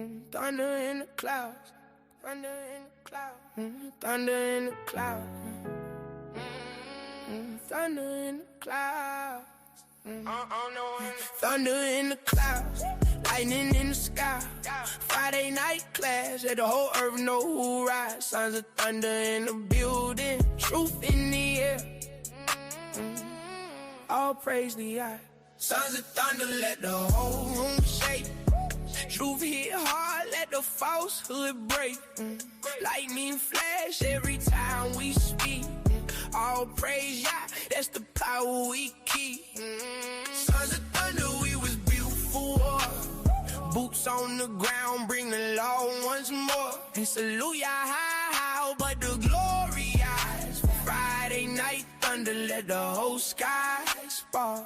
Thunder in the clouds, thunder in the clouds, thunder in the clouds, thunder in the clouds, thunder in the clouds, lightning in the sky. Friday night class, let the whole earth know who rides. Sons of thunder in the building, truth in the air. All praise the eye. Sons of thunder, let the whole room shake. Truth hit hard, let the falsehood break. Lightning flash every time we speak. All praise Yah, that's the power we keep. Sons of thunder, we was built for war. Boots on the ground, bring the law once more. And salute Yah how, but the glory eyes. Friday night thunder, let the whole sky spark.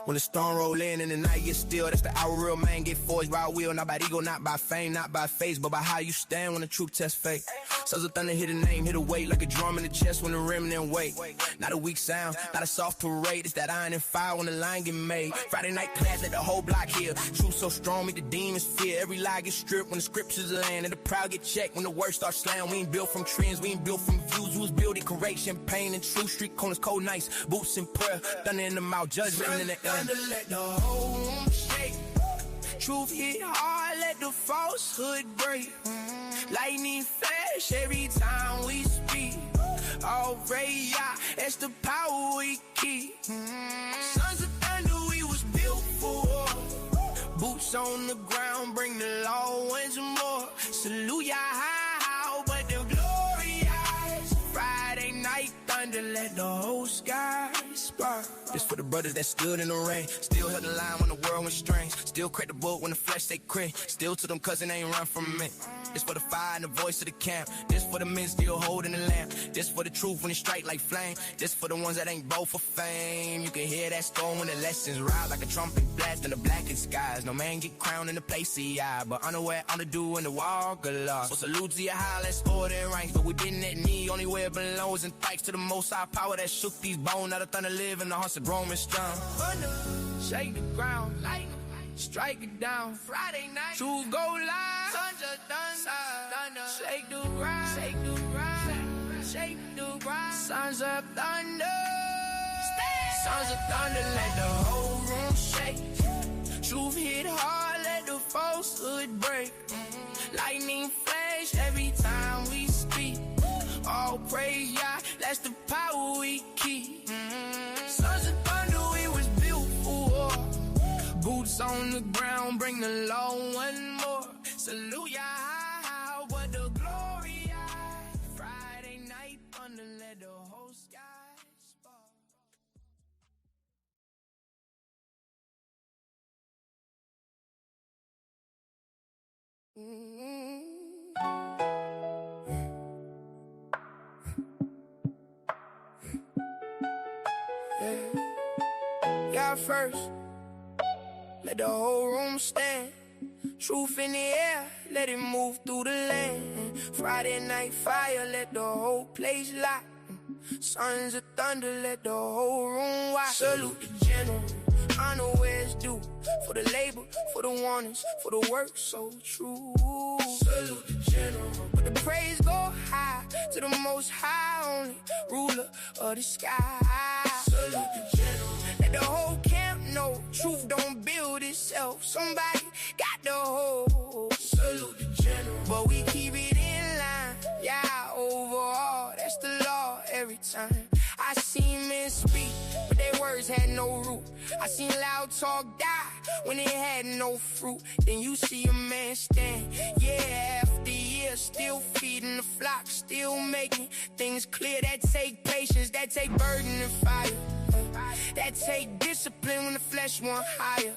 When the storm roll in and the night gets still, that's the hour real man get forged by will, not by ego, not by fame, not by face, but by how you stand when the truth tests fate. Sons of thunder hit a name, hit a weight like a drum in the chest when the remnant wait. Not a weak sound, not a soft parade, it's that iron and fire when the line get made. Friday night class, let the whole block hear. Truth so strong, make the demons fear. Every lie gets stripped when the scriptures land, and the proud get checked when the words start slaying. We ain't built from trends, we ain't built from views. We was building correction, pain and truth. Street corners, cold nights, boots in prayer, thunder in the mouth, judgment in the air. Let the whole room shake. Truth hit hard, let the falsehood break. Lightning flash every time we speak. All praise Yah, that's the power we keep. Sons of thunder, we was built for war. Boots on the ground, bring the law once more. Salute Yah how, but the glory eyes. Friday night thunder, let the whole sky spark. This for the brothers that stood in the rain, still held the line when the world went strange, still cracked the book when the flesh say cray, still to them cousin ain't run from me. This for the fire and the voice of the camp, this for the men still holding the lamp, this for the truth when it strike like flame, this for the ones that ain't bold for fame. You can hear that storm when the lessons ride like a trumpet blast in the blackened skies. No man get crowned in the place he eye, but unaware, honor due in the walk of law. So salute to your high, let's order in ranks, but we didn't at knee, only where it belongs. And thanks to the most high power that shook these bones, now the thunder live in the hearts of Roman strong. Thunder, shake the ground, lightning, strike it down. Friday night, truth go live. Sons of thunder, shake the ground, shake the ground, shake the ground. Sons of thunder, sons of thunder, let the whole room shake. Truth hit hard, let the falsehood break. Lightning flash every time we speak. All praise Yah, that's the power we keep. Sons of thunder, we was built for war. Boots on the ground, bring the law one more. Salute Yah how, but the glory eye. Friday night thunder, let the whole sky spark. Yeah, first, let the whole room stand. Truth in the air, let it move through the land. Friday night fire, let the whole place light. Sons of thunder, let the whole room watch. Salute the general, honor where it's due. For the labor, for the warnings, for the work so true. Salute the general, but the praise go high to the most high, only ruler of the sky. Salute the general, let the whole camp know truth don't build itself. Somebody got the whole. Salute the general, but we keep it in line. Yeah, overall, that's the law every time. I seen men speak, but their words had no root. I seen loud talk die when it had no fruit. Then you see a man stand, yeah, after years, still feeding the flock, still making things clear. That take patience, that take burden and fire. That take discipline when the flesh want higher.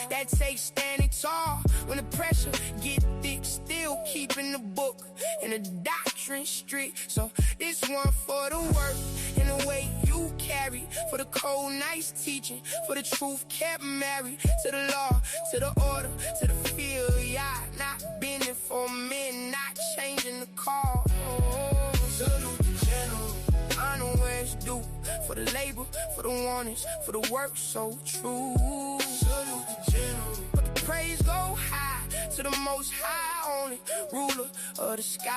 That takes standing tall when the pressure get thick. Still keeping the book and the doctrine strict. So this one for the work and the way you carry, for the cold nights teaching, for the truth kept married to the law, to the order, to the field. Yeah, not bending for men, not changing the call. Salute the general, honor where it's due. For the labor, for the warnings, for the work so true. Salute the general, but the praise go high to the most high only, ruler of the sky.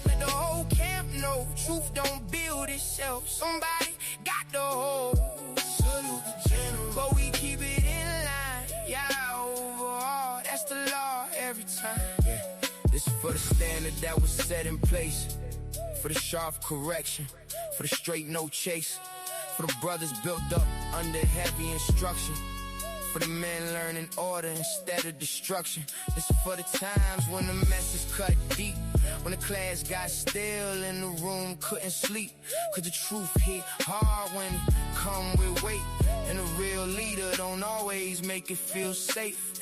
Let the whole camp know, truth don't build itself. Somebody got the whole. But we keep it in line, yeah, overall, that's the law every time. Yeah. This is for the standard that was set in place, for the sharp correction, for the straight no chase, for the brothers built up under heavy instruction, for the men learning order instead of destruction. This is for the times when the message cut deep, when the class got still in the room, couldn't sleep, cause the truth hit hard when it come with weight, and a real leader don't always make it feel safe.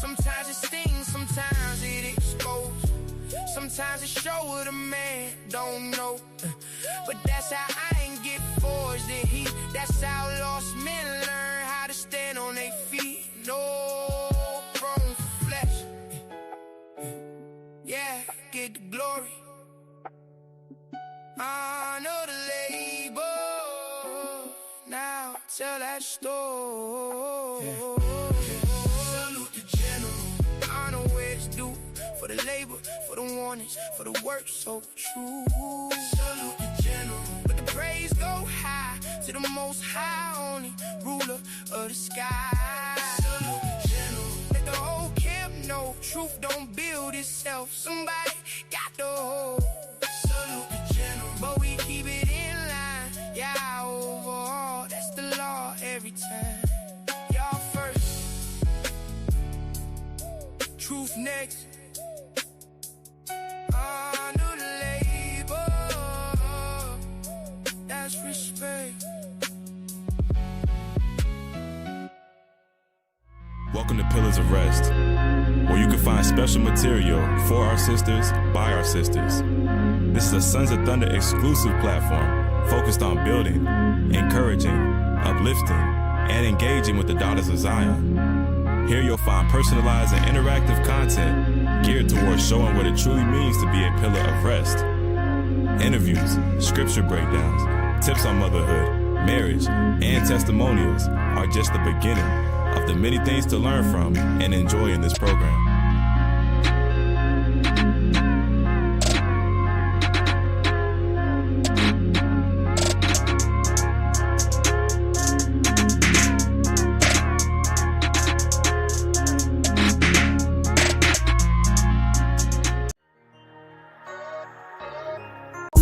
Sometimes it stings, sometimes it exposes, sometimes it show what a man don't know. But that's how I ain't get forged in heat. That's how lost men learn how to stand on their feet. No throne for flesh. Yeah, get the glory. Honor the labor. Now tell that story. Salute the general. Honor where it's due. For the labor, for the warnings, for the work so true. Salute the general. But the praise go high to the most high only, ruler of the sky. Salute the general. Let the whole camp know, truth don't build itself. Somebody got the whole. Salute the general. But we keep it in line, yeah, overall, that's the law every time. Y'all first, truth next. Honor the labor, that's respect. Welcome to Pillars of Rest, where you can find special material for our sisters, by our sisters. This is a Sons of Thunder exclusive platform focused on building, encouraging, uplifting, and engaging with the daughters of Zion. Here you'll find personalized and interactive content geared towards showing what it truly means to be a pillar of rest. Interviews, scripture breakdowns, tips on motherhood, marriage, and testimonials are just the beginning of the many things to learn from and enjoy in this program.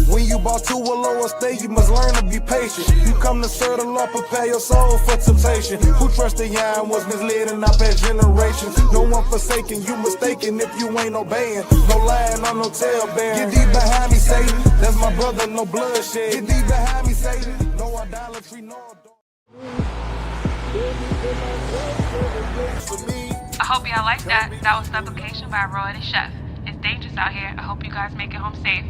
When you bought to a lower state, you must learn to be patient. You come to serve the Lord, prepare your soul for temptation. Who trusted Yah was misled in our past generations. No one forsaken, you mistaken if you ain't obeying. No lying on no tale bearing. Get thee behind me, Satan. That's my brother, no bloodshed. Get thee behind me, Satan. No idolatry, no I hope y'all like that. That was Supplication by Roy the Chef. It's dangerous out here. I hope you guys make it home safe.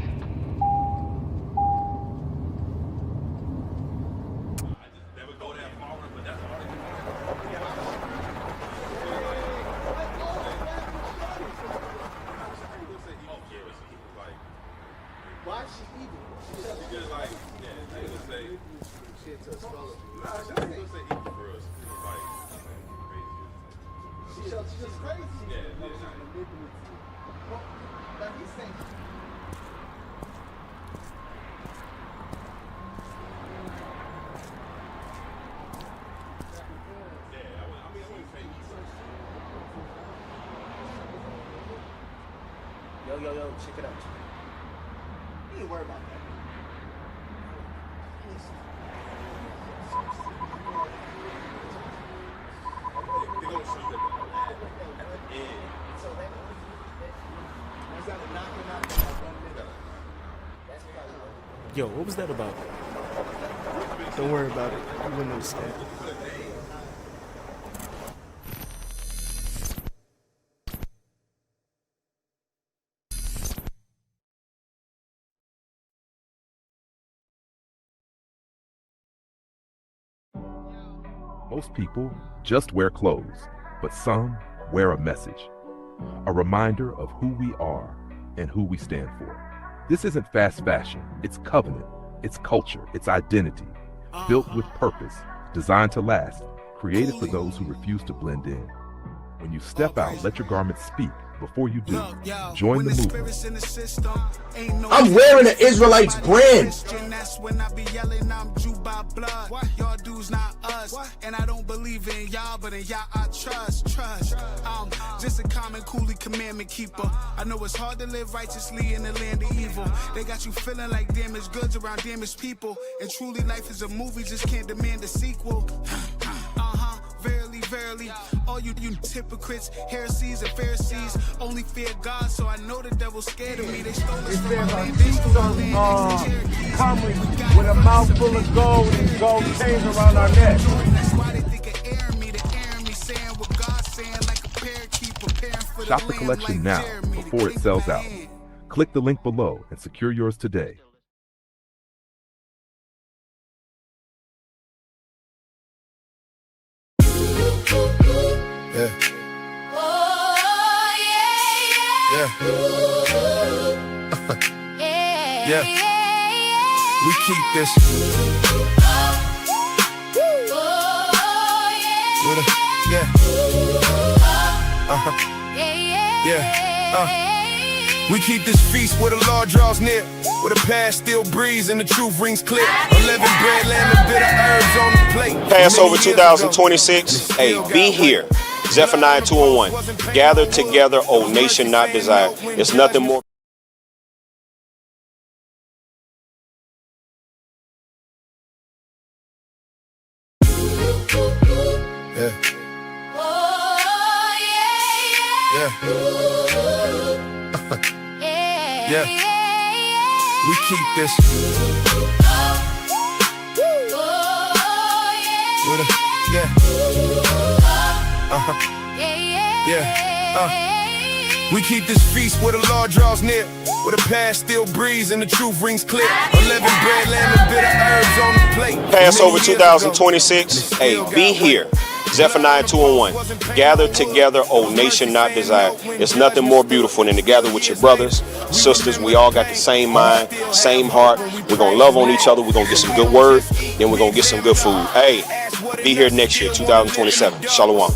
Why is she eating? Because like, yeah, they would say shit to a skull. Nah, she would say eating for us. Like, crazy. She's just crazy. Yeah, like he's saying. Yo, check it out. You ain't worry about that. They're gonna show you at the end. So that is that a knocking out? Yo, what was that about? Don't worry about it. You wouldn't understand. Most people just wear clothes, but some wear a message, a reminder of who we are and who we stand for. This isn't fast fashion, it's covenant, it's culture, it's identity, built with purpose, designed to last, created for those who refuse to blend in. When you step out, let your garments speak. Before you do, join the movement. I'm wearing an Israelite's brand. That's when I be yelling, I'm Jew by blood. Y'all dudes not us. And I don't believe in y'all, but in y'all I trust. I'm just a common coolie commandment keeper. I know it's hard to live righteously in the land of evil. They got you feeling like damaged goods around damaged people. And truly life is a movie, just can't demand a sequel. Verily, verily, all you hypocrites, heresies and Pharisees only fear God, so I know the devil's scared of me. They stole us from my land, they stole our land. Coming with a mouthful of gold and gold chains around our neck. That's why they think of airing me, saying what God's saying, like a parakeet preparing for the Shop the lamb, collection like now Jeremy, before it sells out. Click the link below and secure yours today. Yeah. Yeah. We keep this. Yeah. We keep this feast where the Lord draws near, where the past still breathes and the truth rings clear. 11 bread, lamb, and bitter herbs on the plate. Passover 2026. Hey, be here. Zephaniah 2:1. Gather together, O nation not desired. It's nothing more. Yeah. Yeah. We keep this. We keep this feast where the Lord draws near, where the past still breathes and the truth rings clear. 11 bread, lamb, and bitter herbs on the plate. Passover 2026. Hey, be here. Zephaniah 2:1. Gather together, O nation not desired. It's nothing more beautiful than to gather with your brothers, sisters. We all got the same mind, same heart. We're going to love on each other. We're going to get some good word. Then we're going to get some good food. Hey, be here next year, 2027. Shalom.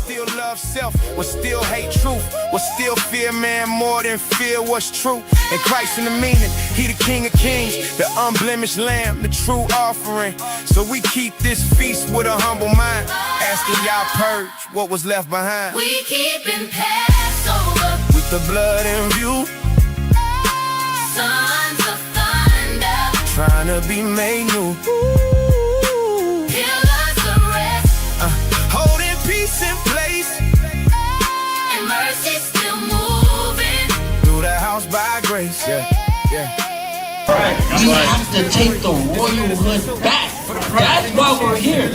Self, will still hate truth, will still fear man more than fear what's true. And Christ in the meaning, he the King of Kings, the unblemished lamb, the true offering. So we keep this feast with a humble mind, asking y'all purge what was left behind. We keepin' Passover with the blood in view, sons of thunder, trying to be made new. pillars of rest, holding peace in place, and mercy still moving through the house by grace. We have to take the royalhood back. That's why we're here.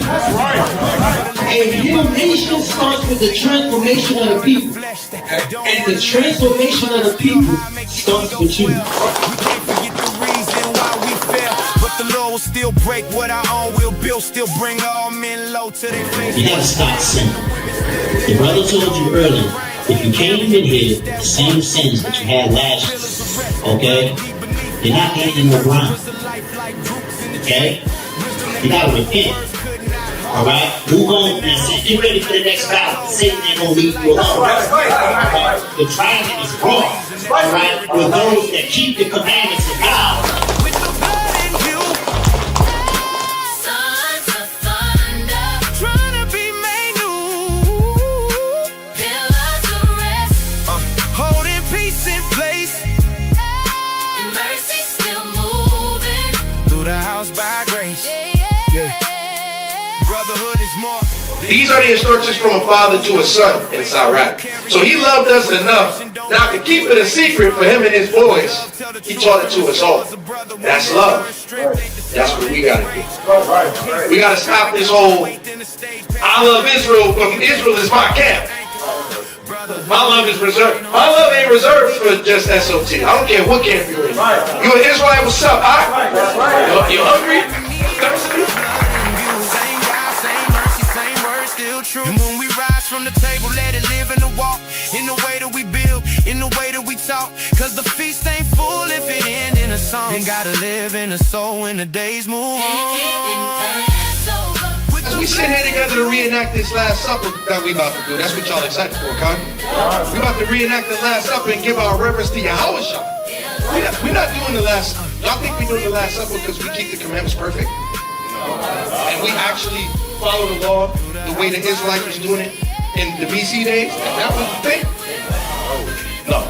A new nation starts with the transformation of the people. And the transformation of the people starts with you. We can't forget the reason why we fell, but the Lord will still break what our own will build, still bring all men low to their face. You gotta stop sinning. The brother told you earlier, if you came in here, the same sins that you had last year, okay? You're not getting no ground. Okay? You gotta repent. Alright? Move on and say, get ready for the next battle. Satan ain't gonna leave you alone. The trial is wrong. Alright? For those that keep the commandments of God. sons of thunder, Trying to be made new, pillars of rest, holding peace in place, and mercy still moving. through the house by grace. Brotherhood is more. These are the instructions from a father to a son in Sarat. So he loved us enough not to keep it a secret for him and his boys. He taught it to us all. That's love. That's what we gotta do. We gotta stop this whole, I love Israel, but Israel is my camp. My love is reserved. My love ain't reserved for just SOT. I don't care what camp you're in. You an Israelite, what's up? You hungry? And when we rise from the table, let it live in the walk, in the way that we build, in the way that we talk. Cause the feast ain't full if it ain't in a song. You gotta live in the soul when the days move on. We keepin' Passover. We we sit here together to reenact this Last Supper that we about to do. That's what y'all excited for, Con. We about to reenact the Last Supper and give our reverence to Yahweh Shah. We're not doing the Last. Y'all think we're doing the Last Supper because we keep the commandments perfect? And we actually follow the law the way the Israelites was doing it in the BC days? That was the thing? No.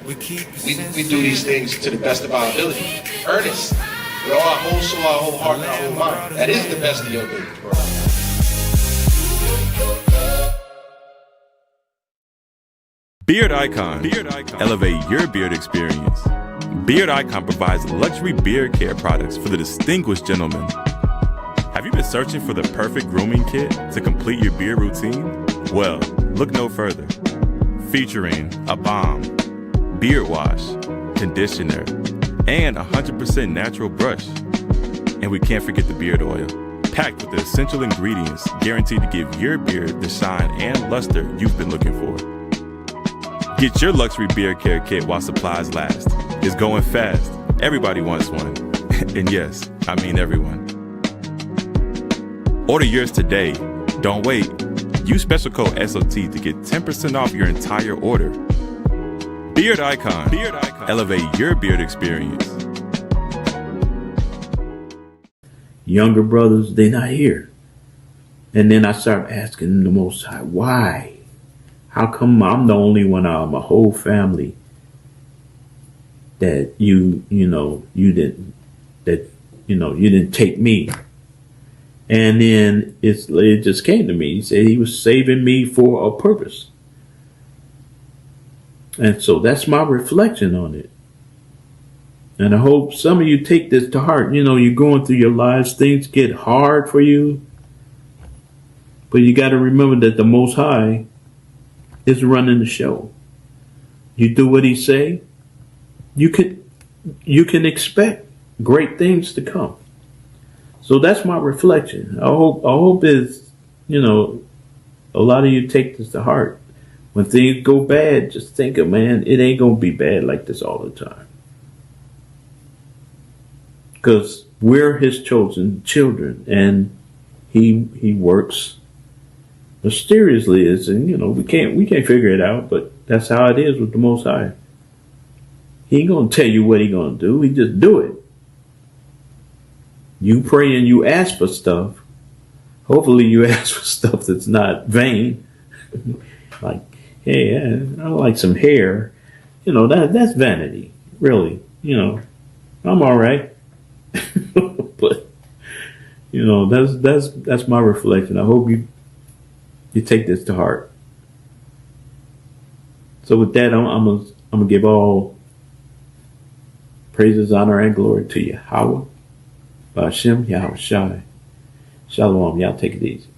We do these things to the best of our ability. Earnest. With all our whole soul, our whole heart, and our whole mind. That is the best of your ability. Beard Icon. Elevate your beard experience. Beard Icon provides luxury beard care products for the distinguished gentleman. Have you been searching for the perfect grooming kit to complete your beard routine? Well, look no further. Featuring a balm, beard wash, conditioner, and 100% natural brush. And we can't forget the beard oil, packed with the essential ingredients guaranteed to give your beard the shine and luster you've been looking for. Get your luxury beard care kit while supplies last. It's going fast. Everybody wants one. And yes, I mean everyone. Order yours today. Don't wait. Use special code SOT to get 10% off your entire order. Beard Icon. Elevate your beard experience. Younger brothers, they're not here. And then I start asking the Most High, why? How come I'm the only one out of my whole family that you didn't take me? And then it just came to me. He said he was saving me for a purpose. And so that's my reflection on it. And I hope some of you take this to heart. You know, you're going through your lives, things get hard for you. But you got to remember that the Most High is running the show. You do what he say, you can expect great things to come. So that's my reflection. I hope is, a lot of you take this to heart. When things go bad, just think of, man, it ain't going to be bad like this all the time. Because we're his chosen children, and he works mysteriously. We can't figure it out, but that's how it is with the Most High. He ain't going to tell you what he going to do. He just do it. You pray and you ask for stuff. Hopefully you ask for stuff that's not vain. Like, hey, I like some hair. That's vanity, really. I'm all right. But, that's my reflection. I hope you take this to heart. So with that, I'm gonna give all praises, honor, and glory to Yahweh, Ba'ashem, Yahweh Shai. Shalom. Y'all take it easy.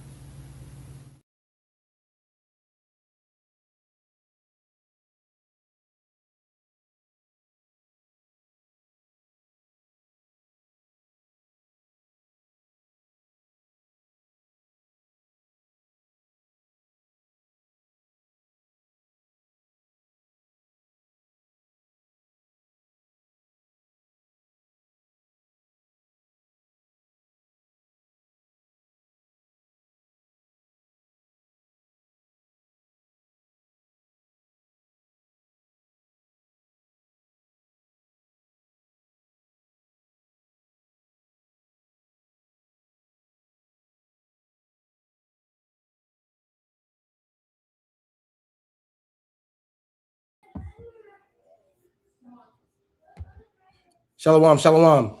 Shalom, shalom.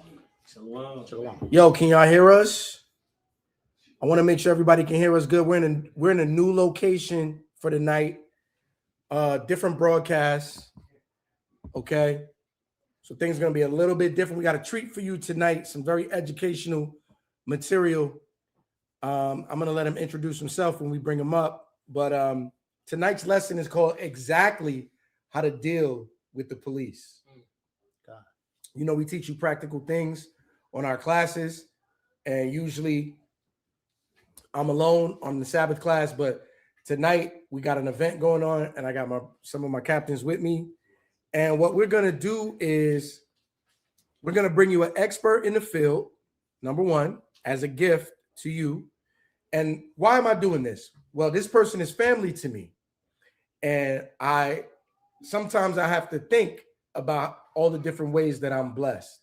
Shalom. Yo, can y'all hear us? I want to make sure everybody can hear us good. We're in a new location for the night. Different broadcasts. Okay. So things are going to be a little bit different. We got a treat for you tonight. Some very educational material. I'm going to let him introduce himself when we bring him up. But tonight's lesson is called Exactly How to Deal with the Police. We teach you practical things on our classes, and usually I'm alone on the Sabbath class, but tonight we got an event going on, and I got some of my captains with me. And what we're going to do is we're going to bring you an expert in the field, number one, as a gift to you. And why am I doing this? Well, this person is family to me. And sometimes I have to think about all the different ways that I'm blessed.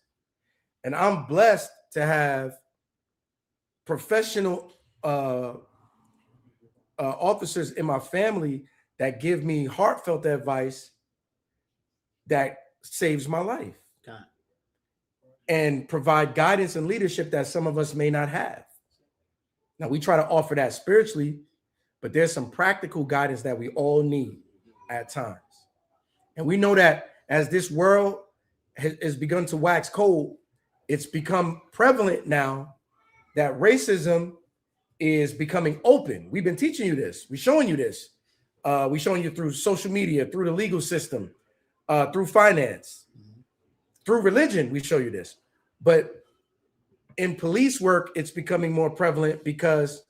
And I'm blessed to have professional officers in my family that give me heartfelt advice that saves my life and provide guidance and leadership that some of us may not have. Now, we try to offer that spiritually, but there's some practical guidance that we all need at times. And we know that as this world has begun to wax cold, it's become prevalent now that racism is becoming open. We've been teaching you this. We're showing you this. We're showing you through social media, through the legal system, through finance, through religion. We show you this. But in police work, it's becoming more prevalent because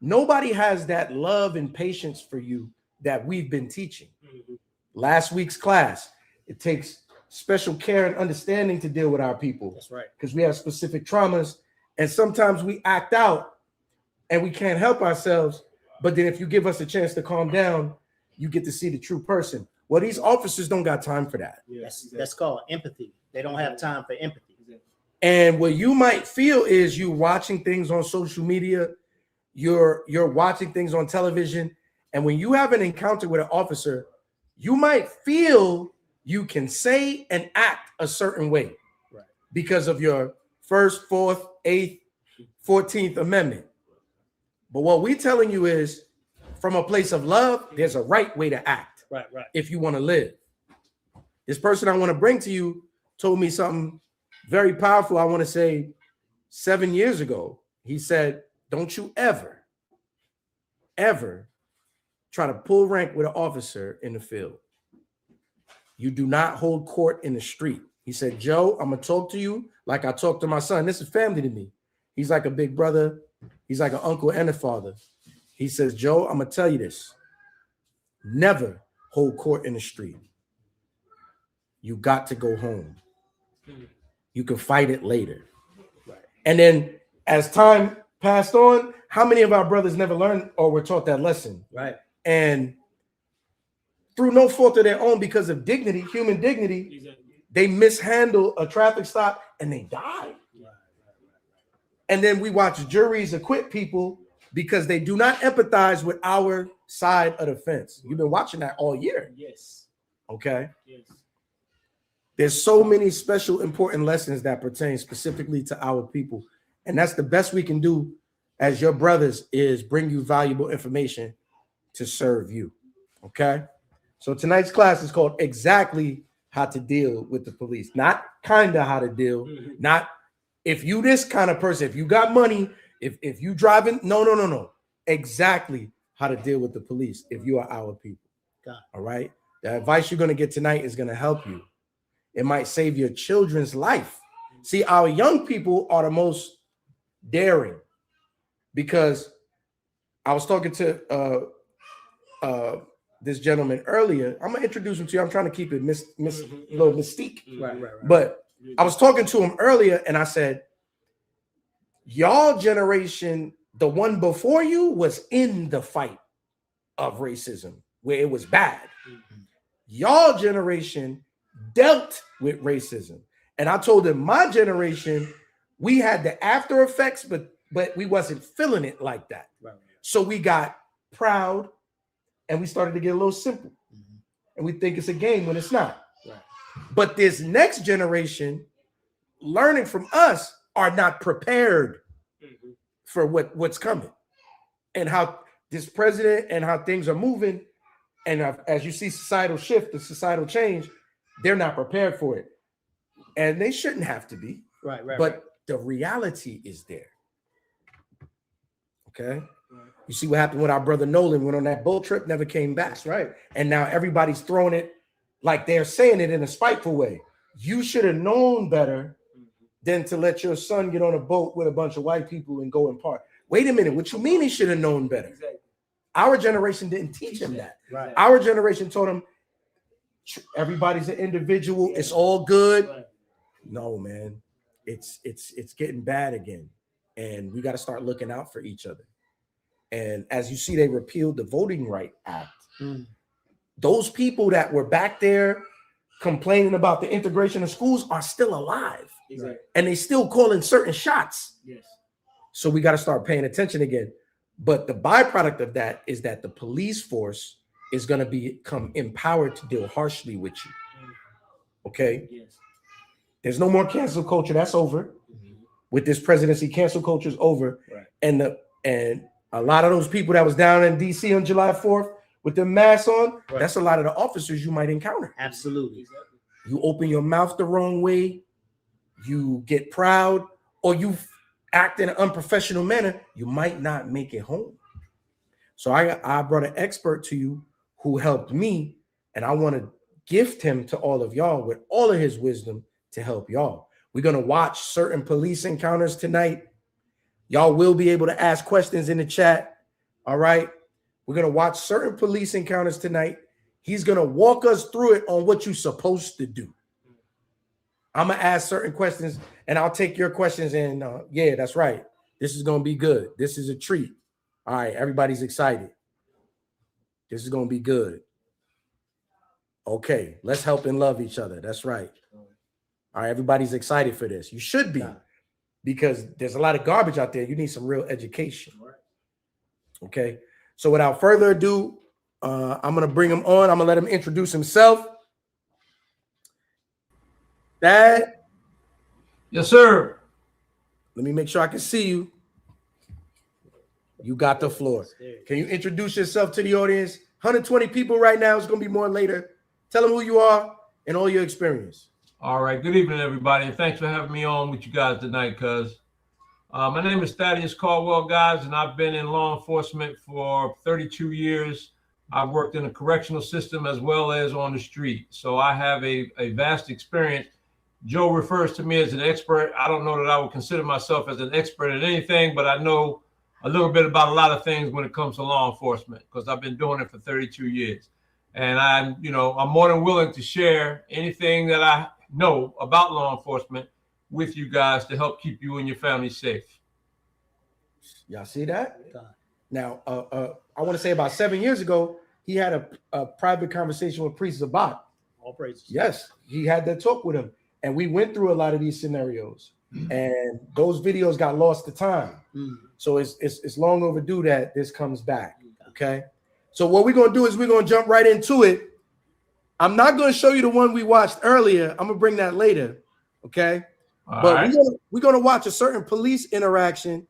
nobody has that love and patience for you that we've been teaching. Last week's class, it takes special care and understanding to deal with our people. That's right. Because we have specific traumas, and sometimes we act out and we can't help ourselves. But then if you give us a chance to calm down, you get to see the true person. Well, these officers don't got time for that. That's called empathy. They don't have time for empathy. And what you might feel is you watching things on social media, you're watching things on television, and when you have an encounter with an officer, you might feel you can say and act a certain way because of your First, Fourth, Eighth, 14th Amendment. But what we're telling you is, from a place of love, there's a right way to act. Right. If you want to live. This person I want to bring to you told me something very powerful. I want to say 7 years ago. He said, don't you ever try to pull rank with an officer in the field. You do not hold court in the street. He said, Joe, I'm going to talk to you like I talk to my son. This is family to me. He's like a big brother. He's like an uncle and a father. He says, Joe, I'm going to tell you this. Never hold court in the street. You got to go home. You can fight it later. And then as time passed on, how many of our brothers never learned or were taught that lesson? Right. And through no fault of their own, because of dignity, human dignity, they mishandle a traffic stop and they die. And then we watch juries acquit people because they do not empathize with our side of the fence. You've been watching that all year. Yes. Okay. Yes. There's so many special, important lessons that pertain specifically to our people. And that's the best we can do as your brothers, is bring you valuable information to serve you. Okay. So tonight's class is called Exactly How to Deal with the Police. Not kind of how to deal, not if you this kind of person, if you got money, if you driving, no. Exactly how to deal with the police if you are our people. All right. The advice you're going to get tonight is going to help you. It might save your children's life. See, our young people are the most daring, because I was talking to this gentleman earlier. I'm gonna introduce him to you. I'm trying to keep it little mystique. Right. But I was talking to him earlier, and I said, y'all generation, the one before you, was in the fight of racism where it was bad. Y'all generation dealt with racism. And I told him, my generation, we had the after effects, but we wasn't feeling it like that. Right. So we got proud and we started to get a little simple. And we think it's a game when it's not. Right. But this next generation, learning from us, are not prepared for what's coming and how this president and how things are moving. And as you see societal shift, the societal change, they're not prepared for it. And they shouldn't have to be. Right. But the reality is there. Okay. You see what happened with our brother Nolan, went on that boat trip, never came back. That's right. And now everybody's throwing it like they're saying it in a spiteful way. You should have known better than to let your son get on a boat with a bunch of white people and go and park. Wait a minute. What you mean he should have known better? Exactly. Our generation didn't teach him that. Right. Our generation told him everybody's an individual. It's all good. Right. No, man. It's getting bad again. And we got to start looking out for each other. And as you see, they repealed the Voting Right Act. Those people that were back there complaining about the integration of schools are still alive. Exactly. And they still calling certain shots. Yes. So we got to start paying attention again. But the byproduct of that is that the police force is going to become empowered to deal harshly with you. Okay? Yes. There's no more cancel culture. That's over. With this presidency, cancel culture is over. Right. And a lot of those people that was down in DC on July 4th with the masks on, that's a lot of the officers you might encounter. Absolutely. You open your mouth the wrong way, you get proud, or you act in an unprofessional manner, you might not make it home. So I brought an expert to you who helped me, and I want to gift him to all of y'all with all of his wisdom to help y'all. We're going to watch certain police encounters tonight. Y'all will be able to ask questions in the chat. All right. We're going to watch certain police encounters tonight. He's going to walk us through it on what you're supposed to do. I'm going to ask certain questions and I'll take your questions. And yeah, that's right. This is going to be good. This is a treat. All right. Everybody's excited. This is going to be good. Okay. Let's help and love each other. That's right. All right. Everybody's excited for this. You should be, because there's a lot of garbage out there. You need some real education. Okay. So without further ado, I'm going to bring him on. I'm going to let him introduce himself. Dad? Yes, sir. Let me make sure I can see you. You got the floor. Can you introduce yourself to the audience? 120 people right now. It's going to be more later. Tell them who you are and all your experience. All right. Good evening, everybody. And thanks for having me on with you guys tonight, cuz. My name is Thaddeus Caldwell, guys, and I've been in law enforcement for 32 years. I've worked in the correctional system as well as on the street. So I have a vast experience. Joe refers to me as an expert. I don't know that I would consider myself as an expert at anything, but I know a little bit about a lot of things when it comes to law enforcement because I've been doing it for 32 years. And I'm more than willing to share anything that I know about law enforcement with you guys to help keep you and your family safe. Y'all see that? Now, I want to say about 7 years ago, he had a private conversation with Priest Zabat. All praises. Yes, he had that talk with him. And we went through a lot of these scenarios. And those videos got lost to time. So it's long overdue that this comes back. Okay. So what we're going to do is we're going to jump right into it. I'm not going to show you the one we watched earlier. I'm going to bring that later. Okay. But we're going to watch a certain police interaction.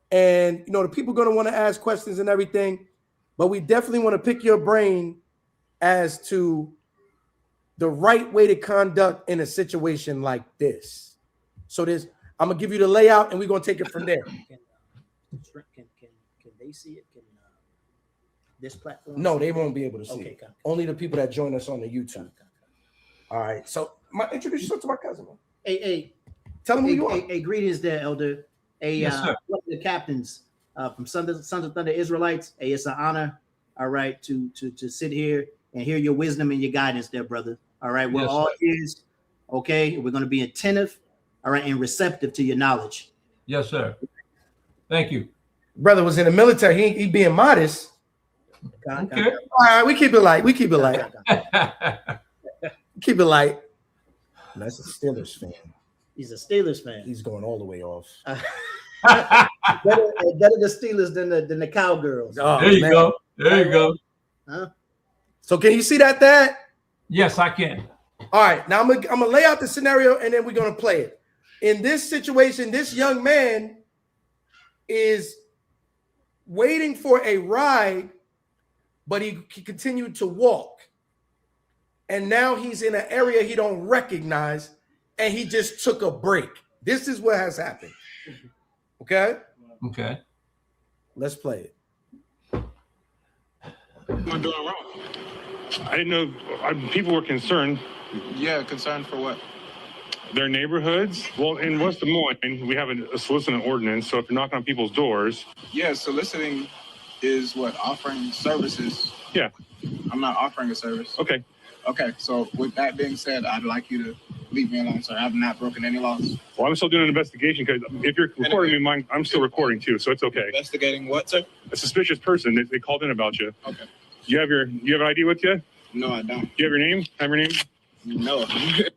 And, the people are going to want to ask questions and everything. But we definitely want to pick your brain as to the right way to conduct in a situation like this. So I'm going to give you the layout and we're going to take it from there. Can they see it? Can this platform? No, they won't be able to see it. Only the people that join us on the YouTube. All right. So introduce yourself to my cousin. Hey. Tell them who you are. Hey, greetings there, Elder. Yes, sir. One of the captains from Sons of Thunder Israelites. Hey, it's an honor, all right, to sit here and hear your wisdom and your guidance there, brother. All right, we're all ears, okay? We're going to be attentive, all right, and receptive to your knowledge. Yes, sir. Thank you. Brother was in the military. He being modest. Okay. All right, we keep it light. Keep it light. That's a Steelers fan. He's a Steelers fan. He's going all the way off. better the Steelers than the Cowgirls. Oh, there you go. There you go. Huh? So can you see that, Dad? Yes, I can. All right. Now I'm gonna lay out the scenario and then we're gonna play it. In this situation, this young man is waiting for a ride, but he continued to walk. And now he's in an area he don't recognize, and he just took a break. This is what has happened. Okay? Okay. Let's play it. What am I doing wrong? I didn't know. People were concerned. Yeah, concerned for what? Their neighborhoods. Well, in West Des Moines, we have a soliciting ordinance. So if you're knocking on people's doors. Yeah, soliciting is what? Offering services. Yeah. I'm not offering a service. Okay. Okay, so with that being said, I'd like you to Leave me alone, sir. I've not broken any laws. Well, I'm still doing an investigation because if you're recording me, I'm still recording too, so it's okay. Investigating what, sir? A suspicious person. They called in about you. Okay. You have an ID with you? No, I don't. You have your name? Have your name? No.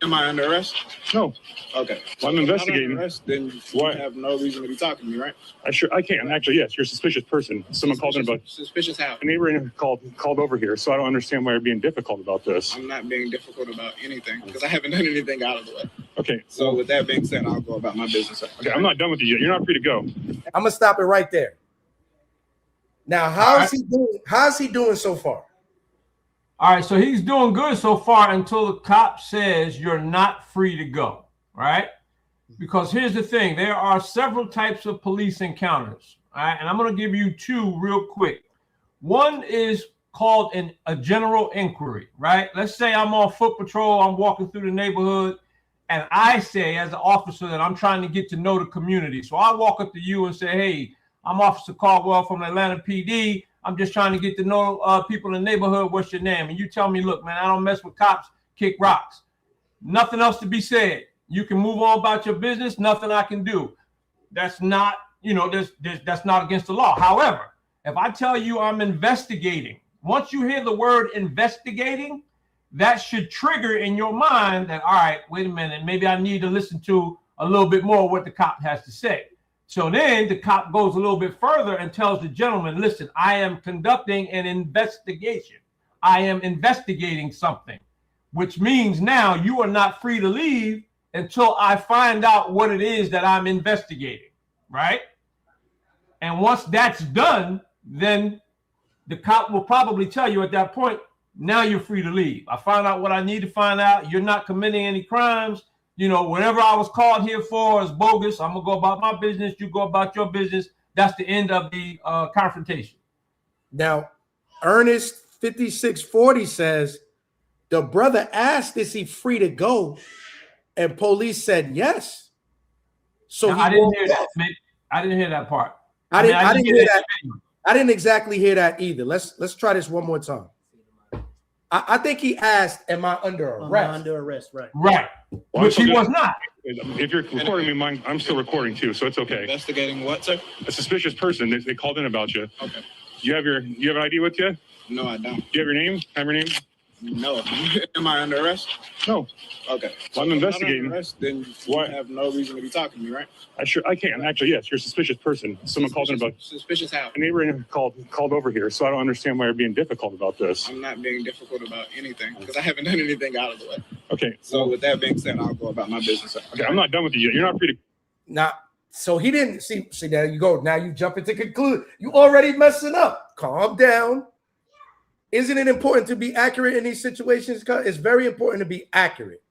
Am I under arrest? No. Okay. Well, I'm investigating. If I'm under arrest, then you have no reason to be talking to me, right? I can. Actually, yes, you're a suspicious person. Someone called in about. Suspicious how? A neighbor called over here, so I don't understand why you're being difficult about this. I'm not being difficult about anything because I haven't done anything out of the way. Okay. So with that being said, I'll go about my business. Okay, I'm not done with you yet. You're not free to go. I'm gonna stop it right there. Now, how's he doing? How's he doing so far? All right, so he's doing good so far until the cop says you're not free to go, right? Because here's the thing, there are several types of police encounters, all right? And I'm going to give you two real quick. One is called a general inquiry, right? Let's say I'm on foot patrol, I'm walking through the neighborhood, and I say as an officer that I'm trying to get to know the community. So I walk up to you and say, hey, I'm Officer Caldwell from Atlanta PD. I'm just trying to get to know people in the neighborhood. What's your name? And you tell me, look, man, I don't mess with cops, kick rocks. Nothing else to be said. You can move on about your business. Nothing I can do. That's not, that's not against the law. However, if I tell you I'm investigating, once you hear the word investigating, that should trigger in your mind that, all right, wait a minute, maybe I need to listen to a little bit more what the cop has to say. So then the cop goes a little bit further and tells the gentleman, listen, I am conducting an investigation. I am investigating something, which means now you are not free to leave until I find out what it is that I'm investigating, right? And once that's done, then the cop will probably tell you at that point, now you're free to leave. I found out what I need to find out. You're not committing any crimes. Whatever I was called here for is bogus. I'm going to go about my business. You go about your business. That's the end of the confrontation. Now, Ernest 5640 says, the brother asked, is he free to go? And police said yes. So now, I didn't hear that. I didn't hear that part. I didn't hear that. I didn't exactly hear that either. Let's try this one more time. I think he asked, am I under arrest? Under arrest, right. Right. Well, which he was not. If you're recording me, I'm still recording too, so it's okay. Investigating what, sir? A suspicious person. They called in about you. Okay. You have an ID with you? No, I don't. Do you have your name? Have your name? No. Am I under arrest? No. Okay. Well, I'm investigating. Under arrest, then you have no reason to be talking to me, right? I can. Actually, yes, you're a suspicious person. Someone called in about. Suspicious how? A neighbor called over here, so I don't understand why you're being difficult about this. I'm not being difficult about anything because I haven't done anything out of the way. Okay. So with that being said, I'll go about my business. Okay, I'm not done with you yet. You're not free to. Now, so he didn't see. There you go. Now you jump into conclude. You already messing up. Calm down. Isn't it important to be accurate in these situations? It's very important to be accurate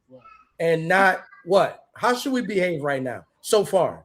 and not what? How should we behave right now? So far.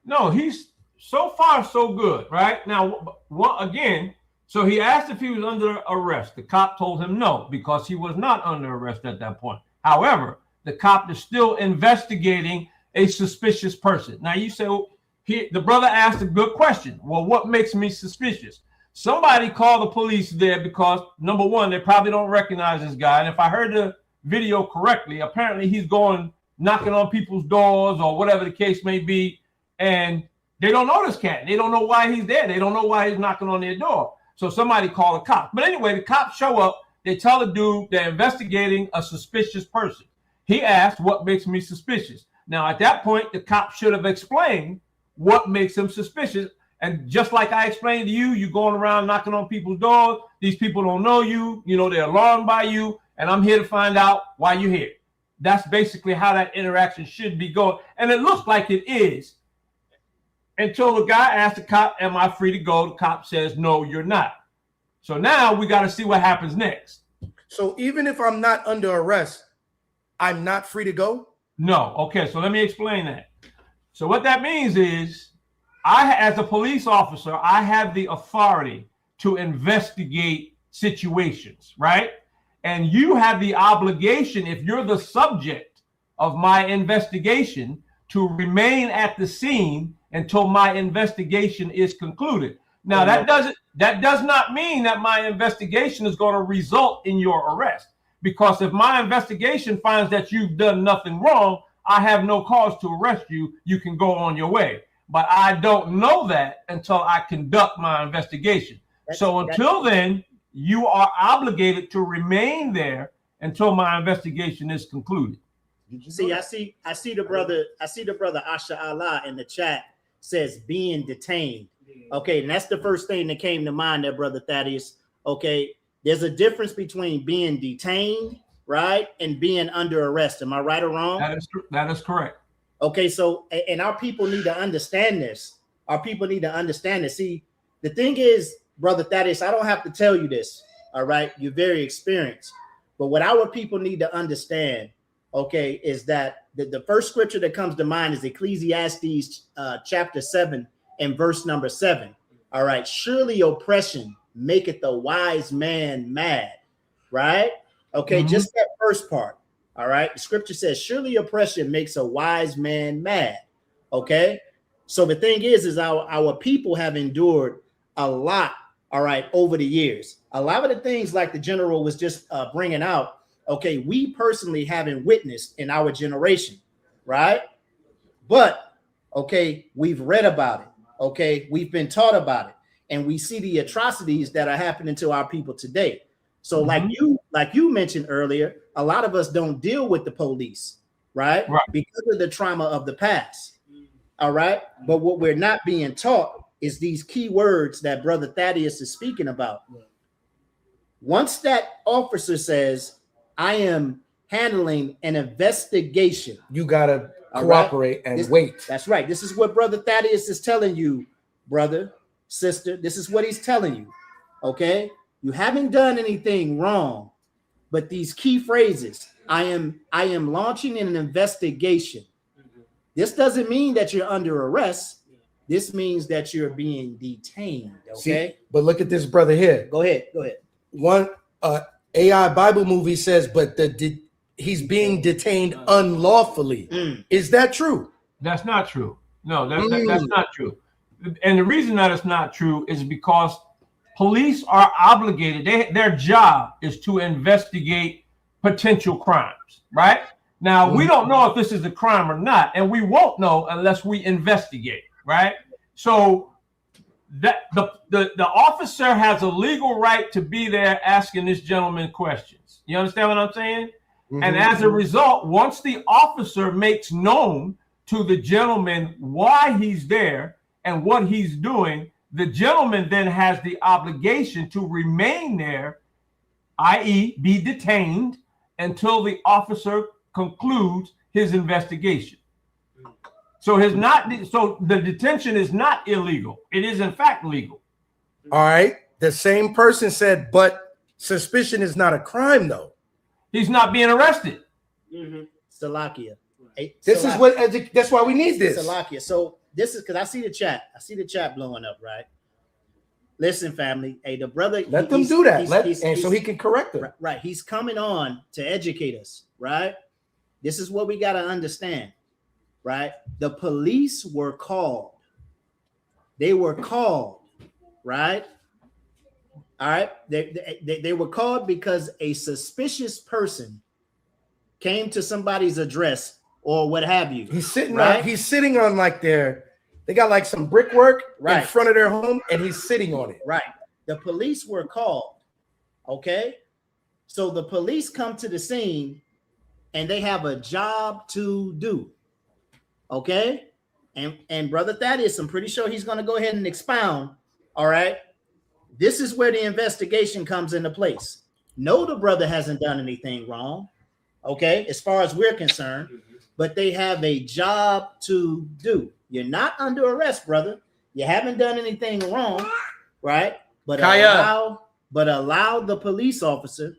No, he's so far so good, right? Now, again, so he asked if he was under arrest. The cop told him no, because he was not under arrest at that point. However, the cop is still investigating a suspicious person. Now, you say, well, the brother asked a good question. Well, what makes me suspicious? Somebody called the police there because, number one, they probably don't recognize this guy. And if I heard the video correctly, apparently he's going knocking on people's doors or whatever the case may be. And they don't know this cat. They don't know why he's there. They don't know why he's knocking on their door. So somebody called the cops. But anyway, the cops show up. They tell the dude they're investigating a suspicious person. He asked, what makes me suspicious? Now, at that point, the cop should have explained what makes him suspicious. And just like I explained to you, you're going around knocking on people's doors. These people don't know you. They're alarmed by you. And I'm here to find out why you're here. That's basically how that interaction should be going. And it looks like it is. Until the guy asks the cop, am I free to go? The cop says, no, you're not. So now we got to see what happens next. So even if I'm not under arrest, I'm not free to go? No. Okay, so let me explain that. So what that means is, as a police officer, I have the authority to investigate situations, right? And you have the obligation, if you're the subject of my investigation, to remain at the scene until my investigation is concluded. Now, that does not mean that my investigation is going to result in your arrest, because if my investigation finds that you've done nothing wrong, I have no cause to arrest you. You can go on your way. But I don't know that until I conduct my investigation. So until then, you are obligated to remain there until my investigation is concluded. See, I see the brother Asha Allah in the chat says being detained. Okay, and that's the first thing that came to mind there, brother Thaddeus. Okay, there's a difference between being detained, right, and being under arrest. Am I right or wrong? That is correct. Okay, so and our people need to understand this. Our people need to understand this. See, the thing is, brother Thaddeus, I don't have to tell you this. All right, you're very experienced. But what our people need to understand, okay, is that the first scripture that comes to mind is Ecclesiastes chapter 7 and verse number 7. All right, surely oppression maketh the wise man mad, right? Okay, just that first part. All right, the scripture says, surely oppression makes a wise man mad. Okay, so the thing is our people have endured a lot, all right, over the years. A lot of the things like the general was just bringing out, okay, we personally haven't witnessed in our generation, right? But, okay, we've read about it, okay? We've been taught about it, and we see the atrocities that are happening to our people today. So like you mentioned earlier, a lot of us don't deal with the police, right? Because of the trauma of the past, all right? But what we're not being taught is these key words that Brother Thaddeus is speaking about. Once that officer says, I am handling an investigation, you got to cooperate and wait. That's right. This is what Brother Thaddeus is telling you, brother, sister. This is what he's telling you, okay? You haven't done anything wrong, but these key phrases, I am launching an investigation. This doesn't mean that you're under arrest. This means that you're being detained, okay? See, but look at this brother here. Go ahead. One AI Bible movie says, but he's being detained unlawfully. Is that true? That's not true. No, that's not true. And the reason that it's not true is because police are obligated. Their job is to investigate potential crimes, right? Now, we don't know if this is a crime or not, and we won't know unless we investigate, right? So that the officer has a legal right to be there asking this gentleman questions. You understand what I'm saying? And as a result, once the officer makes known to the gentleman why he's there and what he's doing, the gentleman then has the obligation to remain there, i.e. be detained until the officer concludes his investigation. So the detention is not illegal. It is in fact legal. All right. The same person said, but suspicion is not a crime though. He's not being arrested. Salakia. That's why we need this. Salakia. So this is because I see the chat blowing up, right? Listen, family. Hey, the brother. Let them do that. So he can correct them. Right. He's coming on to educate us, right? This is what we got to understand, right? The police were called. They were called, right? All right. They were called because a suspicious person came to somebody's address or what have you. He's sitting on like they got like some brickwork in front of their home, and he's sitting on it. Right. The police were called. Okay. So the police come to the scene and they have a job to do. Okay. And Brother Thaddeus, I'm pretty sure he's going to go ahead and expound. All right. This is where the investigation comes into place. No, the brother hasn't done anything wrong. Okay. As far as we're concerned, but they have a job to do. You're not under arrest, brother. You haven't done anything wrong, right? But allow the police officer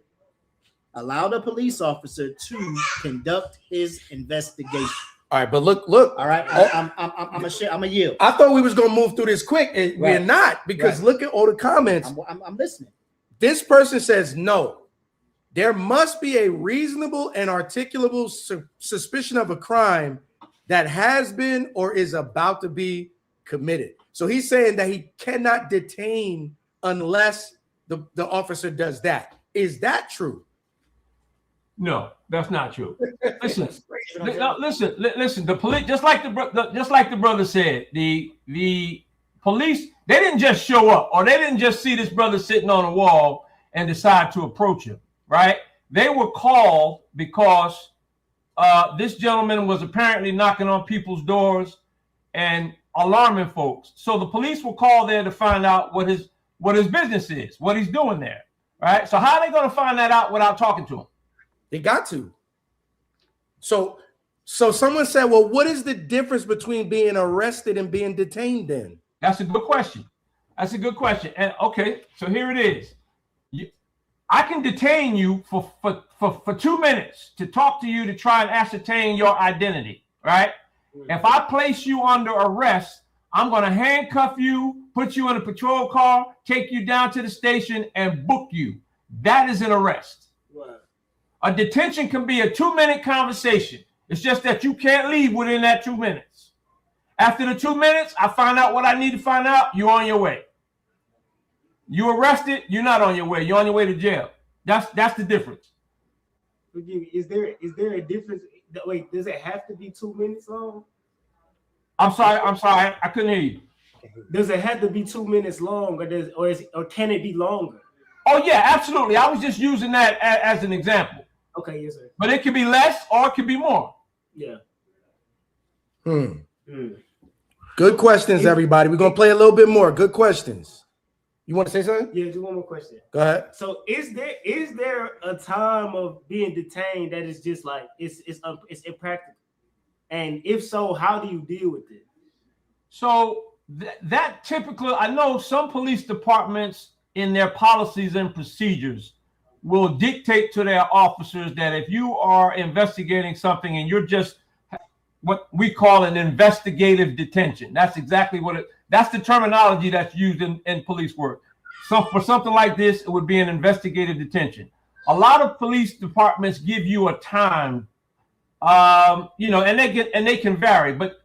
to conduct his investigation. All right, but look. All right, I'm a yield. I thought we was gonna move through this quick, and we're not because look at all the comments. I'm listening. This person says no. There must be a reasonable and articulable suspicion of a crime that has been or is about to be committed. So he's saying that he cannot detain unless the officer does that. Is that true? No, that's not true. Listen, listen. The police, just like the brother said, the police, they didn't just show up, or they didn't just see this brother sitting on a wall and decide to approach him. Right? They were called because this gentleman was apparently knocking on people's doors and alarming folks. So the police were called there to find out what his business is, what he's doing there. Right? So how are they going to find that out without talking to him? They got to. So someone said, well, what is the difference between being arrested and being detained then? That's a good question. That's a good question. And okay, so here it is. I can detain you for 2 minutes to talk to you to try and ascertain your identity, right? If I place you under arrest, I'm going to handcuff you, put you in a patrol car, take you down to the station, and book you. That is an arrest. A detention can be a 2-minute conversation. It's just that you can't leave within that 2 minutes. After the 2 minutes, I find out what I need to find out. You're on your way. You arrested, you're not on your way. You're on your way to jail. That's the difference. Is there a difference? Wait, does it have to be 2 minutes long? I'm sorry, I couldn't hear you. Does it have to be 2 minutes long, or can it be longer? Oh yeah, absolutely. I was just using that as an example. Okay, yes, sir. But it could be less or it could be more. Yeah. Good questions, everybody. We're gonna play a little bit more. Good questions. You want to say something? Yeah, just one more question. Go ahead. So, is there a time of being detained that is just like it's impractical? And if so, how do you deal with it? So that typically, I know some police departments in their policies and procedures will dictate to their officers that if you are investigating something and you're just what we call an investigative detention, that's exactly that's the terminology that's used in police work. So for something like this, it would be an investigative detention. A lot of police departments give you a time, and they can vary, but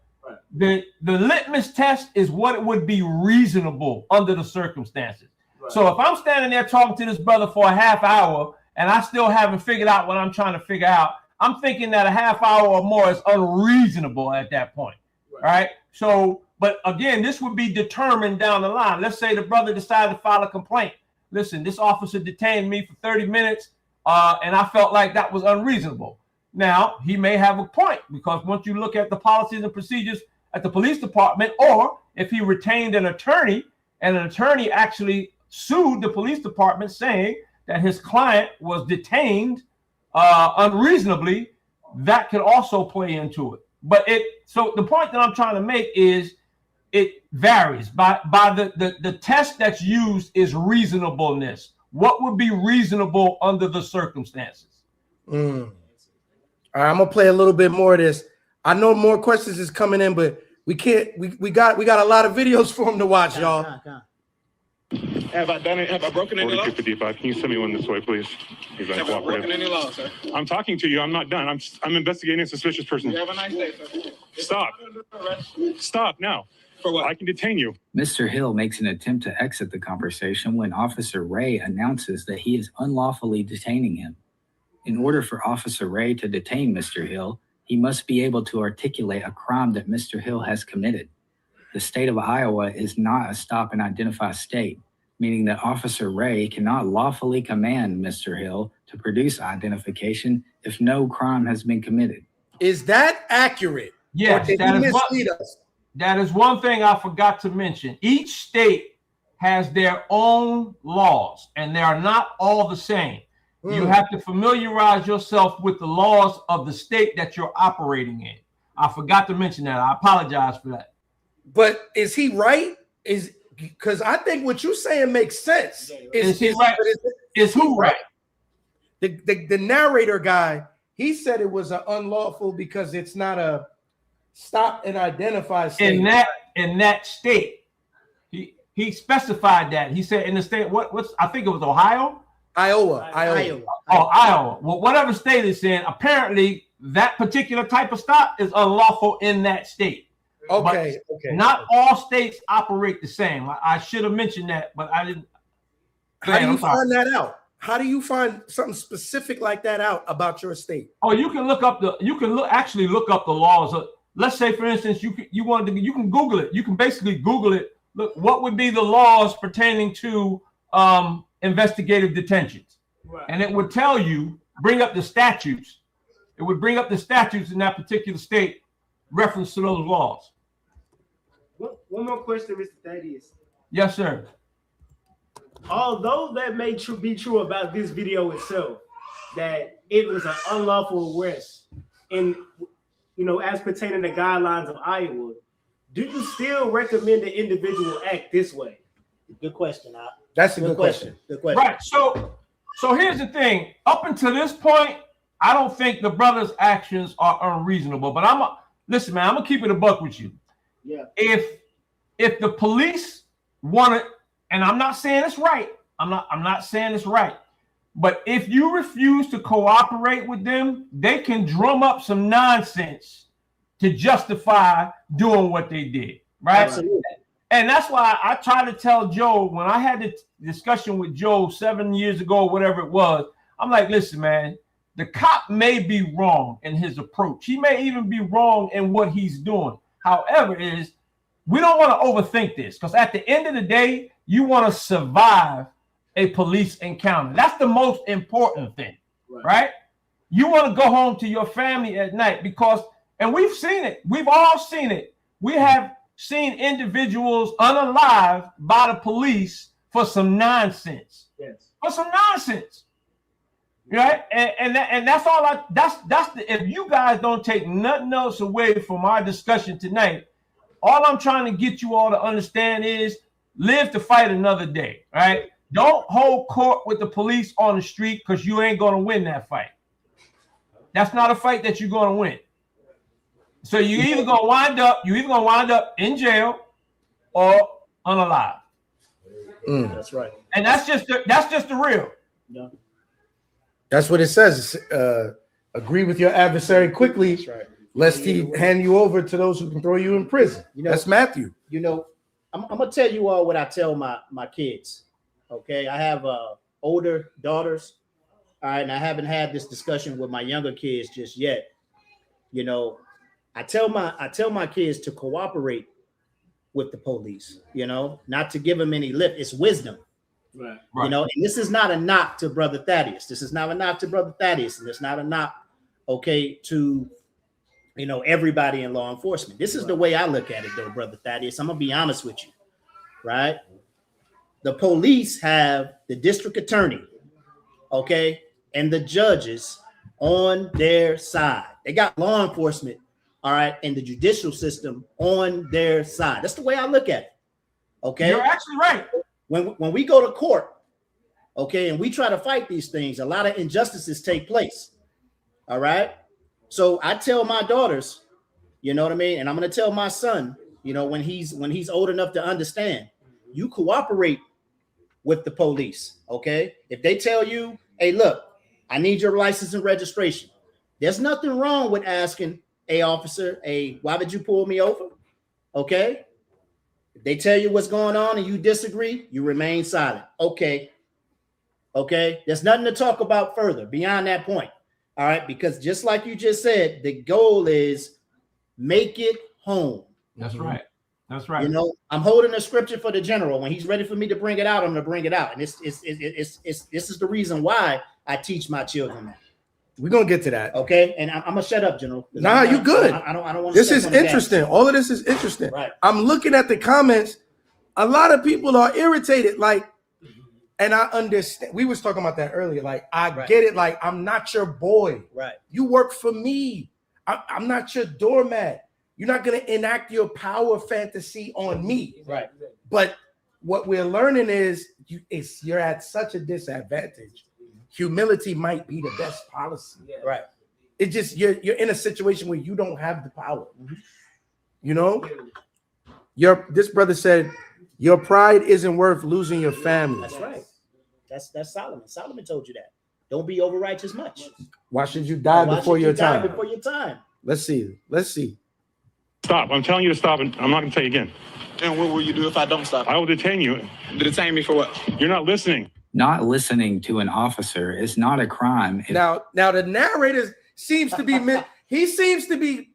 the litmus test is what would be reasonable under the circumstances. So if I'm standing there talking to this brother for a half hour and I still haven't figured out what I'm trying to figure out, I'm thinking that a half hour or more is unreasonable at that point, right? So, but again, this would be determined down the line. Let's say the brother decided to file a complaint. Listen, this officer detained me for 30 minutes and I felt like that was unreasonable. Now, he may have a point because once you look at the policies and procedures at the police department, or if he retained an attorney and an attorney actually sued the police department saying that his client was detained unreasonably, that could also play into it. But so the point that I'm trying to make is it varies by the test that's used is reasonableness. What would be reasonable under the circumstances? All right, I'm gonna play a little bit more of this. I know more questions is coming in, but we can't. We got a lot of videos for him to watch, y'all. Have I done it? Have I broken any law? 4255. Can you send me one this way, please? He's Have I broken any law, sir? I'm talking to you. I'm not done. I'm investigating a suspicious person. You have a nice day, sir. Stop. Stop now. For what? I can detain you. Mr. Hill makes an attempt to exit the conversation when Officer Ray announces that he is unlawfully detaining him. In order for Officer Ray to detain Mr. Hill, he must be able to articulate a crime that Mr. Hill has committed. The state of Iowa is not a stop and identify state, meaning that Officer Ray cannot lawfully command Mr. Hill to produce identification if no crime has been committed. Is that accurate? Yes, that is one thing I forgot to mention. Each state has their own laws, and they are not all the same. You have to familiarize yourself with the laws of the state that you're operating in. I forgot to mention that. I apologize for that. But is he right? Because I think what you're saying makes sense. Is he right? Is who right? The narrator guy, he said it was an unlawful because it's not a stop and identify state. In that state, he specified that. He said in the state, what's I think it was Ohio? Iowa. Oh, Iowa. Well, whatever state it's in, apparently that particular type of stop is unlawful in that state. Okay. Not all states operate the same. I should have mentioned that, but I didn't. How do you find that out? How do you find something specific like that out about your state? Oh, you can look up the. You can actually look up the laws. Let's say, for instance, you can Google it. You can basically Google it. Look, what would be the laws pertaining to investigative detentions, and it would tell you. Bring up the statutes. It would bring up the statutes in that particular state, reference to those laws. One more question, Mr. Thaddeus. Yes, sir. Although that may be true about this video itself, that it was an unlawful arrest, and as pertaining to guidelines of Iowa, do you still recommend the individual act this way? Good question. That's a good question. Good question. Right. So here's the thing. Up until this point, I don't think the brother's actions are unreasonable. But listen, man. I'm gonna keep it a buck with you. Yeah. If the police want it, and I'm not saying it's right. I'm not saying it's right. But if you refuse to cooperate with them, they can drum up some nonsense to justify doing what they did. Right. Absolutely. And that's why I try to tell Joe when I had the discussion with Joe 7 years ago, whatever it was, I'm like, listen, man, the cop may be wrong in his approach. He may even be wrong in what he's doing. However, we don't want to overthink this because at the end of the day, you want to survive a police encounter. That's the most important thing, right? You want to go home to your family at night because, and we've seen it. We've all seen it. We have seen individuals unalive by the police for some nonsense. Yes. For some nonsense. Right? And that's all if you guys don't take nothing else away from our discussion tonight, all I'm trying to get you all to understand is live to fight another day. Right? Don't hold court with the police on the street because you ain't gonna win that fight. That's not a fight that you're gonna win. So you're either gonna wind up in jail or unalive. That's right. And that's just the real. Yeah. That's what it says. Agree with your adversary quickly, lest he hand you over to those who can throw you in prison. That's Matthew. I'm gonna tell you all what I tell my kids. Okay, I have older daughters. All right, and I haven't had this discussion with my younger kids just yet. I tell my kids to cooperate with the police, not to give them any lip. It's wisdom. Right. And this is not a knock to Brother Thaddeus. This is not a knock to Brother Thaddeus, and it's not a knock, to everybody in law enforcement. This is the way I look at it, though, Brother Thaddeus. I'm gonna be honest with you, right? The police have the district attorney, and the judges on their side. They got law enforcement, all right, and the judicial system on their side. That's the way I look at it. Okay, you're actually right. When we go to court, and we try to fight these things, a lot of injustices take place. All right. So I tell my daughters, you know what I mean? And I'm going to tell my son, when he's old enough to understand, you cooperate with the police. Okay. If they tell you, hey, look, I need your license and registration. There's nothing wrong with asking a officer, why did you pull me over? Okay. If they tell you what's going on and you disagree, you remain silent. Okay. There's nothing to talk about further beyond that point. All right. Because just like you just said, the goal is make it home. That's right. That's right. I'm holding a scripture for the general. When he's ready for me to bring it out, I'm going to bring it out. And this is the reason why I teach my children that. We're going to get to that. Okay. And I'm going to shut up, General. Nah, you good. I don't want to. This is interesting. All of this is interesting. Right. I'm looking at the comments. A lot of people are irritated. And I understand. We was talking about that earlier. I get it. I'm not your boy. Right. You work for me. I'm not your doormat. You're not going to enact your power fantasy on me. Right. But what we're learning is you're at such a disadvantage. Humility might be the best policy. Right. It just you're in a situation where you don't have the power. This brother said your pride isn't worth losing your family. That's right. That's Solomon. Solomon told you that. Don't be over righteous much. Why should you die before your time? Before your time. Let's see. Stop. I'm telling you to stop, and I'm not going to tell you again. And what will you do if I don't stop? I will detain you. Detain me for what? You're not listening. Not listening to an officer is not a crime. If Now the narrator seems to be he seems to be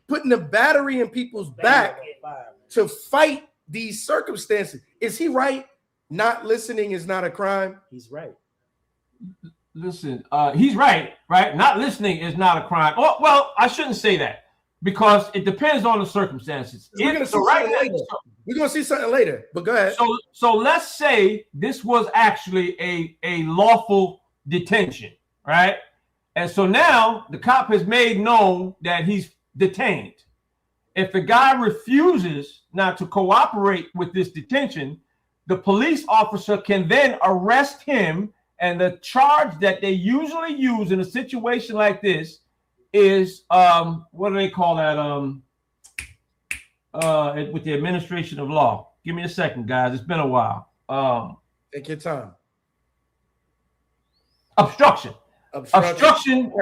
putting the battery in people's back to fight these circumstances. Is he right? Not listening is not a crime. He's right. Listen, he's right, right? Not listening is not a crime. Oh, well, I shouldn't say that because it depends on the circumstances. We're gonna see something later, but go ahead. So let's say this was actually a lawful detention, right? And so now the cop has made known that he's detained. If the guy refuses not to cooperate with this detention, the police officer can then arrest him. And the charge that they usually use in a situation like this is what do they call that? With the administration of law. Give me a second, guys. It's been a while. Take your time. Obstruction. Obstruction.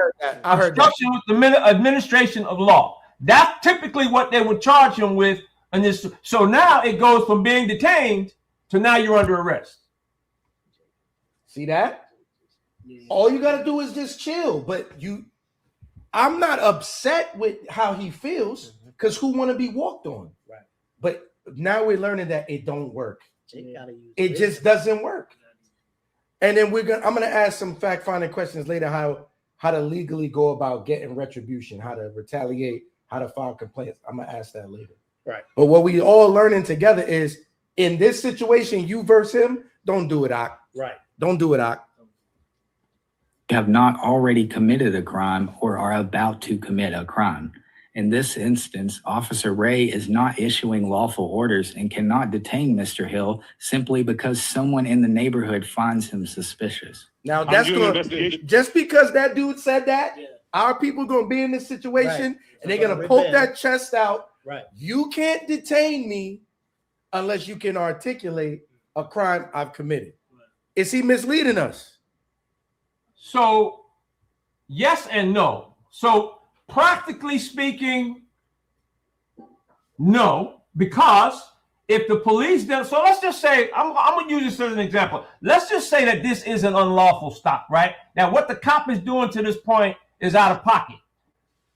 I heard obstruction with the administration of law. That's typically what they would charge him with. And this. So now it goes from being detained to now you're under arrest. See that? All you got to do is just chill. But I'm not upset with how he feels because who want to be walked on? Right. But now we're learning that it don't work. It just doesn't work. And then I'm gonna ask some fact-finding questions later how to legally go about getting retribution, how to retaliate, how to file complaints. I'm gonna ask that later. Right. But what we all learning together is in this situation, you versus him, don't do it, Ak. Right. Don't do it, Ak. have not already committed a crime or are about to commit a crime. In this instance, Officer Ray is not issuing lawful orders and cannot detain Mr. Hill simply because someone in the neighborhood finds him suspicious. Now that's going just because that dude said that, our people gonna be in this situation and they're gonna poke that chest out. Right. You can't detain me unless you can articulate a crime I've committed. Is he misleading us? So, yes and no. So, practically speaking, no, because if the police then, so let's just say, I'm going to use this as an example. Let's just say that this is an unlawful stop, right? Now, what the cop is doing to this point is out of pocket.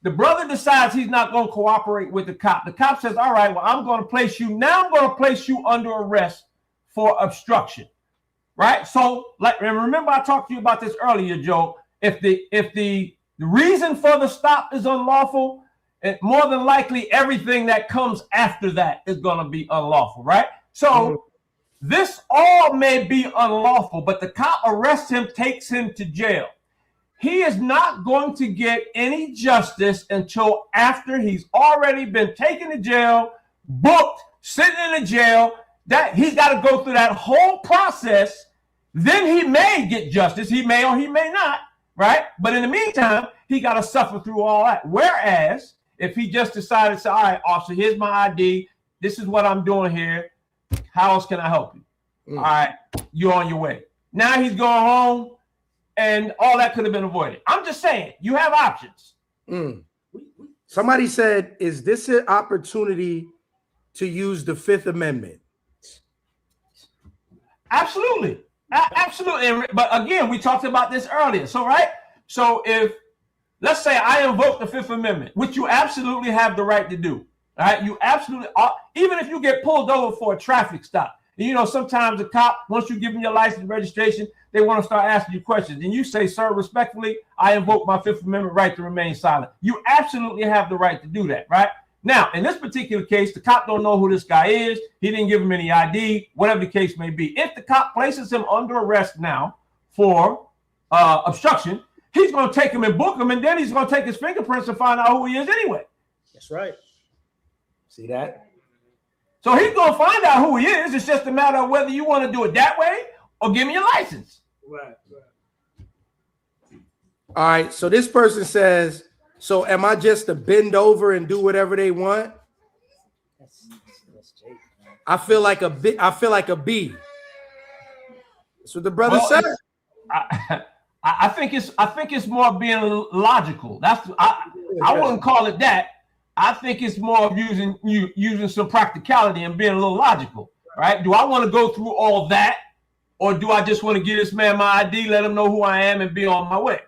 The brother decides he's not going to cooperate with the cop. The cop says, all right, well, I'm going to place you under arrest for obstruction, right? So, like, and remember I talked to you about this earlier, Joe. If the reason for the stop is unlawful, more than likely everything that comes after that is going to be unlawful, right? So this all may be unlawful, but the cop arrests him, takes him to jail. He is not going to get any justice until after he's already been taken to jail, booked, sitting in a jail. That he's got to go through that whole process. Then he may get justice. He may or he may not, right? But in the meantime, he got to suffer through all that. Whereas if he just decided to say, all right, officer, here's my ID. This is what I'm doing here. How else can I help you? All right, you're on your way. Now he's going home, and all that could have been avoided. I'm just saying, you have options. Somebody said, is this an opportunity to use the Fifth Amendment? Absolutely. Absolutely. But again, we talked about this earlier. So, right? So if, let's say I invoke the Fifth Amendment, which you absolutely have the right to do. All right? You absolutely, even if you get pulled over for a traffic stop, you know, sometimes the cop, once you give them your license and registration, they want to start asking you questions. And you say, sir, respectfully, I invoke my Fifth Amendment right to remain silent. You absolutely have the right to do that, right? Now, in this particular case, the cop don't know who this guy is. He didn't give him any ID, whatever the case may be. If the cop places him under arrest now for obstruction, he's going to take him and book him, and then he's going to take his fingerprints and find out who he is anyway. That's right. See that? So he's going to find out who he is. It's just a matter of whether you want to do it that way or give me your license. Right. All right. So this person says, so am I just to bend over and do whatever they want? I feel like a B. That's what the brother said. I think it's more being logical. I wouldn't call it that. I think it's more of using some practicality and being a little logical, right? Do I want to go through all that or do I just want to give this man my ID, let him know who I am, and be on my way?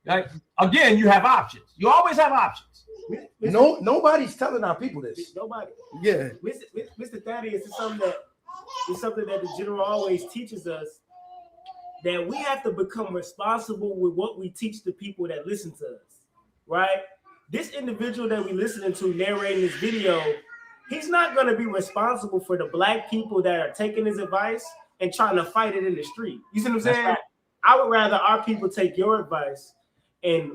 Like, again, you have options. You always have options. Nobody's telling our people this. Nobody. Yeah. Mr. Thaddeus, it's something that the general always teaches us, that we have to become responsible with what we teach the people that listen to us, right? This individual that we listening to narrating this video, he's not going to be responsible for the black people that are taking his advice and trying to fight it in the street. You see what I'm saying? Right. I would rather our people take your advice and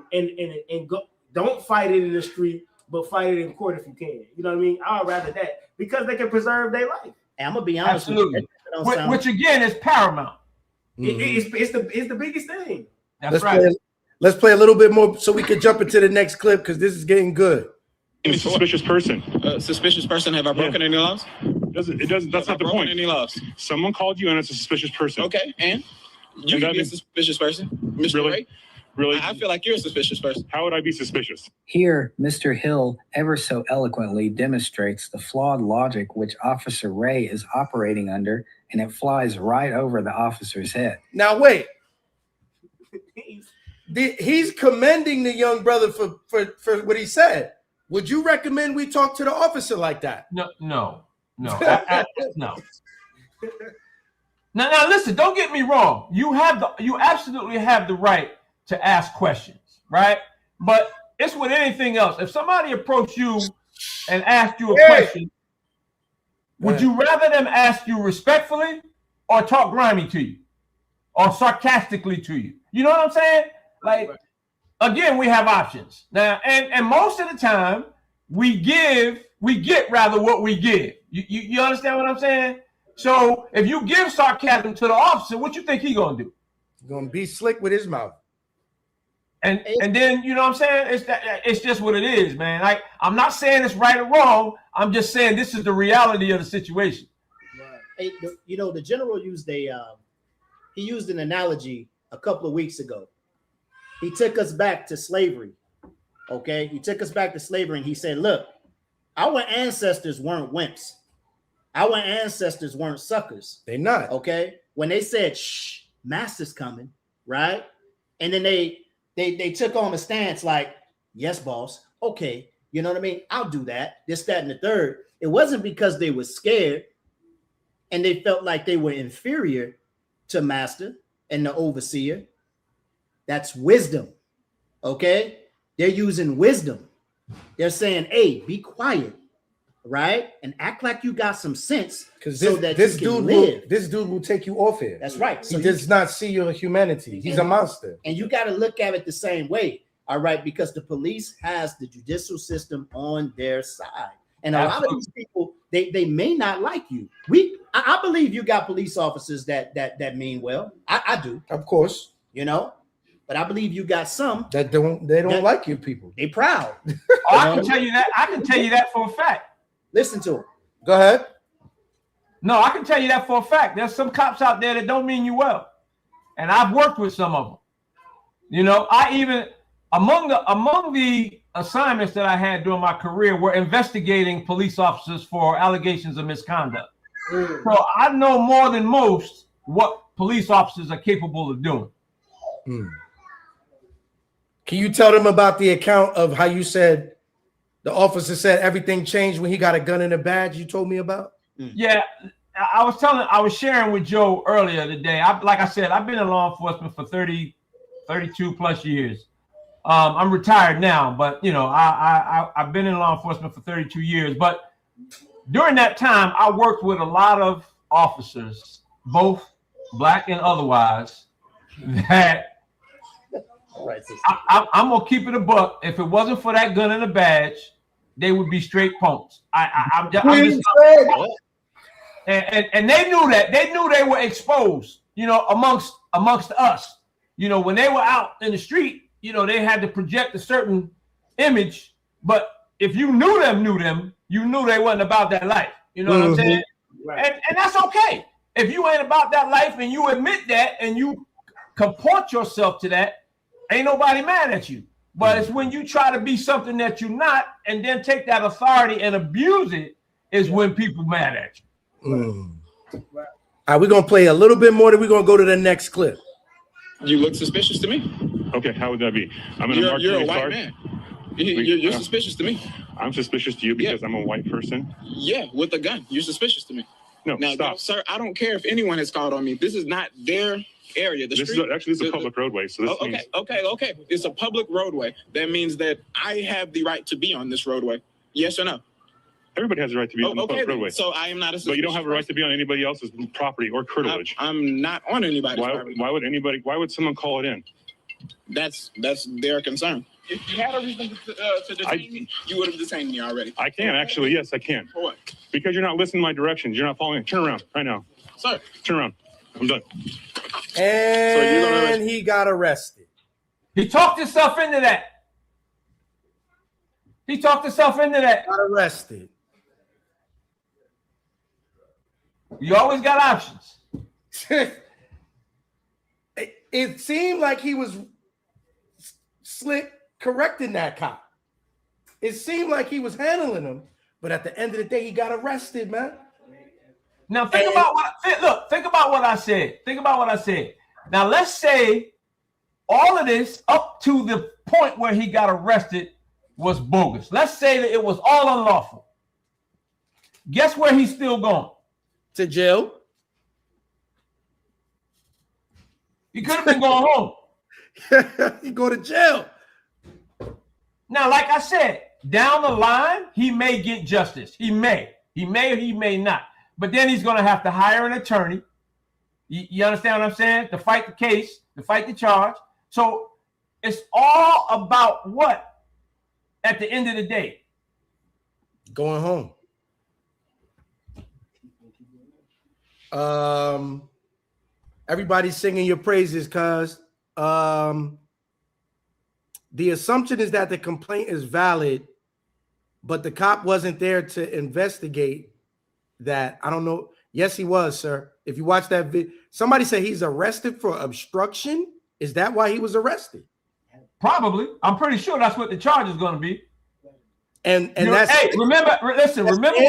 go, don't fight it in the street, but fight it in court if you can. You know what I mean? I would rather that, because they can preserve their life. And I'm gonna be honest Absolutely. With you, which again is paramount. It's the biggest thing. That's right. Let's play a little bit more so we can jump into the next clip, because this is getting good. A suspicious person. Suspicious person. Have I broken any laws? It doesn't. That's not the point. Any laws? Someone called you, and it's a suspicious person. Okay, and you can be a suspicious person, Mr. Really? Ray? Really? I feel like you're a suspicious person. How would I be suspicious? Here, Mr. Hill ever so eloquently demonstrates the flawed logic which Officer Ray is operating under, and it flies right over the officer's head. Now, wait. He's commending the young brother for what he said. Would you recommend we talk to the officer like that? No. No. Now, listen. Don't get me wrong. You absolutely have the right to ask questions, right? But it's with anything else. If somebody approached you and asked you a question, would you rather them ask you respectfully or talk grimy to you or sarcastically to you? You know what I'm saying? Like, again, we have options now, and most of the time we get rather what we give. You understand what I'm saying? So if you give sarcasm to the officer, what you think he gonna do? He's gonna be slick with his mouth. And then, you know what I'm saying? It's just what it is, man. Like, I'm not saying it's right or wrong. I'm just saying this is the reality of the situation. Hey, you know, the general used an analogy a couple of weeks ago. He took us back to slavery. Okay, he took us back to slavery, and he said, "Look, our ancestors weren't wimps. Our ancestors weren't suckers. They're not. Okay, when they said, 'Shh, master's coming,' right? And then they took on a stance like, 'Yes, boss. Okay, you know what I mean? I'll do that. This, that, and the third.' It wasn't because they were scared and they felt like they were inferior to master and the overseer. That's wisdom. Okay, they're using wisdom. They're saying, 'Hey, be quiet, right, and act like you got some sense, because so that this dude will take you off here.' That's right. He does not see your humanity. He's a monster, and you got to look at it the same way. All right, because the police has the judicial system on their side, and a lot of these people they may not like you. I believe you got police officers that mean well. I do, of course, you know. But I believe you got some that don't like you people. They proud. I can tell you that. I can tell you that for a fact. Listen to him. Go ahead. No, I can tell you that for a fact. There's some cops out there that don't mean you well, and I've worked with some of them. You know, I even among the assignments that I had during my career were investigating police officers for allegations of misconduct. So I know more than most what police officers are capable of doing. Can you tell them about the account of how you said the officer said everything changed when he got a gun and a badge you told me about? Yeah, I was sharing with Joe earlier today. Like I said, I've been in law enforcement for 32 plus years. I'm retired now, but you know, I've been in law enforcement for 32 years. But during that time, I worked with a lot of officers, both black and otherwise, that I'm gonna keep it a buck. If it wasn't for that gun and a badge, they would be straight punks. I'm just and they knew that. They knew they were exposed, you know, amongst us. You know, when they were out in the street, you know, they had to project a certain image. But if you knew them, you knew they wasn't about that life. You know what I'm saying? Right. And that's okay. If you ain't about that life and you admit that and you comport yourself to that, ain't nobody mad at you. But it's when you try to be something that you're not and then take that authority and abuse it is when people mad at you. All right, we're gonna play a little bit more, then we're gonna go to the next clip. You look suspicious to me. Okay, how would that be? I'm in You're a white car. man. You're suspicious to me. I'm suspicious to you because I'm a white person. Yeah, with a gun. You're suspicious to me. No, now, stop. Sir, I don't care if anyone has called on me. This is not their area. This is a public roadway, so this means... Okay. It's a public roadway. That means that I have the right to be on this roadway. Yes or no? Everybody has the right to be on the public roadway. So I am not a... But you don't have a right to be on anybody else's property or curtilage. I'm not on anybody's property. Why would someone call it in? That's their concern. If you had a reason to detain me, you would have detained me already. I can, actually. Yes, I can. For what? Because you're not listening to my directions. You're not following. Turn around right now. Sir. Turn around. I'm done. And he got arrested. He talked himself into that. Got arrested. You always got options. It seemed like he was slick correcting that cop. It seemed like he was handling him, but at the end of the day, he got arrested, man. Now think about what I said. Think about what I said. Now let's say all of this up to the point where he got arrested was bogus. Let's say that it was all unlawful. Guess where he's still going? To jail. He could have been going home. He go to jail. Now, like I said, down the line, he may get justice. He may or he may not. But then he's going to have to hire an attorney. You understand what I'm saying? To fight the case, to fight the charge. So it's all about what at the end of the day? Going home. Everybody's singing your praises, cuz the assumption is that the complaint is valid, but the cop wasn't there to investigate that. I don't know. Yes, he was, sir. If you watch that video, somebody said he's arrested for obstruction. Is that why he was arrested? Probably. I'm pretty sure that's what the charge is going to be. And that's hey, remember when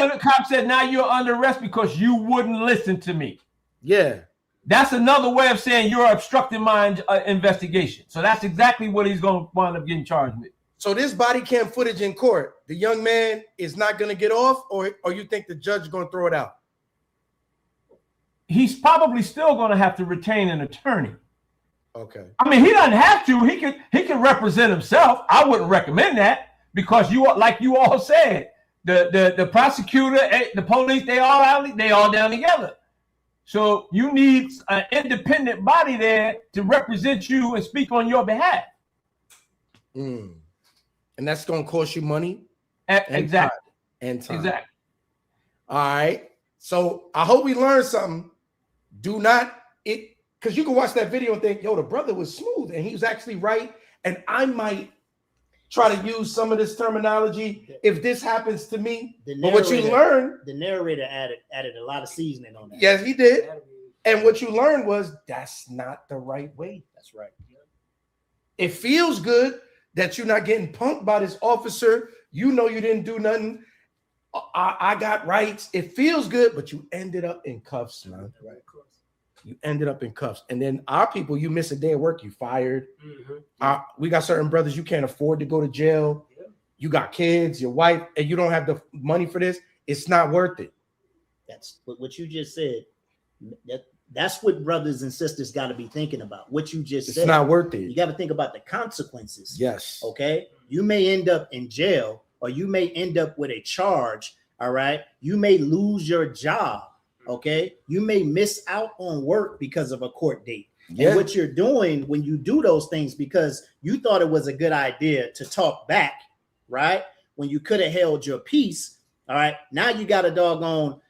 the cop said, now you're under arrest because you wouldn't listen to me. Yeah. That's another way of saying you're obstructing my investigation. So that's exactly what he's going to wind up getting charged with. So this body cam footage in court, the young man is not going to get off, or you think the judge is going to throw it out? He's probably still going to have to retain an attorney. Okay. I mean, he doesn't have to. He can represent himself. I wouldn't recommend that because like you all said, the prosecutor, the police, they all down together. So you need an independent body there to represent you and speak on your behalf. And that's going to cost you money? Exactly. And time. Exactly. All right. So I hope we learned something. Do not, because you can watch that video and think, yo, the brother was smooth and he was actually right. And I might try to use some of this terminology if this happens to me. But what you learn, the narrator added a lot of seasoning on that. Yes, he did. And what you learned was that's not the right way. That's right. It feels good that you're not getting punked by this officer. You know you didn't do nothing. I got rights. It feels good, but you ended up in cuffs, man. Right. You ended up in cuffs. And then our people, you miss a day of work, you fired. We got certain brothers, you can't afford to go to jail. You got kids, your wife, and you don't have the money for this. It's not worth it. That's what you just said. That's what brothers and sisters got to be thinking about. What you just said. It's not worth it. You got to think about the consequences. Yes. Okay. You may end up in jail, or you may end up with a charge. All right. You may lose your job. Okay. You may miss out on work because of a court date. Yeah. And what you're doing when you do those things, because you thought it was a good idea to talk back, right? When you could have held your peace. All right. Now you got a doggone,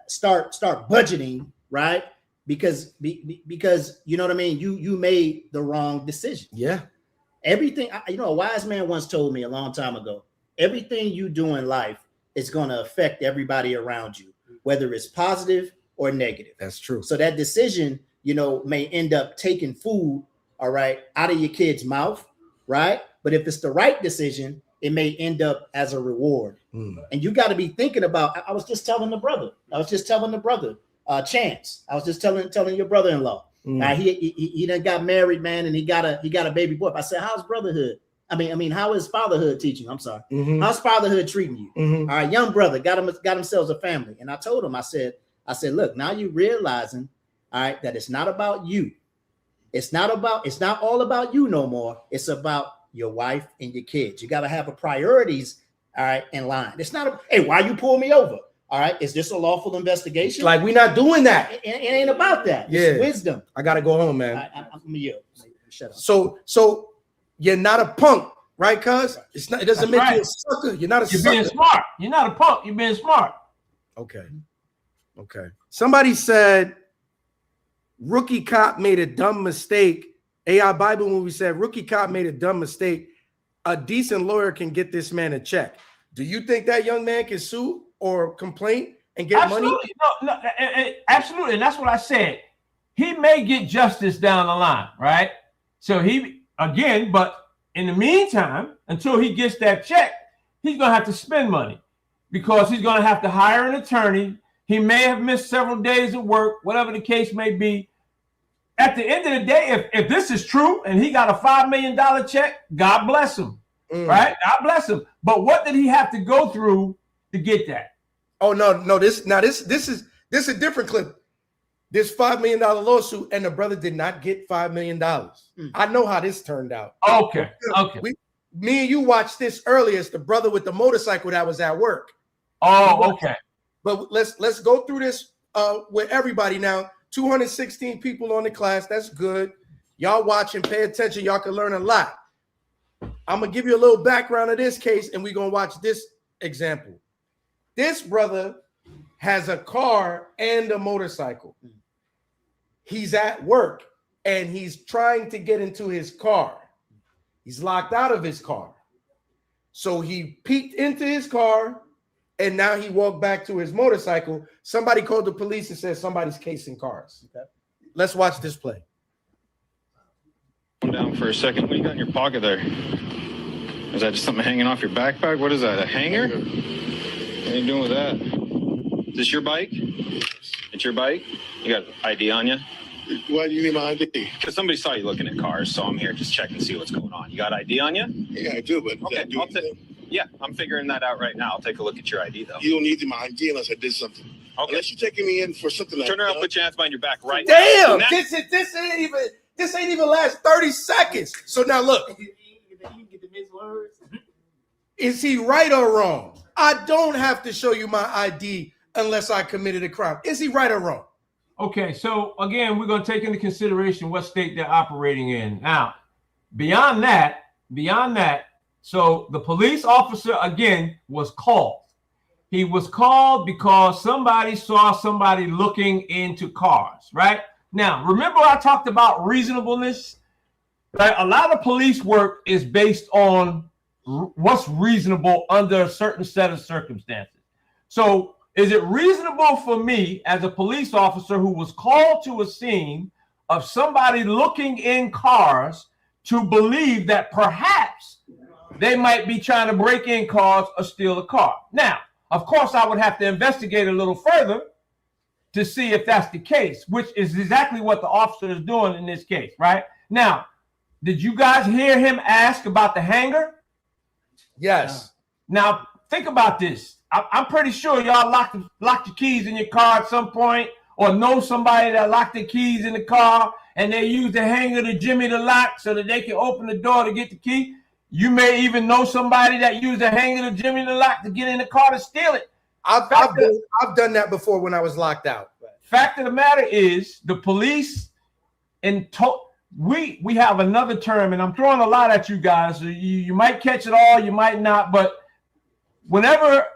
start budgeting, right? Because you know what I mean? You made the wrong decision. Yeah. Everything, a wise man once told me a long time ago, everything you do in life is going to affect everybody around you, whether it's positive or negative. That's true. So that decision, may end up taking food, all right, out of your kid's mouth, right? But if it's the right decision, it may end up as a reward. And you got to be thinking about. I was just telling the brother. Chance. I was just telling your brother-in-law. He done got married, man, and he got a baby boy. I said, how's brotherhood? I mean, how is fatherhood teaching? I'm sorry. How's fatherhood treating you? All right, young brother got themselves a family. And I told him, I said, look, now you realizing, all right, that it's not about you. It's not all about you no more. It's about your wife and your kids. You got to have a priorities, all right, in line. It's not hey, why you pull me over? All right, is this a lawful investigation? Like, we're not doing that. It ain't about that. It's wisdom. I gotta go home, man. I'm you. Shut up. So you're not a punk, right? Cuz it's not. It doesn't make you a sucker. You're not a sucker. You're being smart. You're not a punk. You're being smart. Okay. Somebody said rookie cop made a dumb mistake. AI Bible movie said rookie cop made a dumb mistake. A decent lawyer can get this man a check. Do you think that young man can sue or complain and get money? No, absolutely. And that's what I said. He may get justice down the line, right? So but in the meantime, until he gets that check, he's going to have to spend money because he's going to have to hire an attorney. He may have missed several days of work, whatever the case may be. At the end of the day, if this is true and he got a $5 million check, God bless him, right? God bless him. But what did he have to go through to get that? Oh, no. This is a different clip. This $5 million lawsuit, and the brother did not get $5 million. I know how this turned out. Okay. Me and you watched this earlier. It's the brother with the motorcycle that was at work. Oh, okay. But let's go through this with everybody now. 216 people on the class. That's good. Y'all watch and pay attention. Y'all can learn a lot. I'm going to give you a little background of this case, and we're going to watch this example. This brother has a car and a motorcycle. He's at work, and he's trying to get into his car. He's locked out of his car. So he peeked into his car, and now he walked back to his motorcycle. Somebody called the police and said somebody's casing cars. Okay. Let's watch this play. Calm down for a second. What do you got in your pocket there? Is that just something hanging off your backpack? What is that, a hanger? What are you doing with that? Is this your bike? It's your bike? You got ID on you? Why do you need my ID? Because somebody saw you looking at cars, so I'm here just checking to see what's going on. You got ID on you? Yeah, I do, but okay, yeah, I'm figuring that out right now. I'll take a look at your ID, though. You don't need my ID unless I did something. Okay. Unless you're taking me in for something like that. Turn around, put your hands behind your back right now. Damn! This ain't even last 30 seconds. So now look. Is he right or wrong? I don't have to show you my ID unless I committed a crime. Is he right or wrong? Okay, so again, we're going to take into consideration what state they're operating in. Now, beyond that, so the police officer, again, was called. He was called because somebody saw somebody looking into cars, right? Now, remember I talked about reasonableness? Right? A lot of police work is based on what's reasonable under a certain set of circumstances. So is it reasonable for me as a police officer who was called to a scene of somebody looking in cars to believe that perhaps they might be trying to break in cars or steal a car? Now, of course, I would have to investigate a little further to see if that's the case, which is exactly what the officer is doing in this case, right? Now, did you guys hear him ask about the hanger? Yes. Now, think about this. I'm pretty sure y'all locked your keys in your car at some point, or know somebody that locked their keys in the car and they use the hanger to jimmy the lock so that they can open the door to get the key. You may even know somebody that used a hanger to jimmy the lock to get in the car to steal it. I've done that before when I was locked out. Fact of the matter is, the police we have another term, and I'm throwing a lot at you guys. You might catch it all, you might not, but whenever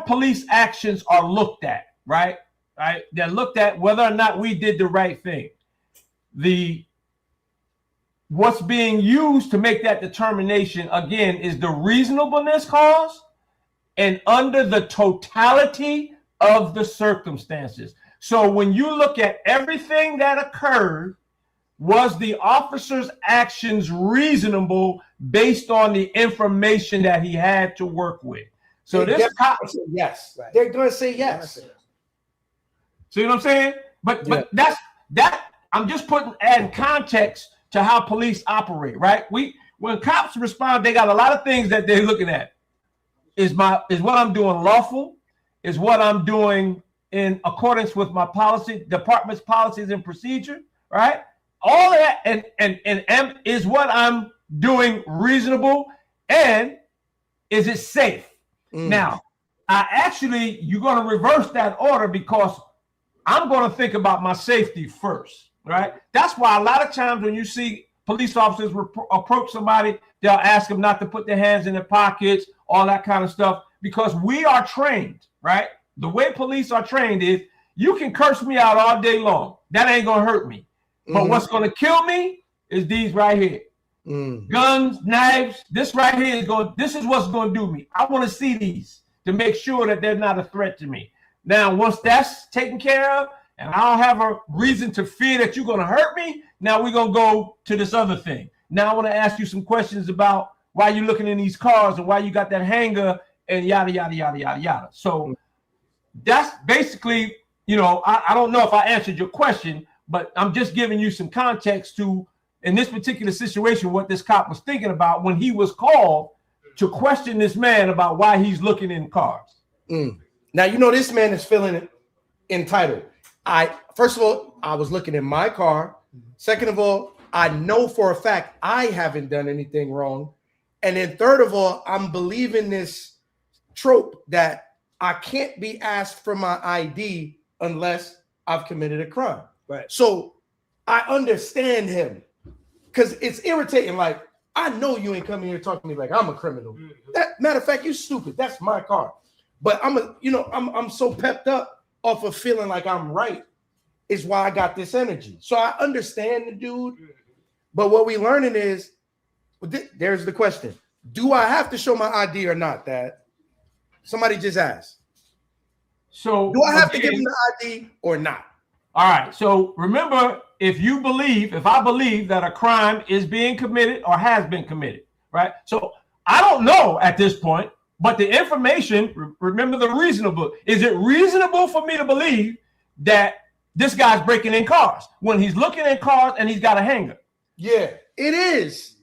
police actions are looked at, right, they're looked at whether or not we did the right thing. What's being used to make that determination, again, is the reasonableness clause and under the totality of the circumstances. So when you look at everything that occurred, was the officer's actions reasonable based on the information that he had to work with? So They this cop, definitely say yes. They're going to say yes. see what I'm saying? But that I'm just adding context to how police operate, right? When cops respond, they got a lot of things that they're looking at. Is what I'm doing lawful? Is what I'm doing in accordance with my department's policies and procedure, right? All that and is what I'm doing reasonable, and is it safe? Now, you're going to reverse that order because I'm going to think about my safety first, right? That's why a lot of times when you see police officers approach somebody, they'll ask them not to put their hands in their pockets, all that kind of stuff, because we are trained, right? The way police are trained is you can curse me out all day long. That ain't going to hurt me. But what's going to kill me is these right here. Guns, knives, this right here this is what's going to do me. I want to see these to make sure that they're not a threat to me. Now, once that's taken care of, and I don't have a reason to fear that you're going to hurt me, now we're going to go to this other thing. Now I want to ask you some questions about why you're looking in these cars and why you got that hanger and yada, yada, yada, yada, yada. So that's basically, I don't know if I answered your question, but I'm just giving you some context to, in this particular situation, what this cop was thinking about when he was called to question this man about why he's looking in cars. Now, this man is feeling entitled. First of all, I was looking in my car. Second of all, I know for a fact I haven't done anything wrong. And then third of all, I'm believing this trope that I can't be asked for my ID unless I've committed a crime. Right. So I understand him because it's irritating. Like, I know you ain't coming here talking to me like I'm a criminal. Matter of fact, you stupid. That's my car. But I'm so pepped up off of feeling like I'm right is why I got this energy. So I understand the dude. But what we learning is, there's the question. Do I have to show my ID or not, Dad? Somebody just asked. So do I have to give him the ID or not? All right. So remember, if I believe that a crime is being committed or has been committed, right? So I don't know at this point, but the information, remember the reasonable. Is it reasonable for me to believe that this guy's breaking in cars when he's looking in cars and he's got a hanger? Yeah, it is.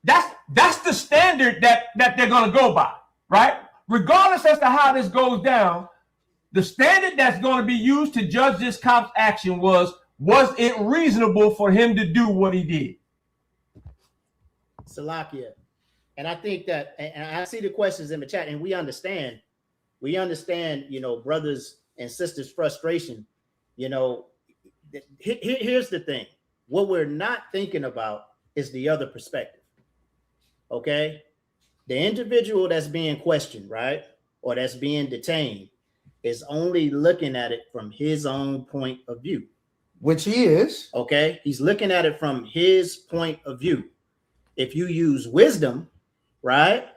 That's the standard that they're going to go by, right? Regardless as to how this goes down, the standard that's going to be used to judge this cop's action was it reasonable for him to do what he did? Salakia. And I think that, and I see the questions in the chat, and we understand, brothers and sisters' frustration. Here's the thing. What we're not thinking about is the other perspective. Okay? The individual that's being questioned, right? Or that's being detained is only looking at it from his own point of view. Which he is. Okay? He's looking at it from his point of view. If you use wisdom, right?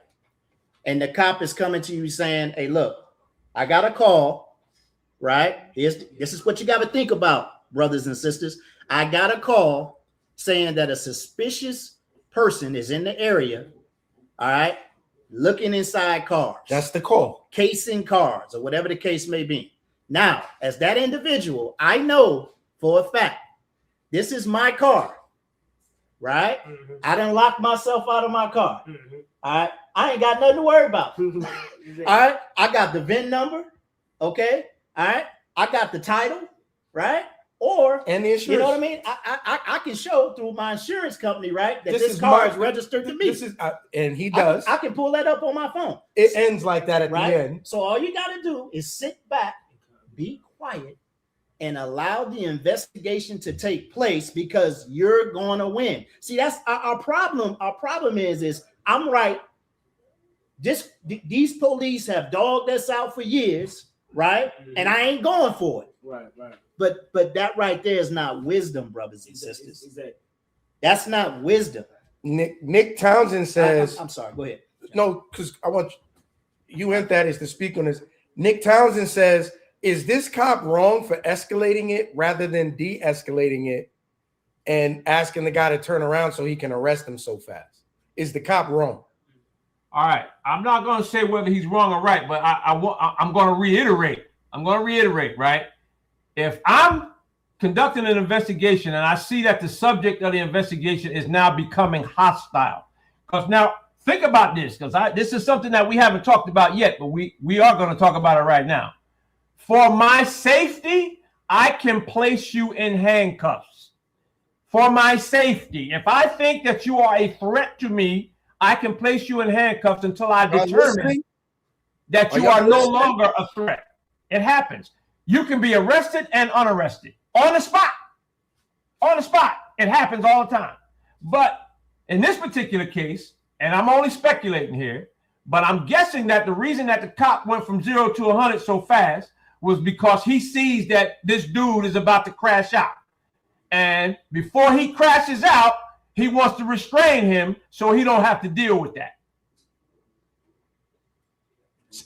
And the cop is coming to you saying, hey, look, I got a call, right? This is what you got to think about, brothers and sisters. I got a call saying that a suspicious person is in the area, all right, looking inside cars. That's the call. Casing cars or whatever the case may be. Now, as that individual, I know for a fact, this is my car, right? I done locked myself out of my car. All right. I ain't got nothing to worry about. All right. I got the VIN number. Okay. All right. I got the title, right? And the insurance. You know what I mean? I can show through my insurance company, right, that this car is registered to me. And he does. I can pull that up on my phone. It ends like that at the end. So all you got to do is sit back, be quiet, and allow the investigation to take place because you're going to win. See, that's our problem. Our problem is I'm right. These police have dogged us out for years, right? And I ain't going for it. Right. But that right there is not wisdom, brothers and sisters. Exactly. That's not wisdom. Nick Townsend says, I'm sorry, go ahead. No, because I want you and that is to speak on this. Nick Townsend says, is this cop wrong for escalating it rather than de-escalating it and asking the guy to turn around so he can arrest him so fast? Is the cop wrong? All right. I'm not going to say whether he's wrong or right, but I'm going to reiterate. Right? If I'm conducting an investigation and I see that the subject of the investigation is now becoming hostile, because now think about this, because this is something that we haven't talked about yet, but we are going to talk about it right now. For my safety, I can place you in handcuffs. For my safety, if I think that you are a threat to me, I can place you in handcuffs until I determine that you are no longer a threat. It happens. You can be arrested and unarrested on the spot. On the spot. It happens all the time. But in this particular case, and I'm only speculating here, but I'm guessing that the reason that the cop went from 0 to 100 so fast was because he sees that this dude is about to crash out. And before he crashes out, he wants to restrain him so he don't have to deal with that.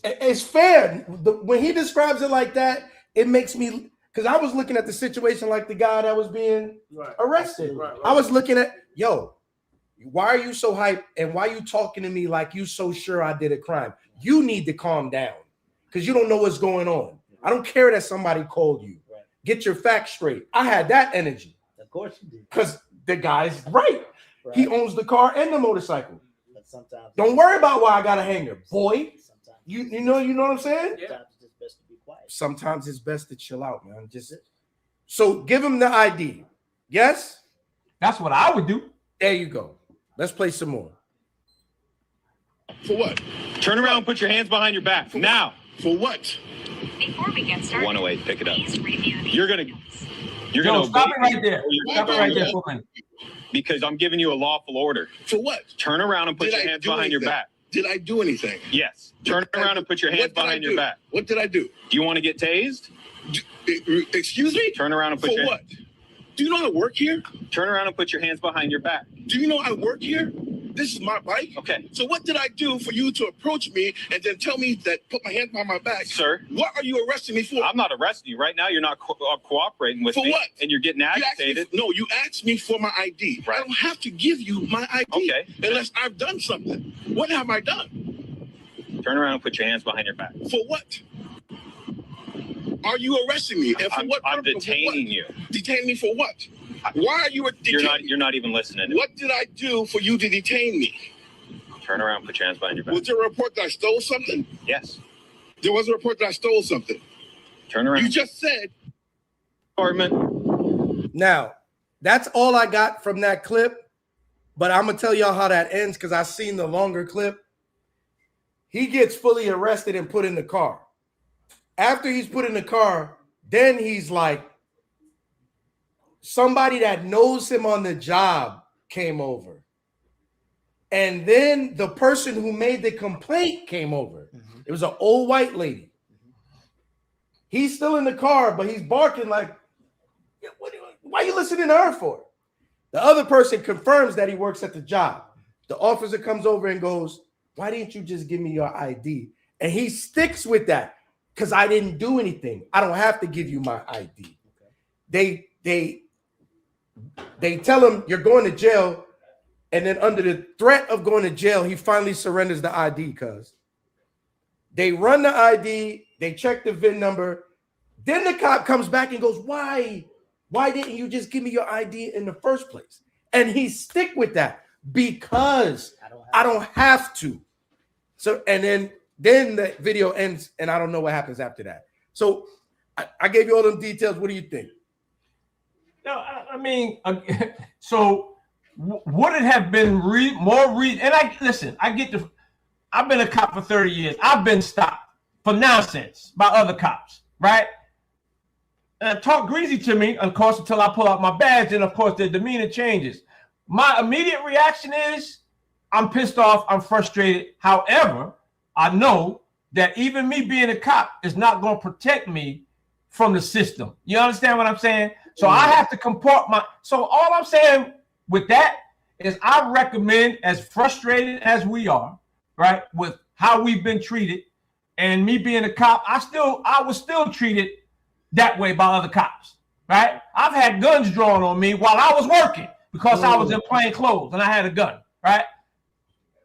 It's fair. When he describes it like that, it makes me, because I was looking at the situation like the guy that was being arrested. Right. I was looking at, yo, why are you so hyped and why are you talking to me like you so sure I did a crime? You need to calm down because you don't know what's going on. I don't care that somebody called you. Right. Get your facts straight. I had that energy. Of course you did. Because the guy's right. He owns the car and the motorcycle. But sometimes don't worry about why I got a hanger, boy. You know what I'm saying? Yeah. Sometimes it's best to be quiet. Sometimes it's best to chill out, man. So give him the ID. Yes? That's what I would do. There you go. Let's play some more. For what? Turn around and put your hands behind your back. For now. For what? Before we get started, 108, pick it up. please review the You're gonna stop it right there. Stop it right there for a minute. Because I'm giving you a lawful order. For what? Turn around and put your hands behind your back. Did I do anything? Yes. Turn around and put your hands behind your back. What did I do? Do you want to get tased? Excuse me? Turn around and put your what? Do you know I work here? Turn around and put your hands behind your back. Do you know I work here? This is my bike. Okay. So what did I do for you to approach me and then tell me that put my hands behind my back? Sir. What are you arresting me for? I'm not arresting you. Right now, you're not cooperating with me. For what? And you're getting agitated. You asked me for my ID. Right. I don't have to give you my ID okay. Unless I've done something. What have I done? Turn around and put your hands behind your back. For what? Are you arresting me? And for what I'm detaining you. Detaining me for what? Why are you detaining? You're not even listening. What did I do for you to detain me? Turn around and put your hands behind your back. Was there a report that I stole something? Yes. There was a report that I stole something. Turn around. You just said. Now, that's all I got from that clip, but I'm going to tell y'all how that ends because I've seen the longer clip. He gets fully arrested and put in the car. After he's put in the car, then he's like, somebody that knows him on the job came over. And then the person who made the complaint came over. Mm-hmm. It was an old white lady. Mm-hmm. He's still in the car, but he's barking like, why are you listening to her for? The other person confirms that he works at the job. The officer comes over and goes, why didn't you just give me your ID? And he sticks with that because I didn't do anything. I don't have to give you my ID. Okay. They tell him you're going to jail. And then under the threat of going to jail, he finally surrenders the ID because they run the ID, they check the VIN number. Then the cop comes back and goes, why didn't you just give me your ID in the first place? And he stick with that because I don't have to. So, and then the video ends and I don't know what happens after that. So I gave you all them details. What do you think? No, I mean, so would it have been and I get I've been a cop for 30 years. I've been stopped for nonsense by other cops, right? And talk greasy to me, of course, until I pull out my badge, and of course their demeanor changes. My immediate reaction is I'm pissed off, I'm frustrated. However, I know that even me being a cop is not going to protect me from the system. You understand what I'm saying? So I have to comport so all I'm saying with that is I recommend, as frustrated as we are, right, with how we've been treated, and me being a cop, I was still treated that way by other cops, right? I've had guns drawn on me while I was working because I was in plain clothes and I had a gun, right?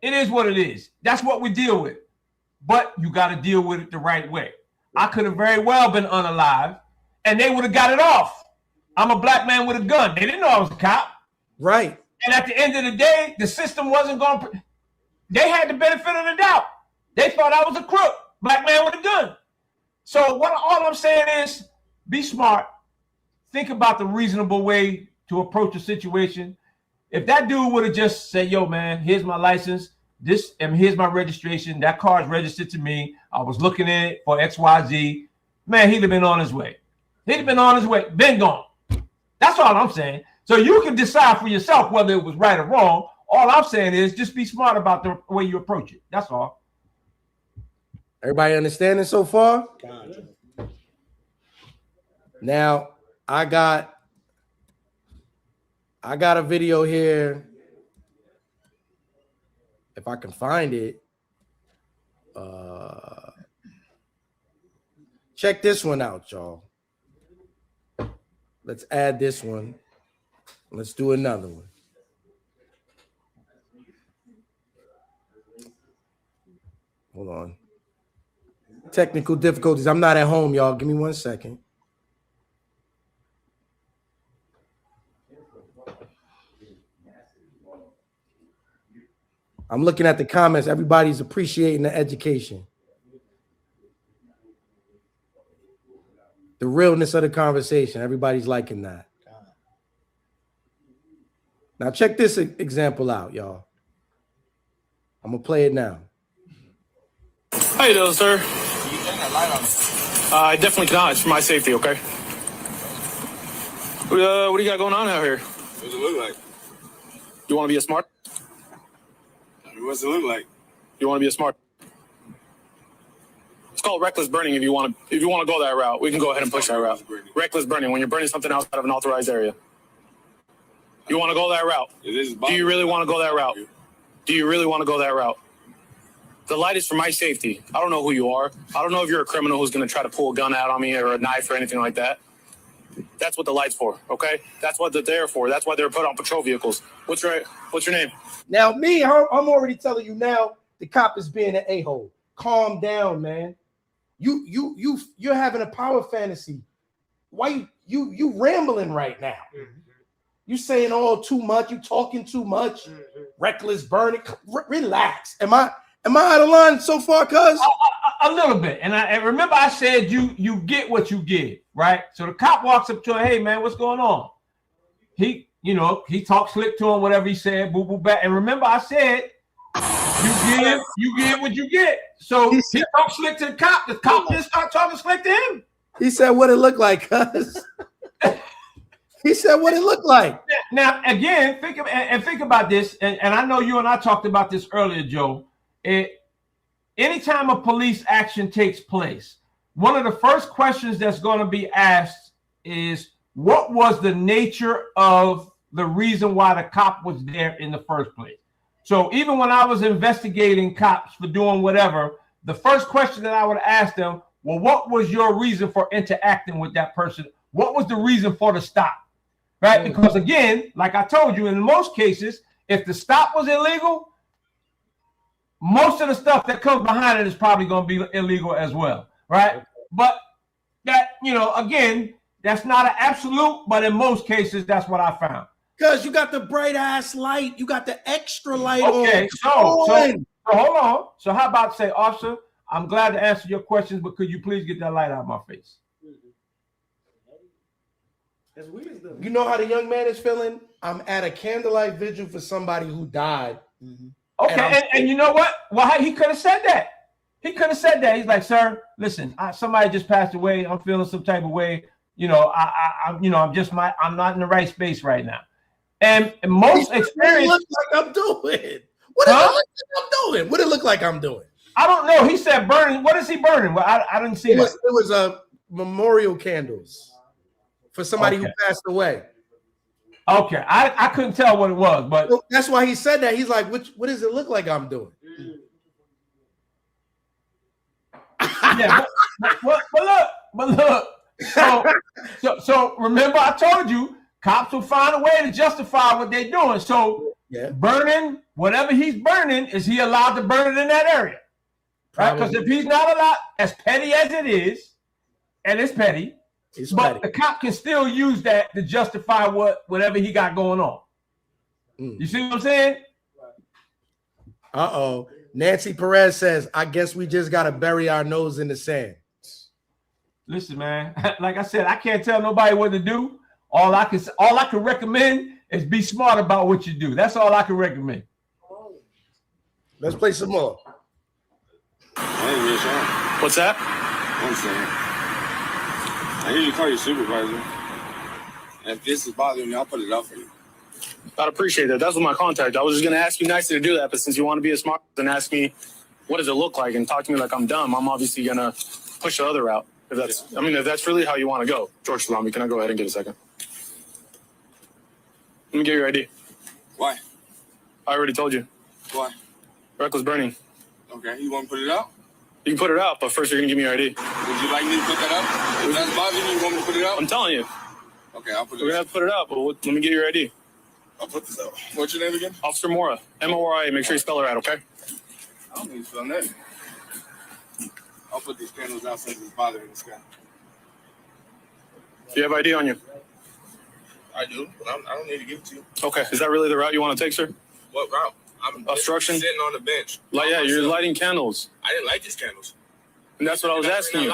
it is what it is. That's what we deal with. But you got to deal with it the right way. I could have very well been unalive, and they would have got it off. I'm a black man with a gun. They didn't know I was a cop. Right. And at the end of the day, the system wasn't going to. They had the benefit of the doubt. They thought I was a crook, black man with a gun. So all I'm saying is be smart. Think about the reasonable way to approach a situation. If that dude would have just said, yo, man, here's my license. Here's my registration. That car is registered to me. I was looking at it for XYZ. Man, he'd have been on his way. He'd have been on his way, been gone. That's all I'm saying. So you can decide for yourself whether it was right or wrong. All I'm saying is just be smart about the way you approach it. That's all. Everybody understanding so far? Now, I got a video here. If I can find it. Check this one out, y'all. Let's add this one. Let's do another one. Hold on. Technical difficulties. I'm not at home, y'all. Give me 1 second. I'm looking at the comments. Everybody's appreciating the education. The realness of the conversation. Everybody's liking that. Now check this example out, y'all. I'm going to play it now. How you doing, sir? I definitely cannot. It's for my safety, okay? What do you got going on out here? What does it look like? You want to be a smart? What's it look like? You want to be a smart? It's called reckless burning. If you want to go that route, we can go ahead and push that route. Reckless burning, when you're burning something outside of an authorized area. You want to go that route? Do you really want to go that route? Do you really want to go that route? The light is for my safety. I don't know who you are. I don't know if you're a criminal who's going to try to pull a gun out on me or a knife or anything like that. That's what the light's for, okay? That's what they're there for. That's why they're put on patrol vehicles. What's your name? Now, I'm already telling you now, the cop is being an a-hole. Calm down, man. You're having a power fantasy. Why you rambling right now? You saying all too much. You talking too much. Reckless burning. Relax. Am I out of line so far, cuz? A little bit. And remember I said you get what you get, right? So the cop walks up to him, hey man, what's going on? He talks slick to him, whatever he said, boo boo back. And remember I said you get what you get. So he talks slick to the cop just start talking slick to him. He said what it looked like, cuz. He said what it looked like. Now again, think about this, and I know you and I talked about this earlier, Joe. Anytime a police action takes place, one of the first questions that's going to be asked is, what was the nature of the reason why the cop was there in the first place? So even when I was investigating cops for doing whatever, the first question that I would ask them, well, what was your reason for interacting with that person? What was the reason for the stop? Right? Because again, like I told you, in most cases, if the stop was illegal, most of the stuff that comes behind it is probably going to be illegal as well, right? But that, again, that's not an absolute, but in most cases, that's what I found. Because you got the bright ass light, you got the extra light on. Okay, so hold on. So how about say, officer, I'm glad to answer your questions, but could you please get that light out of my face? You know how the young man is feeling? I'm at a candlelight vigil for somebody who died. Okay, and you know what? Well, he could have said that. He could have said that. He's like, sir, listen, somebody just passed away. I'm feeling some type of way. I'm not in the right space right now. And most experience. What it look like I'm doing? What it look like I'm doing? What it look like I'm doing? I don't know. He said burning. What is he burning? Well, I didn't see that. It was a memorial candles for somebody who passed away. Okay, I couldn't tell what it was, but that's why he said that. He's like, what does it look like I'm doing? Yeah, but look. So remember, I told you, cops will find a way to justify what they're doing. So burning whatever he's burning, is he allowed to burn it in that area? Right? Because if he's not allowed, as petty as it is, and it's petty, but the cop can still use that to justify whatever he got going on. You see what I'm saying? Uh-oh. Nancy Perez says, I guess we just got to bury our nose in the sand. Listen, man, like I said, I can't tell nobody what to do. All I can recommend is be smart about what you do. That's all I can recommend. Let's play some more. What's that? One second. I usually call you supervisor. If this is bothering me, I'll put it up for you. I'd appreciate that. That's what my contact. I was just going to ask you nicely to do that, but since you want to be a smart and ask me, what does it look like, and talk to me like I'm dumb, I'm obviously going to push the other route. If that's really how you want to go. George Salami, can I go ahead and get a second? Let me get your ID. Why? I already told you. Why? Reckless burning. Okay, you want to put it out? You can put it out, but first you're going to give me your ID. Would you like me to put that up? If that's bothering you, you want me to put it out? I'm telling you. Okay, I'll put it out. We're going to have to put it out, but let me get your ID. I'll put this out. What's your name again? Officer Mora. M-O-R-I-A. Make sure you spell it right, okay? I don't need to spell that. I'll put these candles out since it's bothering this guy. Do you have ID on you? I do, but I don't need to give it to you. Okay. Is that really the route you want to take, sir? What route? I'm obstruction? Sitting on the bench. You're lighting candles. I didn't light these candles. And that's what I was asking you.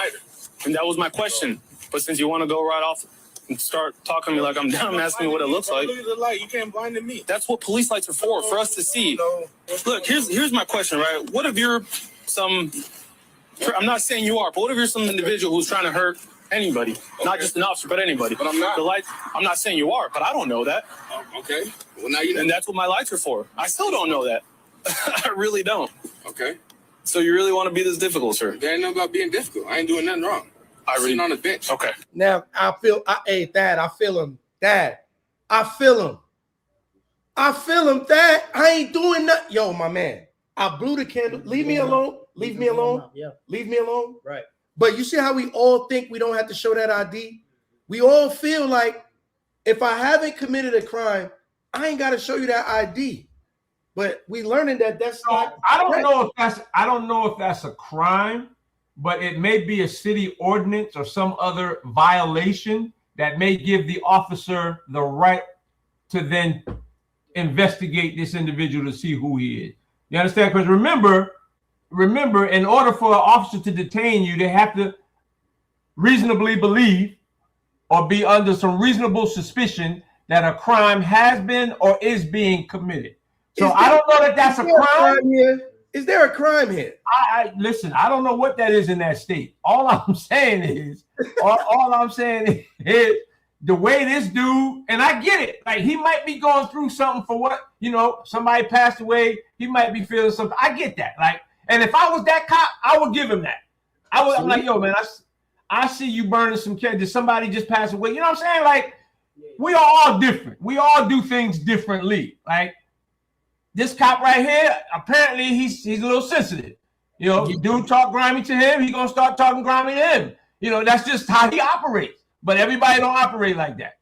And that was my question. But since you want to go right off and start talking to me like I'm dumb, asking me what it looks like. Look at the light. You can't blind me. That's what police lights are for us to see. Look, here's my question, right? What if you're I'm not saying you are, but what if you're some individual who's trying to hurt anybody, not just an officer, but anybody? But I'm not. The lights, I'm not saying you are, but I don't know that. Okay. Well, now you know. And that's what my lights are for. I still don't know that. I really don't. Okay. So you really want to be this difficult, sir? There ain't nothing about being difficult. I ain't doing nothing wrong. I'm sitting on the bench. Okay. Now, I feel him. Dad, I feel him. Dad. I ain't doing nothing. Yo, my man, I blew the candle. Leave me alone. Leave me alone. Yeah. Leave me alone. Right. But you see how we all think we don't have to show that ID? We all feel like if I haven't committed a crime, I ain't got to show you that ID. But we learning that that's not. I don't know if that's a crime, but it may be a city ordinance or some other violation that may give the officer the right to then investigate this individual to see who he is. You understand? Because remember, in order for an officer to detain you, they have to reasonably believe or be under some reasonable suspicion that a crime has been or is being committed. So I don't know that that's a crime. Is there a crime here? Listen, I don't know what that is in that state. All I'm saying is the way this dude, and I get it, like he might be going through something for what, somebody passed away. He might be feeling something. I get that. Like, and if I was that cop, I would give him that. I'm like, yo, man, I see you burning some kids. Did somebody just pass away? You know what I'm saying? Like, we are all different. We all do things differently. Like, this cop right here, apparently he's a little sensitive. Dude talk grimy to him, he gonna start talking grimy to him. That's just how he operates. But everybody don't operate like that.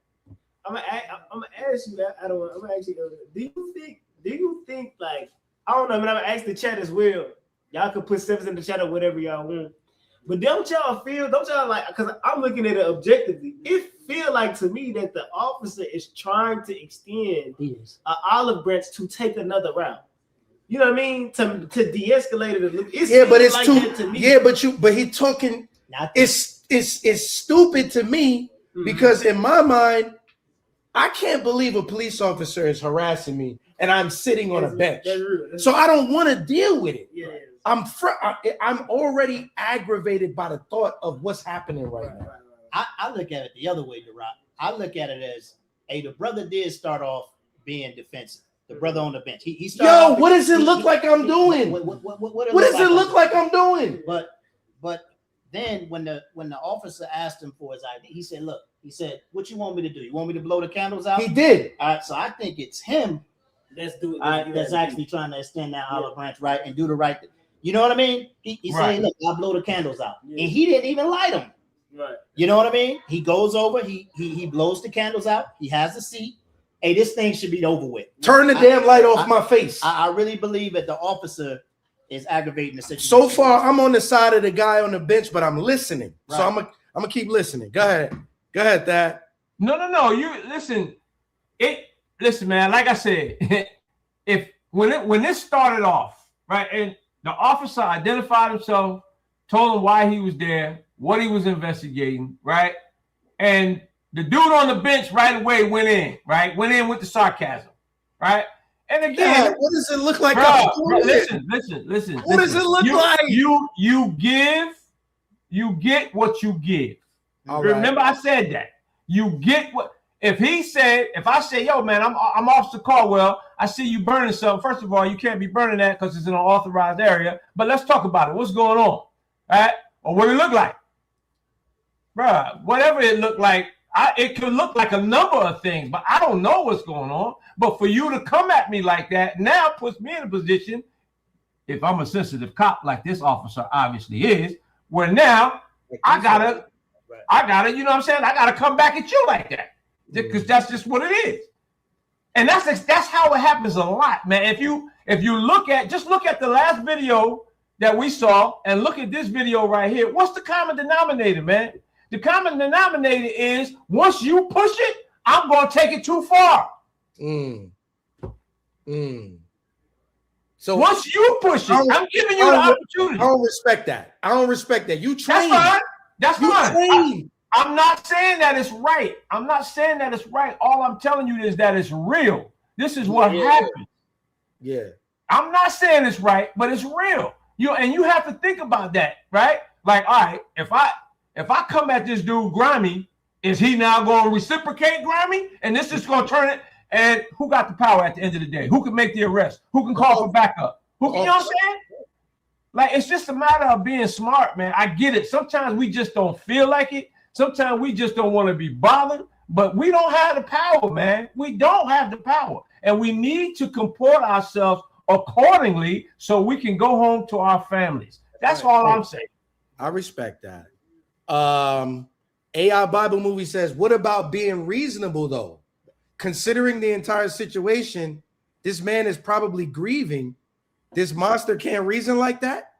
I'm gonna ask you that. I'm gonna ask you. Do you think like, I don't know, but I'm gonna ask the chat as well. Y'all can put steps in the chat or whatever y'all want. But don't y'all like, because I'm looking at it objectively, it feel like to me that the officer is trying to extend an olive branch to take another route. You know what I mean? To de-escalate it a little. But he talking. It's stupid to me because in my mind, I can't believe a police officer is harassing me and I'm sitting on a bench. So I don't want to deal with it. Yeah. I'm already aggravated by the thought of what's happening right now. I look at it the other way, DeRock. I look at it as, hey, the brother did start off being defensive. The brother on the bench. He started. What does it look like I'm doing? What does it look like I'm doing? But then when the officer asked him for his ID, he said, "Look," he said, "What you want me to do? You want me to blow the candles out?" He did. All right. So I think it's him. Let's do it. That's actually trying to extend that olive branch, right, and do the right thing. You know what I mean? He said, "Look, I'll blow the candles out," and he didn't even light them. Right. You know what I mean? He goes over, he blows the candles out. He has the seat, hey, this thing should be over with. Turn the damn light off my face. I really believe that the officer is aggravating the situation. So far, I'm on the side of the guy on the bench, but I'm listening. Right. So I'm gonna keep listening. Go ahead, Thad. No. You listen. Listen, man. Like I said, when this started off, right, and the officer identified himself, told him why he was there, what he was investigating, right, and the dude on the bench right away went in with the sarcasm, right. And again, what does it look like? Listen. What does it look like? You get what you give. Remember, I said that. You get what. If I say, yo, man, I'm Officer Caldwell, I see you burning something. First of all, you can't be burning that because it's in an authorized area. But let's talk about it. What's going on, right? Or what it look like, bruh? Whatever it looked like, it could look like a number of things, but I don't know what's going on. But for you to come at me like that now puts me in a position, if I'm a sensitive cop like this officer obviously is, where now I gotta, you know what I'm saying? I gotta come back at you like that because that's just what it is. And that's how it happens a lot, man. If you look at the last video that we saw and look at this video right here, what's the common denominator, man? The common denominator is once you push it, I'm gonna take it too far. So once you push it, I'm giving you the opportunity. I don't respect that. You train. That's fine. I'm not saying that it's right. All I'm telling you is that it's real. This is what happened. Yeah. I'm not saying it's right, but it's real. You have to think about that, right? Like, all right, if I come at this dude grimy, is he now going to reciprocate grimy? And this is going to turn it. And who got the power at the end of the day? Who can make the arrest? Who can call for backup? You know what I'm saying? Like, it's just a matter of being smart, man. I get it. Sometimes we just don't feel like it. Sometimes we just don't want to be bothered. But we don't have the power, man. We don't have the power. And we need to comport ourselves accordingly so we can go home to our families. That's all I'm saying. I respect that. AI Bible Movie says, what about being reasonable, though? Considering the entire situation, this man is probably grieving. This monster can't reason like that?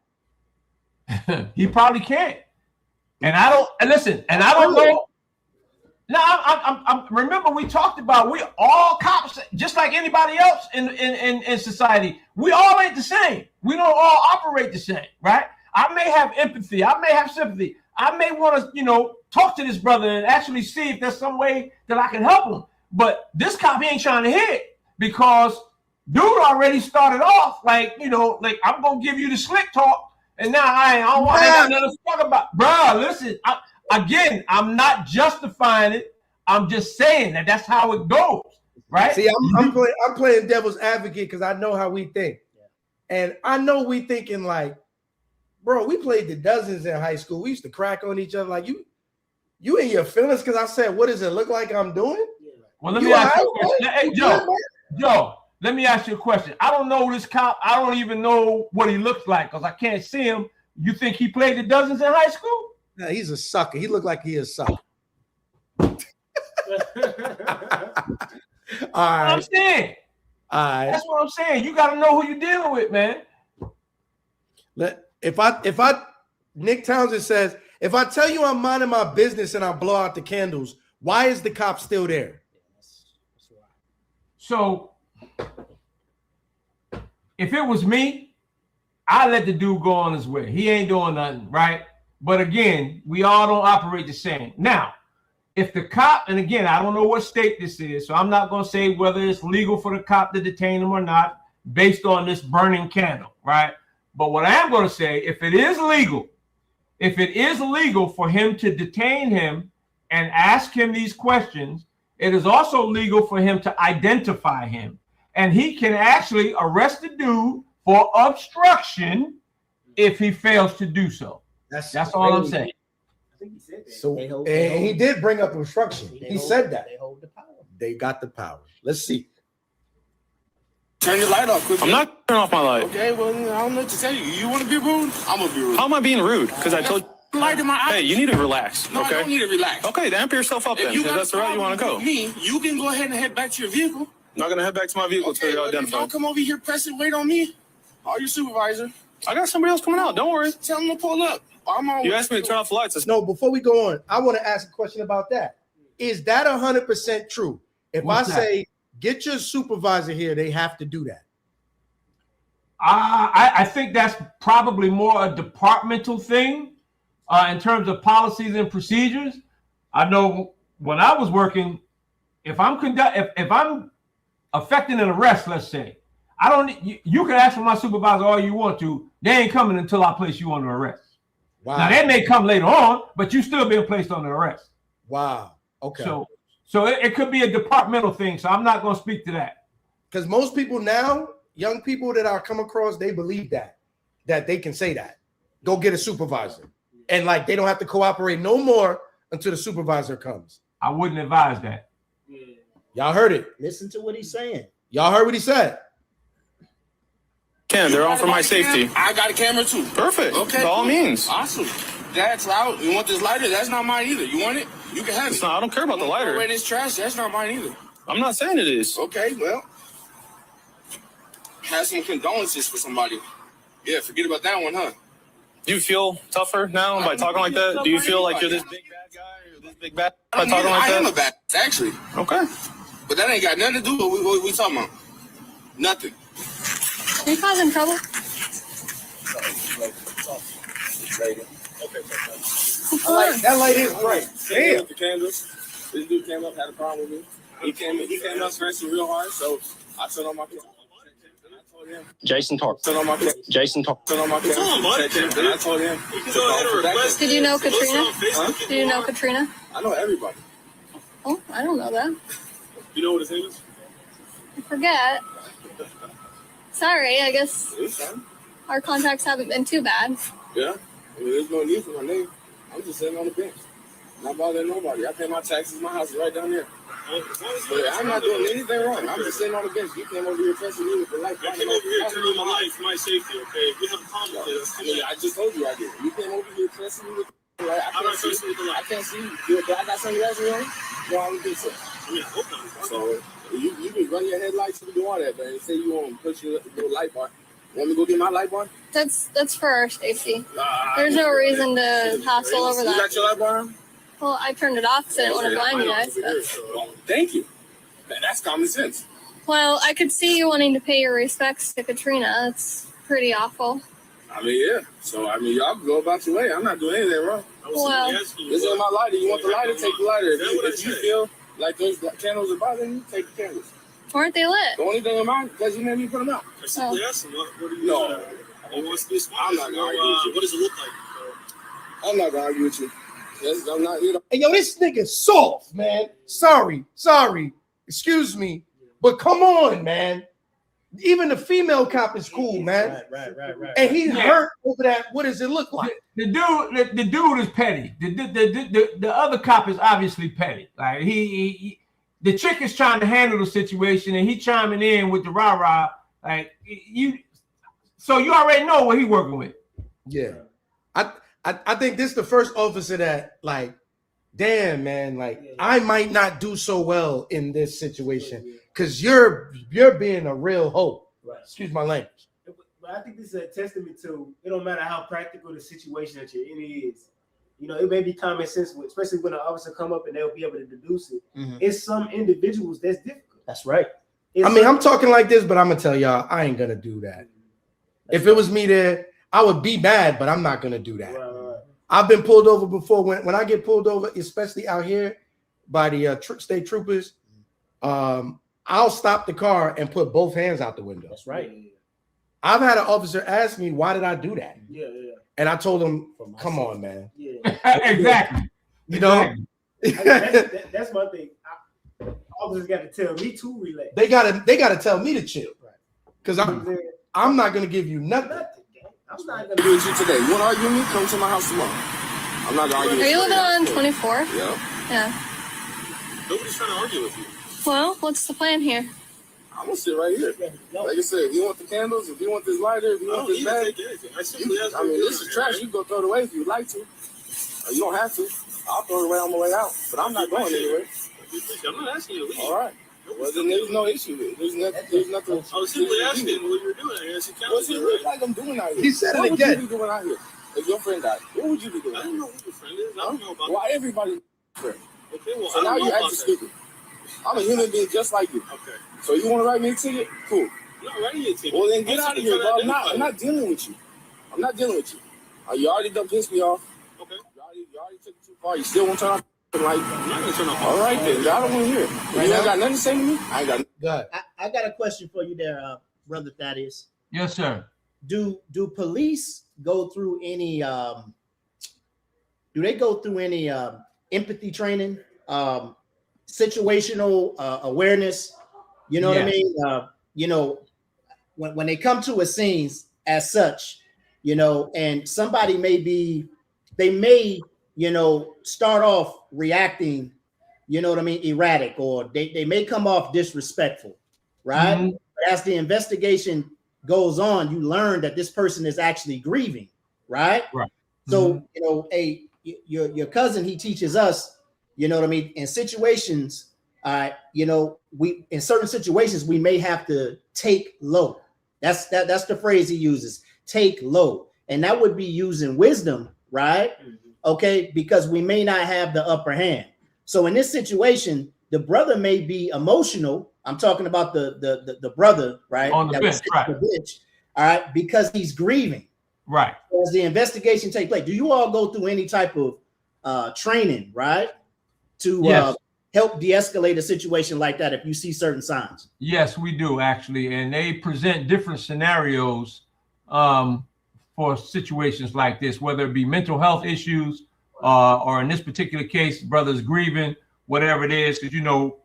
He probably can't. And I don't know. No, I'm remember we talked about we all cops, just like anybody else in society. We all ain't the same. We don't all operate the same, right? I may have empathy. I may have sympathy. I may want to, talk to this brother and actually see if there's some way that I can help him. But this cop, he ain't trying to hit because dude already started off like I'm gonna give you the slick talk, and now I don't want nothing to talk about, bro. Listen, I'm not justifying it. I'm just saying that's how it goes, right? See, I'm playing devil's advocate because I know how we think, and I know we thinking like, bro, we played the dozens in high school. We used to crack on each other like you in your feelings because I said, what does it look like I'm doing? Well, let me ask you a question. Hey, Joe, let me ask you a question. I don't know this cop. I don't even know what he looks like because I can't see him. You think he played the dozens in high school? No, he's a sucker. He looked like he is a sucker. All right. I'm saying. All right. That's what I'm saying. You got to know who you're dealing with, man. If Nick Townsend says, if I tell you I'm minding my business and I blow out the candles, why is the cop still there? So if it was me, I'd let the dude go on his way. He ain't doing nothing, right? But again, we all don't operate the same. Now, if the cop, and again, I don't know what state this is, so I'm not going to say whether it's legal for the cop to detain him or not based on this burning candle, right? But what I am going to say, if it is legal for him to detain him and ask him these questions, it is also legal for him to identify him. And he can actually arrest the dude for obstruction if he fails to do so. That's all I'm saying. I think he said that. So, and he did bring up obstruction. He said that. They hold the power. They got the power. Let's see. Turn your light off quick. I'm not turning off my light. Okay, well, I don't know what to tell you. You want to be rude? I'm going to be rude. How am I being rude? Because I told you. Light in my eye. Hey, you need to relax. No, okay? I don't need to relax. Okay, then amp yourself up then. If that's the route you want to go. Me, you can go ahead and head back to your vehicle. I'm not gonna head back to my vehicle until you're identified. Don't come over here, press and wait on me. Call your supervisor. I got somebody else coming out. Don't worry. Tell them to pull up. I'm on. You asked me to turn off the lights. No, before we go on, I want to ask a question about that. Is that 100% true? If What's I that? say get your supervisor here, they have to do that. I think that's probably more a departmental thing in terms of policies and procedures. I know when I was working, if I'm affecting an arrest, let's say, I don't. You can ask for my supervisor all you want to. They ain't coming until I place you under arrest. Wow. Now they may come later on, but you still being placed under arrest. Wow. Okay. So it could be a departmental thing. So I'm not going to speak to that. Because most people now, young people that I come across, they believe that they can say that. Go get a supervisor. And like they don't have to cooperate no more until the supervisor comes. I wouldn't advise that. Y'all heard it. Listen to what he's saying. Y'all heard what he said. Ken, they're on for my safety. I got a camera too. Perfect. Okay. By all means. Awesome. That's out. You want this lighter? That's not mine either. You want it? You can have it. It's not, I don't care about the lighter. Away this trash. That's not mine either. I'm not saying it is. Okay, well, have some condolences for somebody. Yeah, forget about that one, huh? Do you feel tougher now by talking like that? Do you feel like you're this big bad guy or this big bad by talking like I that? am a bad actually. Okay. But that ain't got nothing to do with what we talking about. Nothing. Are you causing trouble? That light is bright. Damn. The candles. This dude came up, had a problem with me. He came up scratching real hard, so I turned on my camera. Jason Talk. Turn on my camera. Jason Talk. Turn on my camera. And I told him. Did you know Katrina? Did you know Katrina? I know everybody. Oh, I don't know that. You know what his name is? I forget. Sorry, I guess It's fine. our contacts haven't been too bad. Yeah. I mean, there's no need for my name. I'm just sitting on the bench. Not bothering nobody. I pay my taxes. My house is right down there. But I'm not doing anything wrong. I'm just sitting on the bench. You came over here pressing me with the light. I came over here to turn on my light for my safety, okay? If we have a problem with this. I mean, I just told you I did. You came over here pressing me with the light. I'm not pressing with the light. I can't see you. Do I got sunglasses on? No, I don't think so. I mean, I hope not. So you can run your headlights, you can do all that, man. Say you want to push your light bar. Want me to go get my light bar? That's for our safety. There's no reason to hassle over You got that. your light bar on? Well, I turned it off because I didn't want to blind you guys. But, Well, thank you. That's common sense. well, I could see you wanting to pay your respects to Katrina. That's pretty awful. I mean, yeah. So, I mean, y'all can go about your way. I'm not doing anything wrong. Well, This is my lighter. You want the lighter? Take the lighter. If you feel like those candles are bothering you, take the candles. weren't they lit? The only thing in mind, because you made me put them out. I simply asked him, what do you No. what's this? I'm not gonna argue with you. What does it look like? I'm not going to argue with you. Yes, I'm not, you know. Hey, yo, this nigga's soft, man. Sorry. Excuse me. But come on, man. Even the female cop is cool, man. Right. And he hurt over that. What does it look like? The dude is petty. The other cop is obviously petty. Like he the chick is trying to handle the situation and he chiming in with the rah-rah. Like so you already know what he working with. Yeah. I think this is the first officer that, like, damn, man, like, I might not do so well in this situation because you're being a real hoe. Right. Excuse my language. But I think this is a testament to it don't matter how practical the situation that you're in is. You know, it may be common sense, especially when an officer come up and they'll be able to deduce it. Mhm. It's some individuals that's difficult. That's right. I'm talking like this, but I'm gonna tell y'all I ain't gonna do that. If it was me there, I would be mad, but I'm not gonna do that. Right. I've been pulled over before. When I get pulled over, especially out here by the state troopers, I'll stop the car and put both hands out the window. That's right. I've had an officer ask me, why did I do that? Yeah. And I told him, come on, man. Yeah. Exactly. You know, that's my thing. Officers got to tell me to relax. they gotta tell me to chill. Because I'm not gonna give you nothing. I'm not Do gonna with you today. You want to argue with me? Come to my house tomorrow. I'm not going to argue Are with you you. living on 24? Yeah. Yeah. Nobody's trying to argue with you. Well, what's the plan here? I'm going to sit right here. Like I said, if you want the candles, if you want this lighter, if you want this bag, I simply asked I mean, this is trash. You can go throw it away if you'd like to. don't have to. I'll throw it away on my way out, but I'm not going anywhere. I'm not asking you to leave. All right. Well, then there's no issue. There's nothing. I was simply asking what you were doing out here. What's it look like I'm doing out here? He said what it would again. you be doing out here? If your friend died, what would you be doing? I don't know who your friend is. I don't know about Why everybody friend? Okay, well, So I now don't know you about acting that. stupid. I'm a human being just like you. Okay. So you want to write me a ticket? Cool. I'm not writing you a ticket. Well, then get I'm out of simply here, trying bro. to I'm not dealing with you. I'm not dealing with you. You already done pissed me off. Okay. You already took it too far. You still want to turn off the light? I'm not going to turn off. All right, then. I don't want to hear it. You ain't got nothing to say to me? I ain't got nothing. I got a question for you there, Brother Thaddeus. Yes, sir. Do police go through any empathy training, situational awareness? You know what I mean? You know, when they come to a scene as such, you know, and somebody may start off reacting, you know what I mean, erratic, or they may come off disrespectful, right? Mm-hmm. But as the investigation goes on, you learn that this person is actually grieving, right? Right. So, you know, your cousin, he teaches us, you know what I mean, in situations, you know, in certain situations, we may have to take low. That's the phrase he uses, take low. And that would be using wisdom, right? Mm-hmm. Okay, because we may not have the upper hand. So in this situation, the brother may be emotional. I'm talking about the brother, right? On the bench, right. The bench, all right, because he's grieving. Right. As the investigation takes place, do you all go through any type of training, right? To help de-escalate a situation like that if you see certain signs? Yes, we do actually. And they present different scenarios for situations like this, whether it be mental health issues or in this particular case, brothers grieving, whatever it is. Because, you know,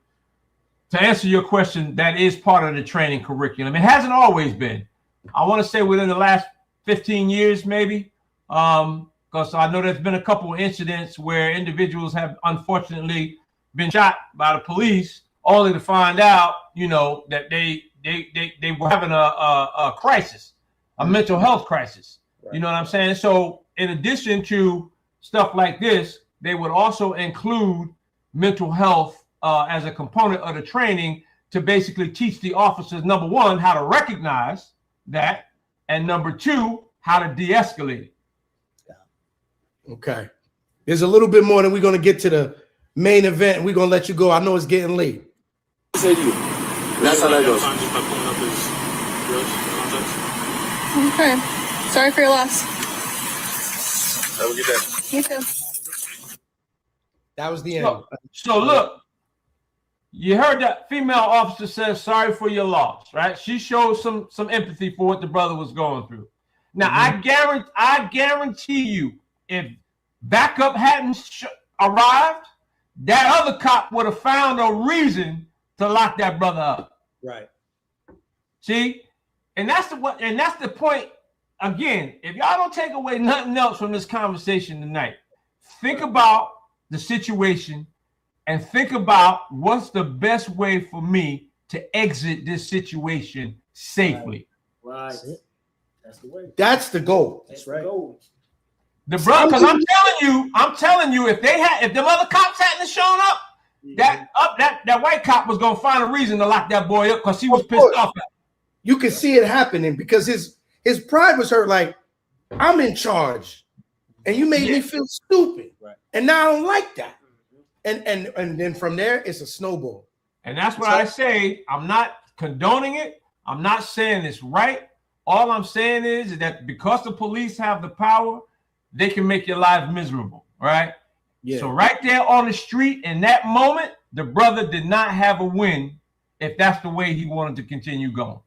to answer your question, that is part of the training curriculum. It hasn't always been. I want to say within the last 15 years, maybe, because I know there's been a couple of incidents where individuals have unfortunately been shot by the police, only to find out, you know, that they were having a crisis, a mental health crisis. Right. You know what I'm saying? So in addition to stuff like this, they would also include mental health as a component of the training to basically teach the officers, number one, how to recognize that, and number two, how to de-escalate it. Okay. There's a little bit more, and we're going to get to the main event, and we're going to let you go. I know it's getting late. Say to you. That's how that goes. Okay. Sorry for your loss. Have a good day. You too. That was the end. So look, you heard that female officer says sorry for your loss, right? She showed some empathy for what the brother was going through. Now, I guarantee you, if backup hadn't arrived, that other cop would have found a reason to lock that brother up. Right. See, and that's the point. Again, if y'all don't take away nothing else from this conversation tonight, think about the situation and think about what's the best way for me to exit this situation safely. Right. That's the way. That's the goal. That's right. The brother, because I'm telling you, if them other cops hadn't shown up, that white cop was gonna find a reason to lock that boy up because he was pissed off at him. You could see it happening because his pride was hurt. Like, I'm in charge, and you made me feel stupid, right? And now I don't like that. And then from there, it's a snowball. And that's what I say. I'm not condoning it. I'm not saying it's right. All I'm saying is that because the police have the power, they can make your life miserable, right? Yeah. So right there on the street in that moment, the brother did not have a win if that's the way he wanted to continue going.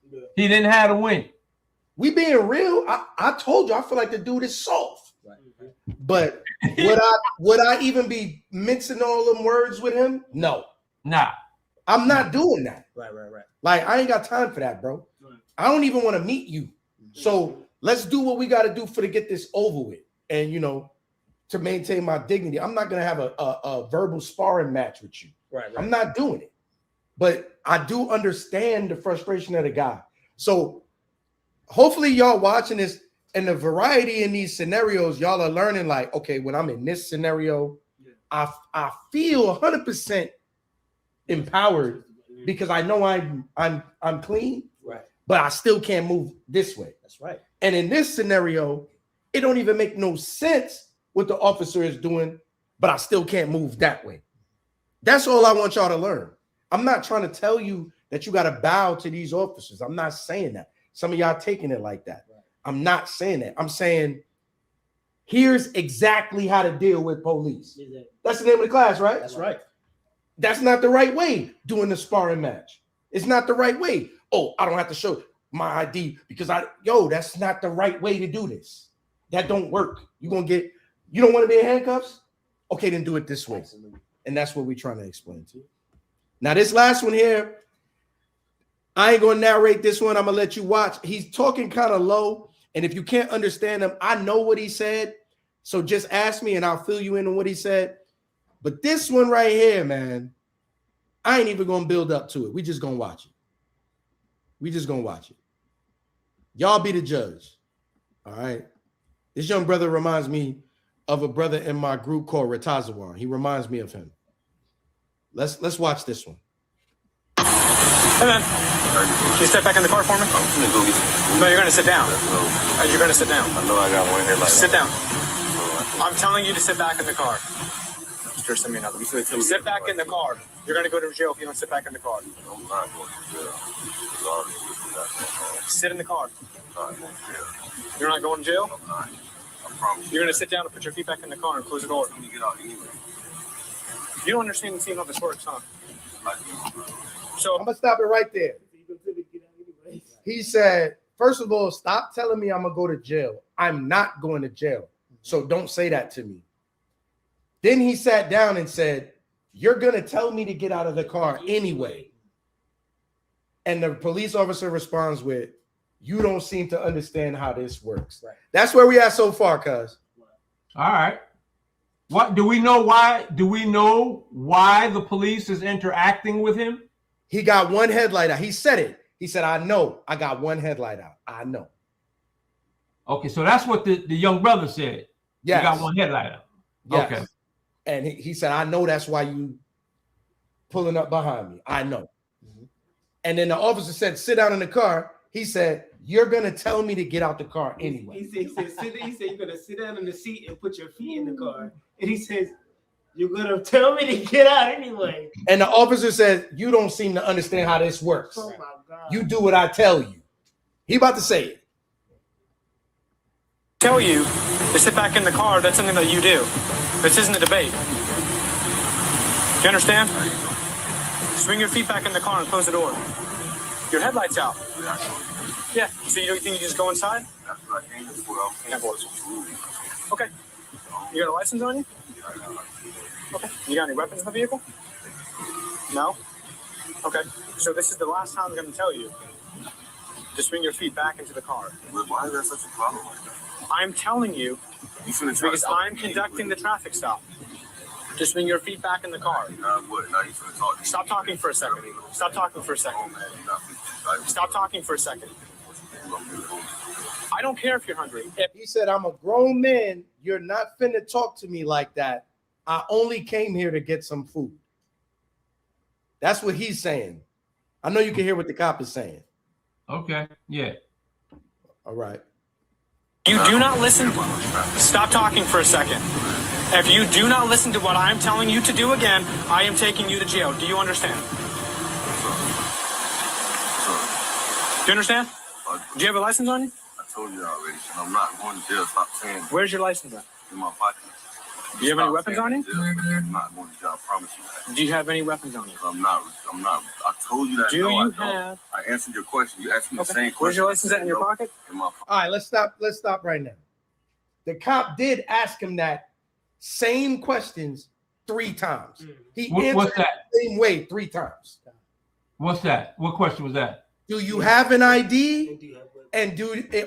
Yeah. He didn't have a win. We being real, I told you, I feel like the dude is soft. Right. But would I even be mincing all them words with him? No. Nah. I'm not doing that. Right. Like, I ain't got time for that, bro. Right. I don't even want to meet you. So let's do what we got to do to get this over with. And, you know, to maintain my dignity. I'm not going to have a verbal sparring match with you. Right. I'm not doing it. But I do understand the frustration of the guy. So hopefully y'all watching this And the variety in these scenarios, y'all are learning like, okay, when I'm in this scenario, I feel 100% empowered because I know I'm clean, right? But I still can't move this way. That's right. And in this scenario, it don't even make no sense what the officer is doing, but I still can't move that way. That's all I want y'all to learn. I'm not trying to tell you that you got to bow to these officers. I'm not saying that. Some of y'all taking it like that. Right. I'm not saying that. I'm saying here's exactly how to deal with police. That's the name of the class, right? That's right. That's not the right way doing the sparring match. It's not the right way. Oh, I don't have to show my ID because that's not the right way to do this. That don't work. You don't want to be in handcuffs? Okay, then do it this way. Absolutely. And that's what we're trying to explain to you. Now, this last one here, I ain't going to narrate this one. I'm going to let you watch. He's talking kind of low. And if you can't understand him, I know what he said. So just ask me and I'll fill you in on what he said. But this one right here, man, I ain't even going to build up to it. We just going to watch it. We just going to watch it. Y'all be the judge. All right. This young brother reminds me of a brother in my group called Ratazawan. He reminds me of him. Let's watch this one. Hey man, can you step back in the car for me? No, you're gonna sit down. You're gonna sit down. I know I got one here. Sit down. I'm telling you to sit back in the car. Sit back in the car. You're gonna go to jail if you don't sit back in the car. I'm not going to jail. Sit in the car. You're not going to jail? I'm not. I promise. You're gonna sit down and put your feet back in the car and close the door. You don't understand the scene how this works, huh? So I'm gonna stop it right there. He said, first of all, stop telling me I'm gonna go to jail. I'm not going to jail. So don't say that to me. Then he sat down and said, you're gonna tell me to get out of the car anyway. And the police officer responds with, you don't seem to understand how this works. Right. That's where we are so far, cuz. All right. What do we know why? Do we know why the police is interacting with him? He got one headlight out. He said it. He said, I know. I got one headlight out. I know. Okay, so that's what the young brother said. Yes. He got one headlight out. Yes. Okay. And he said, I know that's why you pulling up behind me. I know. Mm-hmm. And then the officer said, sit down in the car. He said, you're going to tell me to get out the car anyway. He said, you're going to sit down in the seat and put your feet in the car. And he says, you're going to tell me to get out anyway. And the officer says, you don't seem to understand how this works. Oh, my God. You do what I tell you. He about to say it. Tell you to sit back in the car. That's something that you do. This isn't a debate. Do you understand? Swing your feet back in the car and close the door. Your headlight's out. Yeah. So you think you just go inside? Okay. You got a license on you? Okay. You got any weapons in the vehicle? No? Okay. So this is the last time I'm going to tell you to swing your feet back into the car. Why is that such a problem? I'm telling you because I'm conducting the traffic stop. To swing your feet back in the car. Stop talking for a second. Stop talking for a second. Stop talking for a second. I don't care if you're hungry. He said, I'm a grown man. You're not finna talk to me like that. I only came here to get some food. That's what he's saying. I know you can hear what the cop is saying. Okay. Yeah. All right. You do not listen. Stop talking for a second. If you do not listen to what I'm telling you to do again, I am taking you to jail. Do you understand? Do you understand? Do you have a license on you? I told you already. I'm not going to jail. Stop saying. Where's your license at? In my pocket. Do you have any weapons on you? I'm not going to jail. I promise you that. Do you have any weapons on you? I'm not. I told you that. Do you have? I answered your question. You asked me the same question. Where's your license at in your pocket? In my pocket. All right, let's stop right now. The cop did ask him that same questions 3 times. He answered the same way 3 times. What's that? What question was that? Do you have an ID? And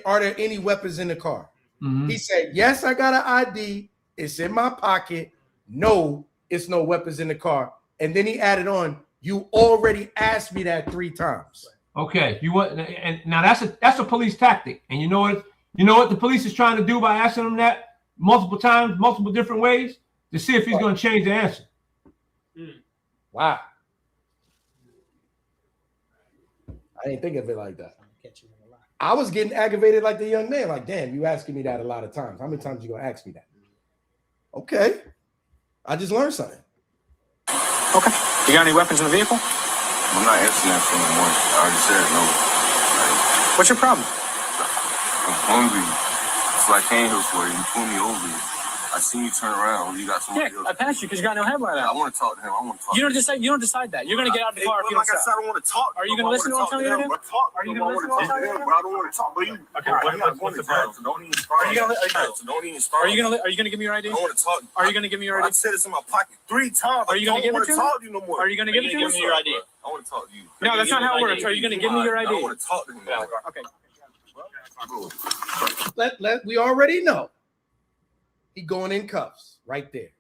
are there any weapons in the car? Mm-hmm. He said, yes, I got an ID. It's in my pocket. No, it's no weapons in the car. And then he added on, you already asked me that 3 times. Okay. You want, and now that's a police tactic. And you know what? You know what the police is trying to do by asking him that multiple times, multiple different ways, to see if he's going to change the answer. Wow. I didn't think of it like that. I was getting aggravated like the young man. Like, damn, you asking me that a lot of times. How many times you gonna ask me that? Okay. I just learned something. Okay. You got any weapons in the vehicle? I'm not answering that for no more. I already said no. What's your problem? I'm hungry. So I came here for you. You pulled me over. I seen you turn around. You got somebody else. I passed you because you got no headlight out. I want to talk to him. I want to talk. You don't decide that. You're gonna get out of the car if you don't Like I said, stop. I don't want to talk. Are you gonna listen to what I'm telling you to do? Are you gonna listen to what I'm telling you to do? I don't want to talk. But you. Okay. What's the problem? Don't even start. Are you gonna give me your ID? I don't want to talk. Are you gonna give me your ID? I said it's in my pocket 3 times. Are you gonna give it to me? Talk to you no more. Are you gonna give it to me? Give me your ID. I want to talk to you. No, that's not how it works. Are you gonna give me your ID? I don't want to talk to him. Okay. We already know he going in cuffs right there.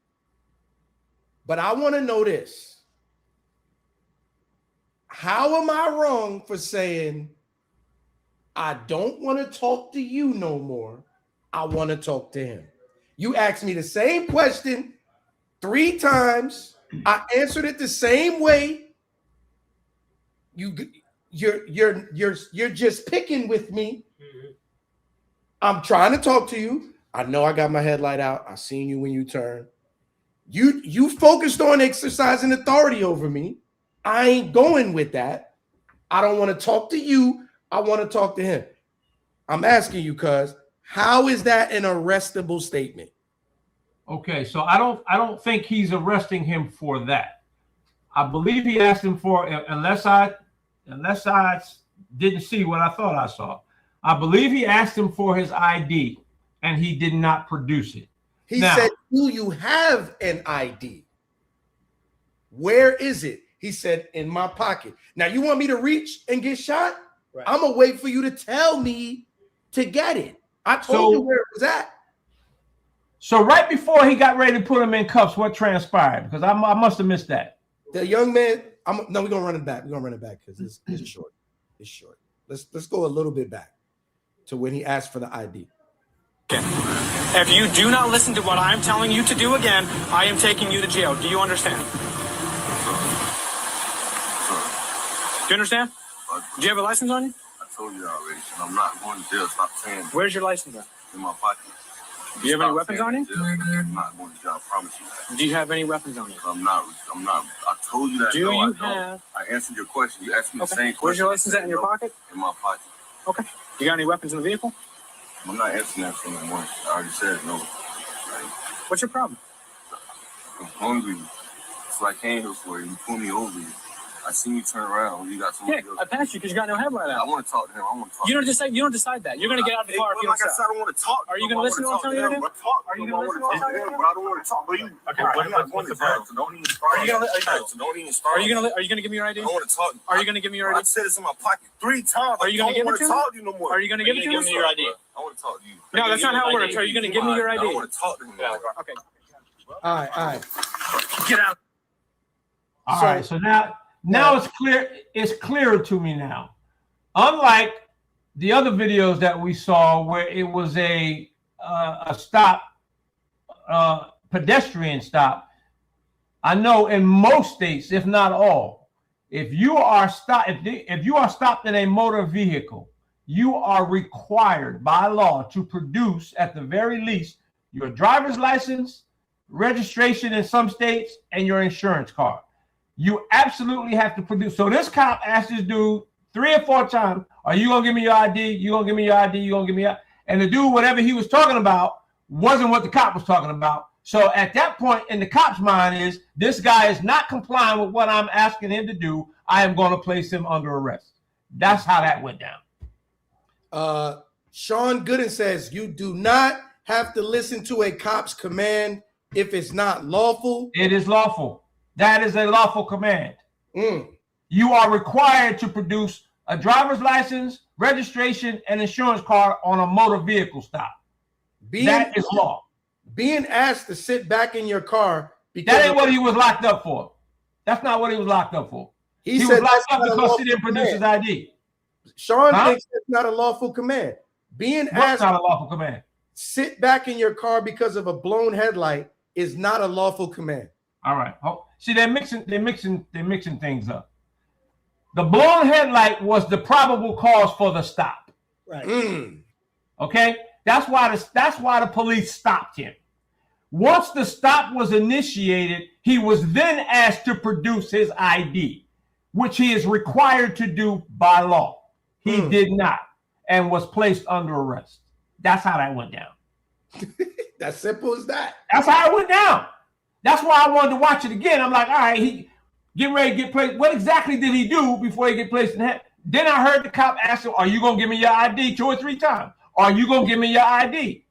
But I want to know this. How am I wrong for saying I don't want to talk to you no more? I want to talk to him. You asked me the same question 3 times. I answered it the same way. You're just picking with me. I'm trying to talk to you. I know I got my headlight out. I seen you when you turned. You focused on exercising authority over me. I ain't going with that. I don't want to talk to you. I want to talk to him. I'm asking you, cuz, how is that an arrestable statement? Okay, so I don't think he's arresting him for that. I believe he asked him for, unless I didn't see what I thought I saw. I believe he asked him for his ID, and he did not produce it. He said, do you have an ID? Where is it? He said, in my pocket. Now, you want me to reach and get shot? Right. I'm going to wait for you to tell me to get it. I told you where it was at. So right before he got ready to put him in cuffs, what transpired? Because I must have missed that. The young man, we're going to run it back. We're going to run it back because it's short. It's short. Let's go a little bit back to when he asked for the ID. If you do not listen to what I'm telling you to do again, I am taking you to jail. Do you understand? Do you understand? Do you have a license on you? I told you already. I'm not going to jail. Stop saying that. Where's your license at? In my pocket. Do you have any weapons on you? I'm not going to jail. I promise you that. Do you have any weapons on you? I'm not. I told you that. Do you have? I answered your question. You asked me the same question. Where's your license at in your pocket? In my pocket. Okay. You got any weapons in the vehicle? I'm not answering that for no more. I already said no. What's your problem? I'm hungry. So I came here for you. You pulled me over. I seen you turn around. You got somebody else. I passed you because you got no headlight out. I want to talk to him. I want to talk. You don't decide that. You're gonna get out of the car if you don't stop. I don't want to talk. Are you gonna listen to what I'm telling you to do? Are you gonna listen to what I'm telling you to do? I don't want to talk. But you. Okay. What's the problem? Don't even start. Are you gonna give me your ID? I want to talk. Are you gonna give me your ID? I said it's in my pocket 3 times. Are you gonna give it to me? Talk to you no more. Are you gonna give it to me? Give me your ID. I want to talk to you. No, that's not how it works. Are you gonna give me your ID? I want to talk to him. Okay. All right. Get out. All right. So now it's clear. It's clearer to me now. Unlike the other videos that we saw, where it was a stop, pedestrian stop. I know in most states, if not all, if you are stopped in a motor vehicle, you are required by law to produce, at the very least, your driver's license, registration in some states, and your insurance card. You absolutely have to produce. So this cop asked this dude 3 or 4 times, are you going to give me your ID? You going to give me your ID? You going to give me your... And the dude, whatever he was talking about, wasn't what the cop was talking about. So at that point in the cop's mind is, this guy is not complying with what I'm asking him to do. I am going to place him under arrest. That's how that went down. Sean Gooden says, you do not have to listen to a cop's command if it's not lawful. It is lawful. That is a lawful command. You are required to produce a driver's license, registration, and insurance card on a motor vehicle stop. That is law. Being asked to sit back in your car because that ain't what he was locked up for. That's not what he was locked up for. He was locked up because he didn't produce his ID. Sean thinks it's not a lawful command. Being What's asked not a lawful command? sit back in your car because of a blown headlight is not a lawful command. All right. Oh, see, they're mixing things up. The blown headlight was the probable cause for the stop. Right. Okay, that's why the police stopped him. Once the stop was initiated, he was then asked to produce his ID, which he is required to do by law. He did not, and was placed under arrest. That's how that went down. That's simple as that. That's how it went down. That's why I wanted to watch it again. I'm like, all right, he get ready to get placed. What exactly did he do before he get placed in the head? Then I heard the cop ask him, "Are you gonna give me your ID?" 2 or 3 times. Are you gonna give me your ID?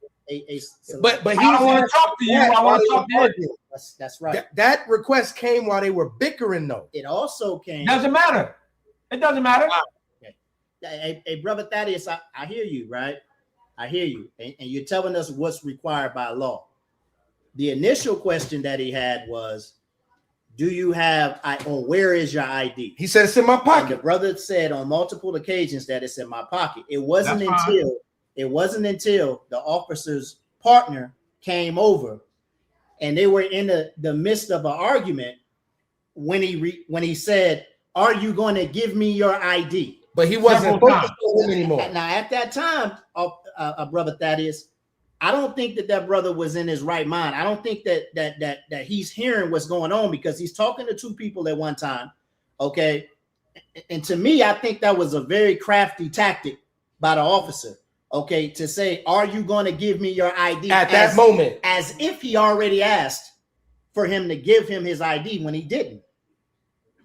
But I don't want to talk to you. I want to talk to you. That's right. That request came while they were bickering, though. It also came. Doesn't matter. It doesn't matter. Okay. Hey, brother Thaddeus, I hear you, right? I hear you, and you're telling us what's required by law. The initial question that he had was, do you have, or where is your ID? He said it's in my pocket. And the brother said on multiple occasions that it's in my pocket. It wasn't until the officer's partner came over and they were in the midst of an argument when he said, "Are you going to give me your ID?" But he wasn't focused on him anymore. Now, at that time, brother Thaddeus, I don't think that brother was in his right mind. I don't think that he's hearing what's going on, because he's talking to 2 people at one time. Okay. And to me, I think that was a very crafty tactic by the officer. Okay. To say, "Are you going to give me your ID?" At that moment. As if he already asked for him to give him his ID when he didn't.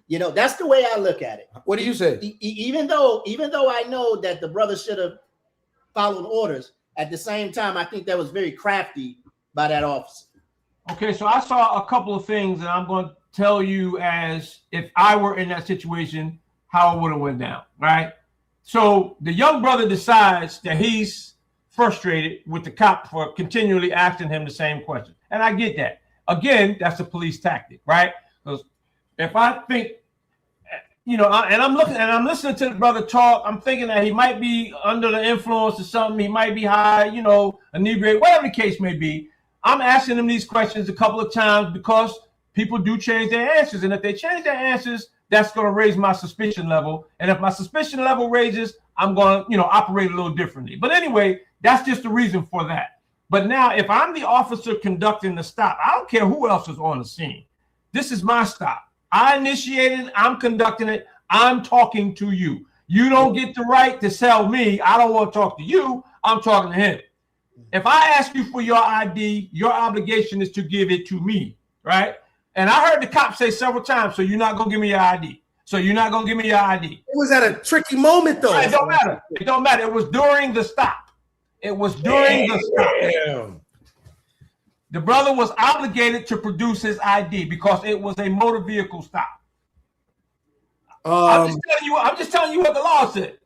You know, that's the way I look at it. What do you say? Even though I know that the brother should have followed orders, at the same time, I think that was very crafty by that officer. Okay, so I saw a couple of things, and I'm going to tell you, as if I were in that situation, how it would have went down, right? So the young brother decides that he's frustrated with the cop for continually asking him the same question. And I get that. Again, that's a police tactic, right? Because if I think, and I'm listening to the brother talk, I'm thinking that he might be under the influence of something. He might be high, inebriated, whatever the case may be. I'm asking him these questions a couple of times because people do change their answers. And if they change their answers, that's going to raise my suspicion level. And if my suspicion level raises, I'm going to, operate a little differently. But anyway, that's just the reason for that. But now, if I'm the officer conducting the stop, I don't care who else is on the scene. This is my stop. I initiated it. I'm conducting it. I'm talking to you. You don't get the right to tell me I don't want to talk to you. I'm talking to him. If I ask you for your ID, your obligation is to give it to me, right? And I heard the cop say several times, "So you're not going to give me your ID. So you're not going to give me your ID." It was at a tricky moment, though. It don't matter. It don't matter. It was during the stop. It was during the stop. The brother was obligated to produce his ID because it was a motor vehicle stop. I'm just telling you what the law said.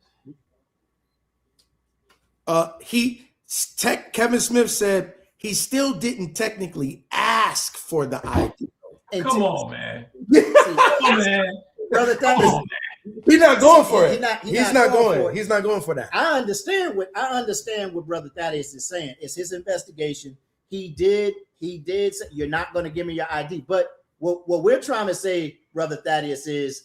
Kevin Smith said he still didn't technically ask for the ID. Come on, man. Come on, man. Brother Thaddeus, he's not going for it. He's not going for that. I understand what brother Thaddeus is saying. It's his investigation. He did say, "You're not going to give me your ID." But what we're trying to say, brother Thaddeus, is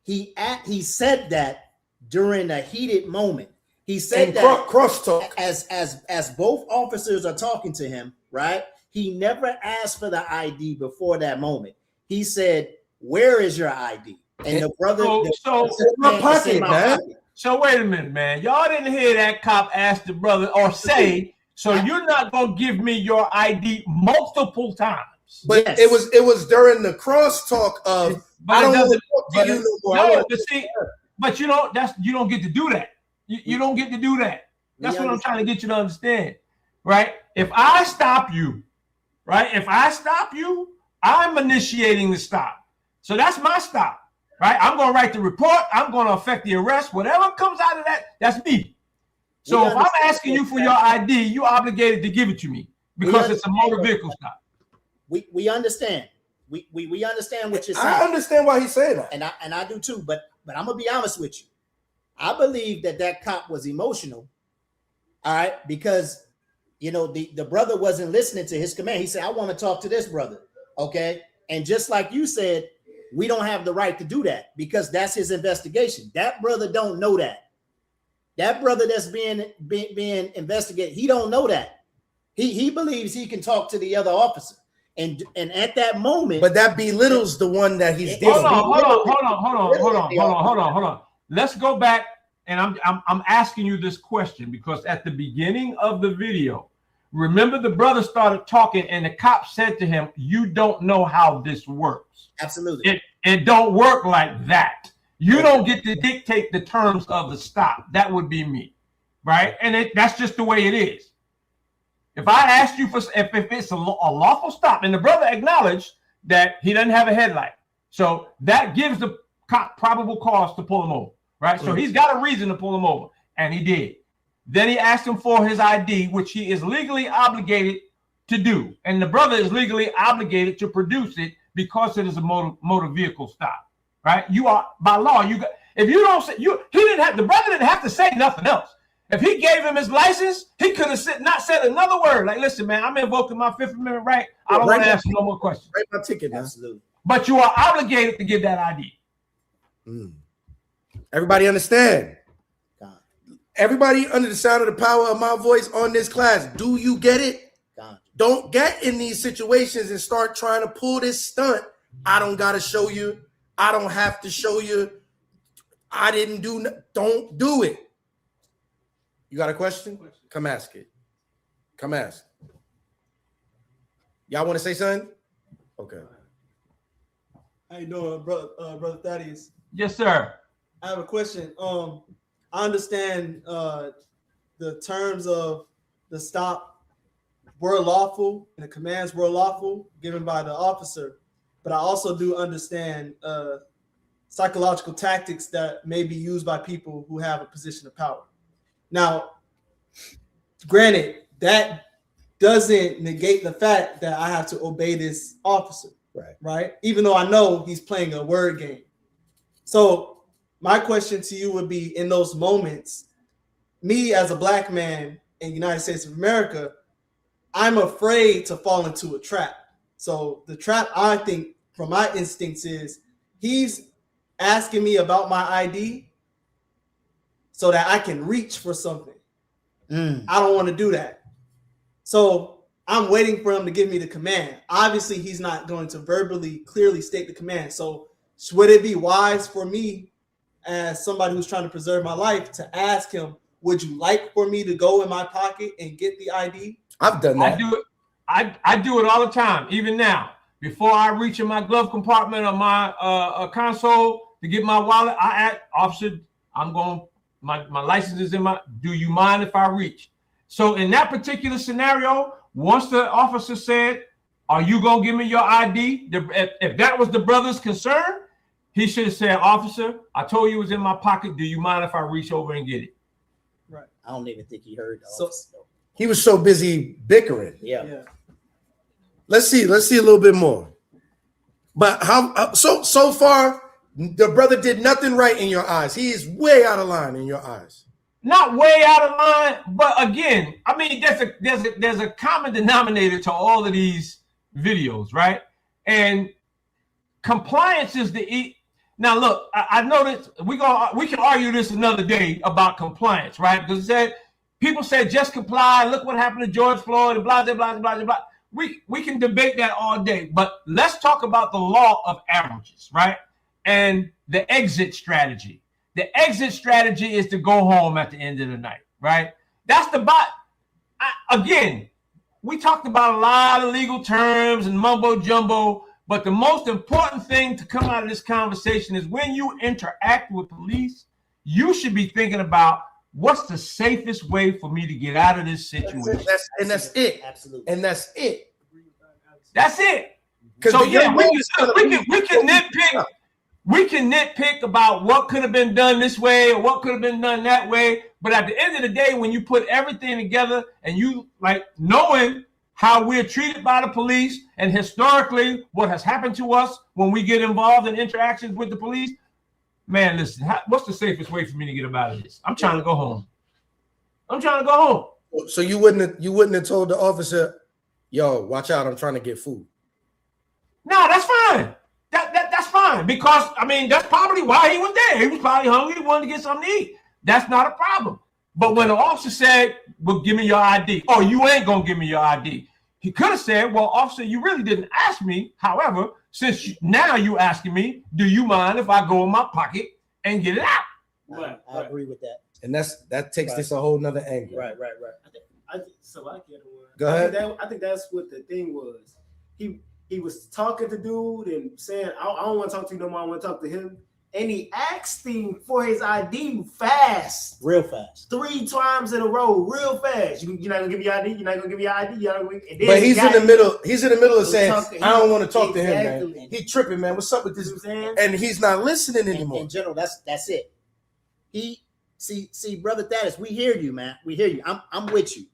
he said that during a heated moment. He said that crosstalk as both officers are talking to him, right? He never asked for the ID before that moment. He said, "Where is your ID?" And the brother, my pocket, man. So wait a minute, man. Y'all didn't hear that cop ask the brother or say, "So you're not gonna give me your ID," multiple times. But yes. it was during the crosstalk of I don't want to talk to you no more. But you don't get to do that. You don't get to do that. That's what I'm trying to get you to understand, right? If I stop you, right? If I stop you, I'm initiating the stop. So that's my stop, right? I'm going to write the report. I'm going to affect the arrest. Whatever comes out of that, that's me. So if I'm asking you for your ID, you're obligated to give it to me because it's a motor vehicle stop. We understand. We understand what you're saying. I understand why he's saying that. And I do too. But I'm going to be honest with you. I believe that cop was emotional All right, because you know the brother wasn't listening to his command. He said, "I want to talk to this brother." Okay, and just like you said, we don't have the right to do that because that's his investigation. That brother don't know that. That brother that's being investigated, he don't know that. He believes he can talk to the other officer, and at that moment, but that belittles the one that he's dealing with. Hold on. Let's go back, and I'm asking you this question because at the beginning of the video, remember the brother started talking, and the cop said to him, "You don't know how this works." Absolutely, it don't work like that. You don't get to dictate the terms of the stop. That would be me, right? And that's just the way it is. If I asked you for if it's a lawful stop, and the brother acknowledged that he doesn't have a headlight, so that gives the cop probable cause to pull him over, right? So he's got a reason to pull him over, and he did. Then he asked him for his ID, which he is legally obligated to do, and the brother is legally obligated to produce it because it is a motor vehicle stop. Right, you are by law. You got if you don't say you, he didn't have the brother didn't have to say nothing else. If he gave him his license, he could have not said another word. Like, listen, man, I'm invoking my Fifth Amendment right. I don't want to ask you no more questions. Write my ticket, man. Absolutely. But you are obligated to give that ID. Everybody understand? Everybody under the sound of the power of my voice on this class, do you get it? Don't get in these situations and start trying to pull this stunt. I don't got to show you. I don't have to show you. I didn't do. Don't do it. You got a question? Come ask it. Come ask. Y'all want to say something? Okay. How you doing, brother Thaddeus? Yes, sir. I have a question. I understand the terms of the stop were lawful and the commands were lawful given by the officer. But I also do understand psychological tactics that may be used by people who have a position of power. Now, granted, that doesn't negate the fact that I have to obey this officer, right? Even though I know he's playing a word game. So my question to you would be, in those moments, me as a black man in the United States of America, I'm afraid to fall into a trap. So the trap, I think, from my instincts is he's asking me about my ID so that I can reach for something. I don't want to do that. So I'm waiting for him to give me the command. Obviously, he's not going to verbally clearly state the command. So would it be wise for me as somebody who's trying to preserve my life to ask him, would you like for me to go in my pocket and get the ID? I've done that. I do it all the time, even now. Before I reach in my glove compartment or my console to get my wallet, I ask, officer, I'm going, my license is in my, do you mind if I reach? So in that particular scenario, once the officer said, are you going to give me your ID? If that was the brother's concern, he should have said, officer, I told you it was in my pocket. Do you mind if I reach over and get it? Right. I don't even think he heard the officer. He was so busy bickering. Yeah. Let's see a little bit more. But how so far the brother did nothing right in your eyes. He is way out of line in your eyes. Not way out of line, but again, I mean, there's a common denominator to all of these videos, right? And compliance is the now. Look, I know that we can argue this another day about compliance, right? Because people said just comply. Look what happened to George Floyd and blah blah blah blah blah. We can debate that all day, but let's talk about the law of averages, right? And the exit strategy. The exit strategy is to go home at the end of the night, right? That's the again, we talked about a lot of legal terms and mumbo jumbo, but the most important thing to come out of this conversation is when you interact with police, you should be thinking about what's the safest way for me to get out of this situation. That's it. Absolutely. And that's it. That's it. So yeah, we can nitpick. We can nitpick about what could have been done this way or what could have been done that way. But at the end of the day, when you put everything together and you like knowing how we're treated by the police and historically what has happened to us when we get involved in interactions with the police, man, listen, what's the safest way for me to get out of this? I'm trying to go home. I'm trying to go home. So you wouldn't have told the officer, yo, watch out, I'm trying to get food. No, that's fine. That's fine, because I mean that's probably why he was there. He was probably hungry. He wanted to get something to eat. That's not a problem. But when the officer said, "Well, give me your ID," oh, you ain't gonna give me your ID. He could have said, "Well, officer, you really didn't ask me. However, since now you asking me, do you mind if I go in my pocket and get it out?" Right. I agree with that. And that takes this a whole nother angle. Right. So I get one. Go ahead. I think that's what the thing was. He was talking to dude and saying, I don't want to talk to you no more. I want to talk to him. And he asked him for his ID fast. Real fast. 3 times in a row, real fast. You're not going to give me your ID? You're not going to give me your ID? But he's in the middle. He's in the middle of saying, I don't want to talk to him, man. He tripping, man. What's up with this? And he's not listening anymore. In general, that's it. He see, brother Thaddeus, we hear you, man. We hear you. I'm with you.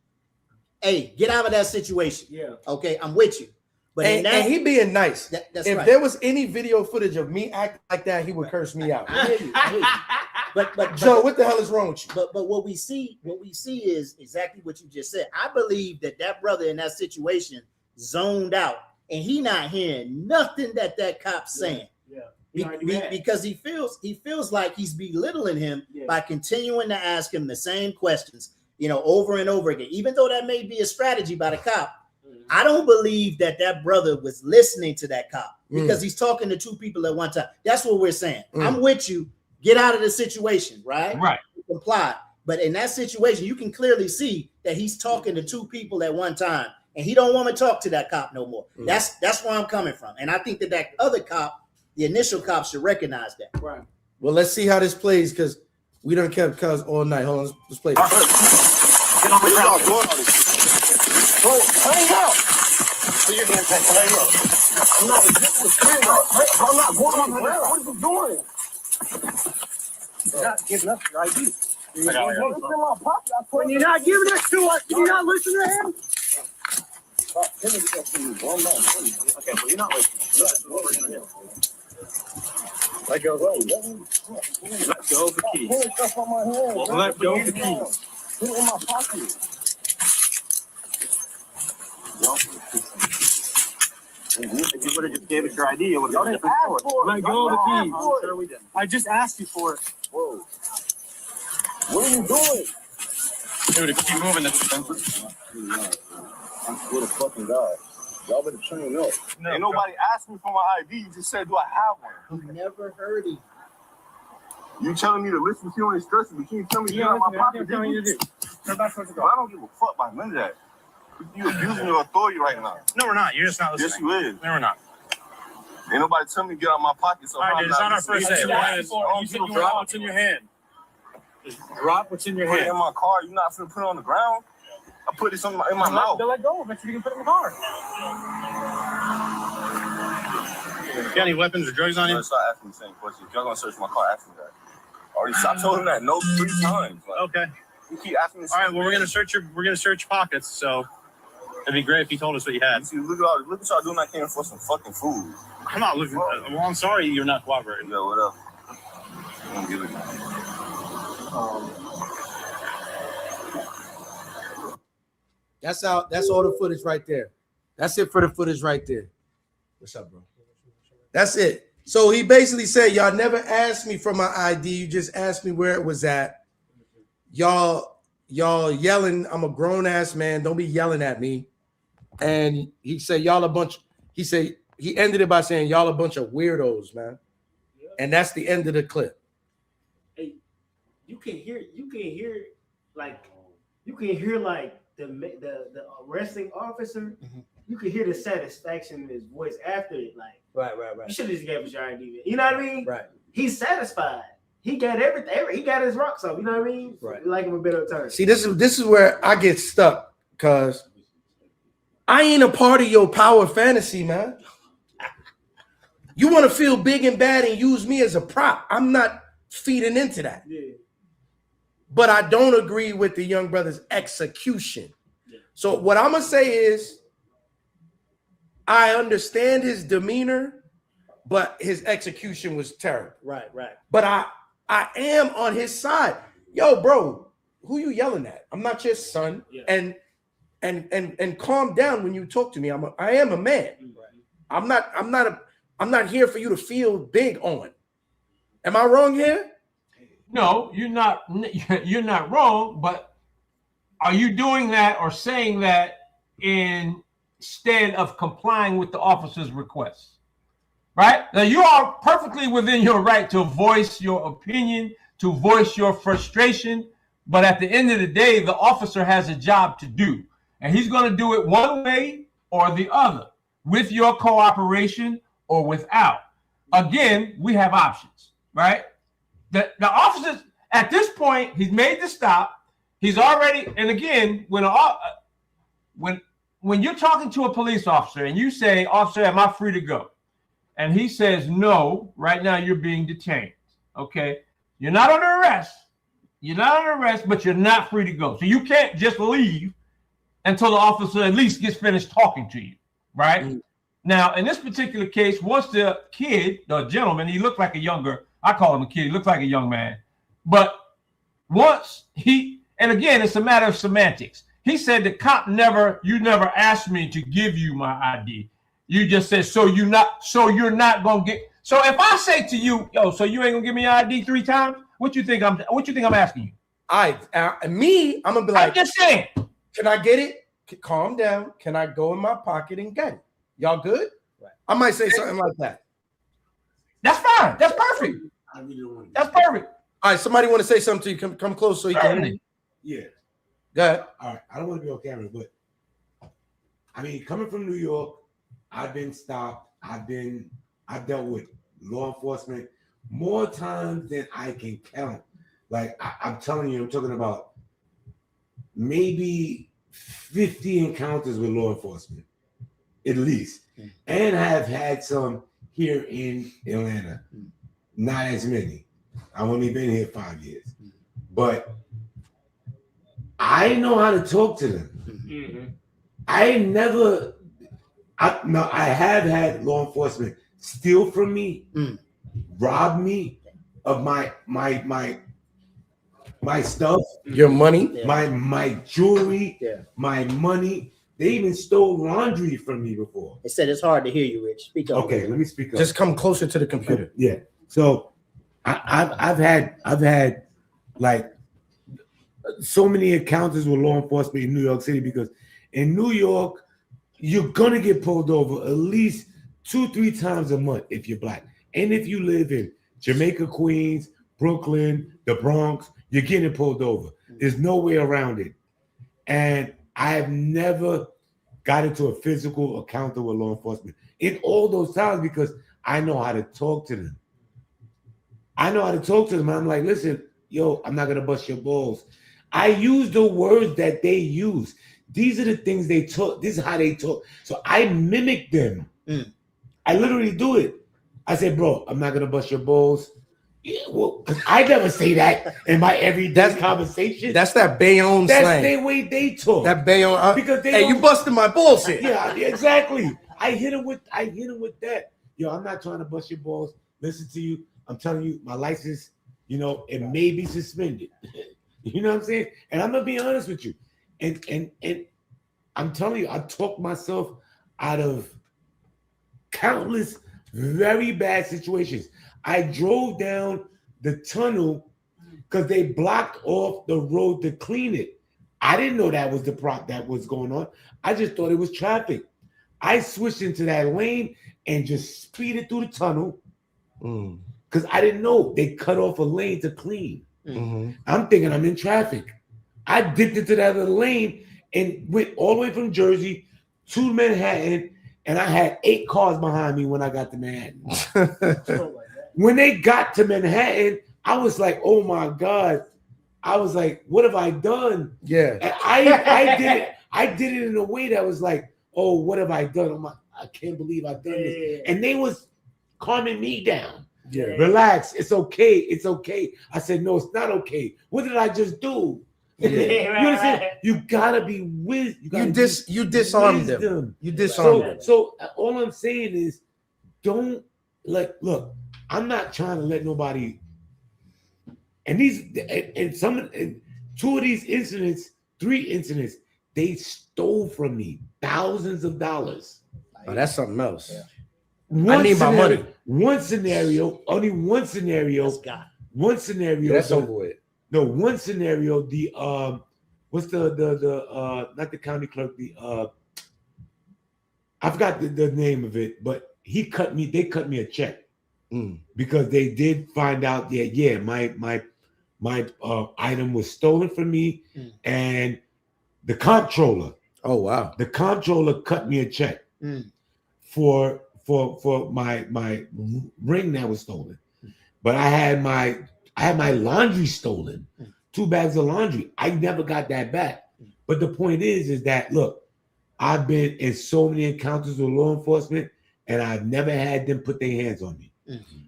Hey, get out of that situation. Yeah. Okay, I'm with you. But and he being nice. That's if right. there was any video footage of me acting like that, he would curse me out. I hear you. But Joe, what the hell is wrong with you? But what we see is exactly what you just said. I believe that brother in that situation zoned out, and he not hearing nothing that cop's saying. Yeah. Because he feels like he's belittling him by continuing to ask him the same questions, over and over again. Even though that may be a strategy by the cop, I don't believe that brother was listening to that cop because he's talking to 2 people at one time. That's what we're saying. I'm with you. Get out of the situation, right? Right. Comply. But in that situation, you can clearly see that he's talking to 2 people at one time, and he don't want to talk to that cop no more. That's where I'm coming from. And I think that other cop, the initial cop, should recognize that. Right. Well, let's see how this plays because we done kept Cuz all night. Hold on, let's play this. Get on the ground. Hang out. Put your hands back. Hang up. I'm not going on the ground. What are you doing? You're not giving up your ID. When you're not giving it to us, can you not listen to him? Okay, well, you're not listening. Let go. Let go of the keys. Let go of the keys. Put it in my pocket. If you would have just gave us your ID, it would have been different. Let go of the keys. I just asked you for it. Whoa. What are you doing? Dude, if you keep moving, that's offensive. I'm still a fucking guy. Y'all better train up. Ain't nobody asked me for my ID. You just said, do I have one? You never heard him. You telling me to listen to your instructions, but you tell me to get out my pocket. I don't give a fuck about none of that. You're abusing your authority right now. No, we're not. You're just not listening. Yes, you is. No, we're not. Ain't nobody tell me to get out my pocket. So All right, dude, it's not our first day. You said you drop what's in your hand. Just drop what's in your Put it hand. in my car. You're not finna put it on the ground. I put this in my mouth. They'll let go of it so you can put it in the car. Got any weapons or drugs on you? Start asking me the same questions. Y'all gonna search my car, ask me that. I told him that 3 times. Okay. You keep asking me. All right. Well, we're gonna search pockets. So it'd be great if you told us what you had. See, look at y'all doing. I came for some fucking food. I'm not looking. Well, I'm sorry you're not cooperating. Yeah, whatever. I don't give it. That's all the footage right there. That's it for the footage right there. What's up, bro? That's it. So he basically said, y'all never asked me for my ID. You just asked me where it was at. Y'all yelling. I'm a grown ass man. Don't be yelling at me. And he said, y'all a bunch. He said, he ended it by saying, y'all a bunch of weirdos, man. And that's the end of the clip. Hey, you can hear like the arresting officer. You can hear the satisfaction in his voice after it. Like, right. You should have just gave us your ID. You know what I mean? Right. He's satisfied. He got everything. He got his rocks off. You know what I mean? Right. We like him a bit of a turn. See, this is where I get stuck because I ain't a part of your power fantasy, man. You want to feel big and bad and use me as a prop. I'm not feeding into that. Yeah. But I don't agree with the young brother's execution. Yeah. So what I'm going to say is I understand his demeanor, but his execution was terrible. Right. But I am on his side. Yo, bro, who you yelling at? I'm not your son. Yeah. And calm down when you talk to me. I am a man. Right. I'm not here for you to feel big on. Am I wrong here? No, you're not. You're not wrong. But are you doing that or saying that instead of complying with the officer's request? Right? Now, you are perfectly within your right to voice your opinion, to voice your frustration. But at the end of the day, the officer has a job to do. And he's going to do it one way or the other, with your cooperation or without. Again, we have options, right? The officers, at this point, he's made the stop. He's already, and again, when you're talking to a police officer and you say, "Officer, am I free to go?" And he says, "No, right now you're being detained." Okay? You're not under arrest. You're not under arrest, but you're not free to go. So you can't just leave until the officer at least gets finished talking to you, right? Mm-hmm. Now, in this particular case, once the kid, the gentleman, he looked like a younger, I call him a kid, he looked like a young man. But once and again, it's a matter of semantics. He said the cop you never asked me to give you my ID. You just said, so you're not gonna get. So if I say to you, yo, so you ain't gonna give me your ID 3 times, what you think I'm asking you? I'm gonna be like, I'm just saying. Can I get it? Calm down. Can I go in my pocket and get it? Y'all good? Right. I might say something like that. That's fine. That's perfect. That's perfect. All right, somebody want to say something to you? Come close so you can hear me. Yeah. Go ahead. All right. I don't want to be on camera, but I mean, coming from New York, I've been stopped. I've dealt with law enforcement more times than I can count. Like I'm telling you, I'm talking about maybe 50 encounters with law enforcement, at least. And I've had some here in Atlanta. Not as many. I've only been here 5 years. But I know how to talk to them. Mm-hmm. I have had law enforcement steal from me, rob me of my stuff, your money, my jewelry, my money. They even stole laundry from me before. It said it's hard to hear you, Rich. Speak up. Okay, let me speak up. Just come closer to the computer. Yeah. So I've had like so many encounters with law enforcement in New York City, because in New York, you're gonna get pulled over at least 2-3 times a month if you're black. And if you live in Jamaica, Queens, Brooklyn, the Bronx, you're getting pulled over. There's no way around it. And I have never got into a physical encounter with law enforcement in all those times, because I know how to talk to them. I'm like, listen, yo, I'm not going to bust your balls. I use the words that they use. These are the things they talk. This is how they talk. So I mimic them. I literally do it. I say, bro, I'm not going to bust your balls. Yeah, well, I never say that in my everyday conversation. That's that Bayonne slang. That's the way they talk. That Bayonne. Because hey, you busted my balls here. Yeah, exactly. I hit him with that. Yo, I'm not trying to bust your balls. Listen to you. I'm telling you, my license, it may be suspended. You know what I'm saying? And I'm gonna be honest with you. And I'm telling you, I talked myself out of countless very bad situations. I drove down the tunnel because they blocked off the road to clean it. I didn't know that was the prop that was going on. I just thought it was traffic. I switched into that lane and just speeded through the tunnel because I didn't know they cut off a lane to clean. Mm-hmm. I'm thinking I'm in traffic. I dipped into that other lane and went all the way from Jersey to Manhattan, and I had 8 cars behind me when I got to Manhattan. When they got to Manhattan, I was like, oh my God. I was like, what have I done? Yeah. And I did it in a way that was like, oh, what have I done? I'm like, I can't believe I've done this. And they was calming me down. Yeah. Relax. It's okay. It's okay. I said, no, it's not okay. What did I just do? Yeah. You understand? You gotta be with. You disarmed them. You disarmed them. So all I'm saying is, don't look. I'm not trying to let nobody. And 2 of these incidents, 3 incidents, they stole from me thousands of dollars. Oh, that's something else. Yeah. I need my money. One scenario, only one scenario. One scenario. That's over with. No, one scenario. The what's the not the county clerk. I forgot the name of it, but they cut me a check because they did find out my item was stolen from me, and the comptroller. Oh wow! The comptroller cut me a check for my ring that was stolen, but I had my laundry stolen, 2 bags of laundry. I never got that back. But the point is that look, I've been in so many encounters with law enforcement, and I've never had them put their hands on me.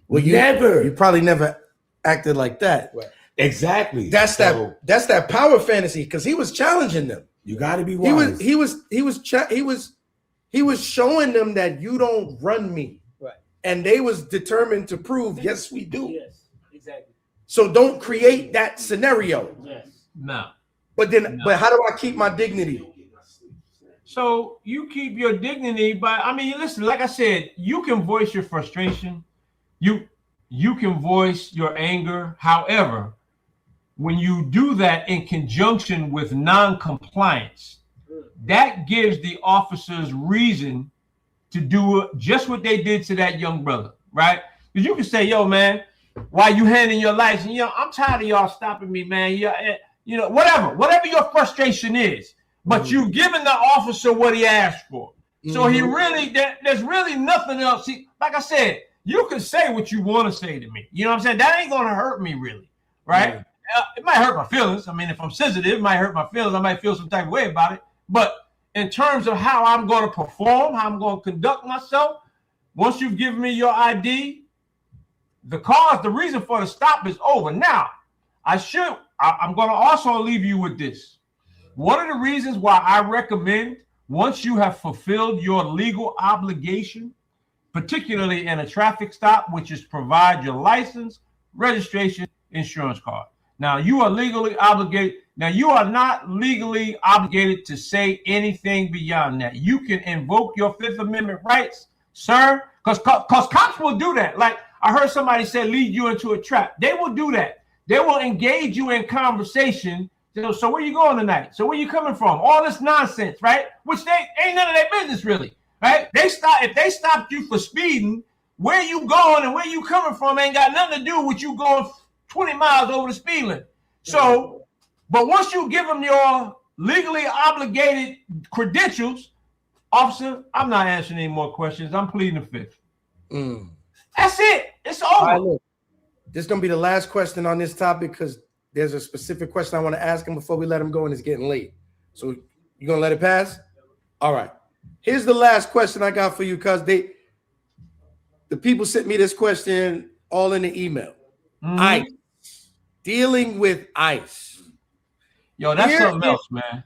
Well, you probably never acted like that. Right. Exactly. That's that power fantasy because he was challenging them. You got to be wise. He was showing them that you don't run me, right? And they was determined to prove yes we do. Yes, exactly. So don't create that scenario. Yes. No. But how do I keep my dignity? So you keep your dignity by, I mean, listen, like I said, you can voice your frustration. You can voice your anger. However, when you do that in conjunction with non-compliance, that gives the officers reason to do just what they did to that young brother, right? Because you can say, yo, man, why you handing your license? You know, I'm tired of y'all stopping me, man. You know, whatever your frustration is, but you've given the officer what he asked for. So he really, there's really nothing else. Like I said, you can say what you want to say to me. You know what I'm saying? That ain't going to hurt me really, right? It might hurt my feelings. I mean, if I'm sensitive, it might hurt my feelings. I might feel some type of way about it. But in terms of how I'm going to perform, how I'm going to conduct myself, once you've given me your ID, the reason for the stop is over. Now, I'm going to also leave you with this. One of the reasons why I recommend, once you have fulfilled your legal obligation, particularly in a traffic stop, which is provide your license, registration, insurance card. Now, you are legally obligated. Now, you are not legally obligated to say anything beyond that. You can invoke your Fifth Amendment rights, sir, because cops will do that. Like I heard somebody say, lead you into a trap. They will do that. They will engage you in conversation. So where you going tonight? So where you coming from? All this nonsense, right? Which they ain't none of their business, really, right? If they stopped you for speeding, where you going and where you coming from ain't got nothing to do with you going 20 miles over the speed limit. So, but once you give them your legally obligated credentials, officer, I'm not answering any more questions. I'm pleading the fifth. That's it. It's over. Right, look, this is going to be the last question on this topic because there's a specific question I want to ask him before we let him go, and it's getting late. So you going to let it pass? All right. Here's the last question I got for you because the people sent me this question all in the email. ICE. Dealing with ICE. Yo, that's something else, man.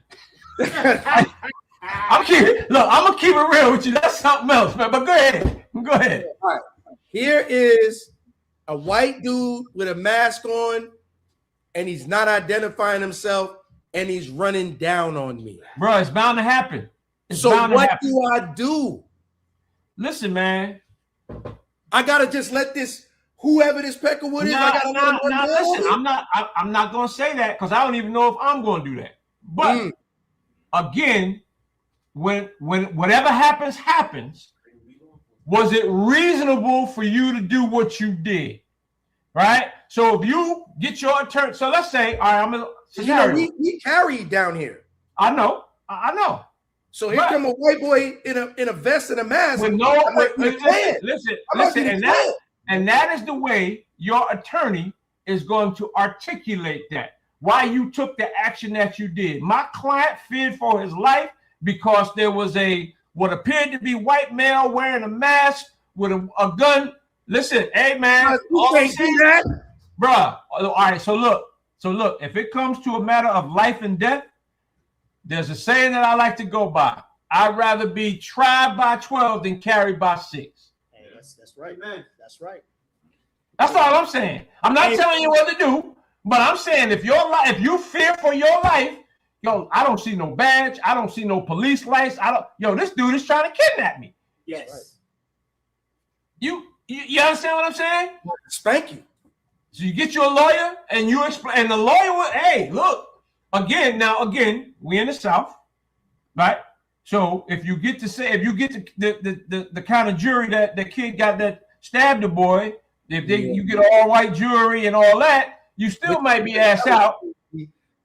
I'm gonna keep it real with you. That's something else, man. But go ahead. Go ahead. All right. Here is a white dude with a mask on, and he's not identifying himself, and he's running down on me. Bro, it's bound to happen. So what do I do? Listen, man. I gotta just let this whoever this Peckerwood is. Listen, I'm not gonna say that because I don't even know if I'm gonna do that. But again, when whatever happens, was it reasonable for you to do what you did? Right? So if you get your attorney, so let's say, all right, we carried down here. I know. So here come a white boy in a vest and a mask. With listen, and that is the way your attorney is going to articulate that. Why you took the action that you did. My client feared for his life because there was what appeared to be white male wearing a mask with a gun. Listen, hey man, you can't do that, bruh. All right, so look, if it comes to a matter of life and death, there's a saying that I like to go by. I'd rather be tried by 12 than carried by 6. Hey, that's right, man. That's right. That's all I'm saying. I'm not telling you what to do, But I'm saying if you fear for your life, yo, I don't see no badge, I don't see no police lights. This dude is trying to kidnap me. Yes. You understand what I'm saying? Spank you. So you get your lawyer and you explain, and the lawyer will, hey, look, again, we in the South, right? So if you get the kind of jury that the kid got that stabbed the boy, you get all white jury and all that, you still might be asked out.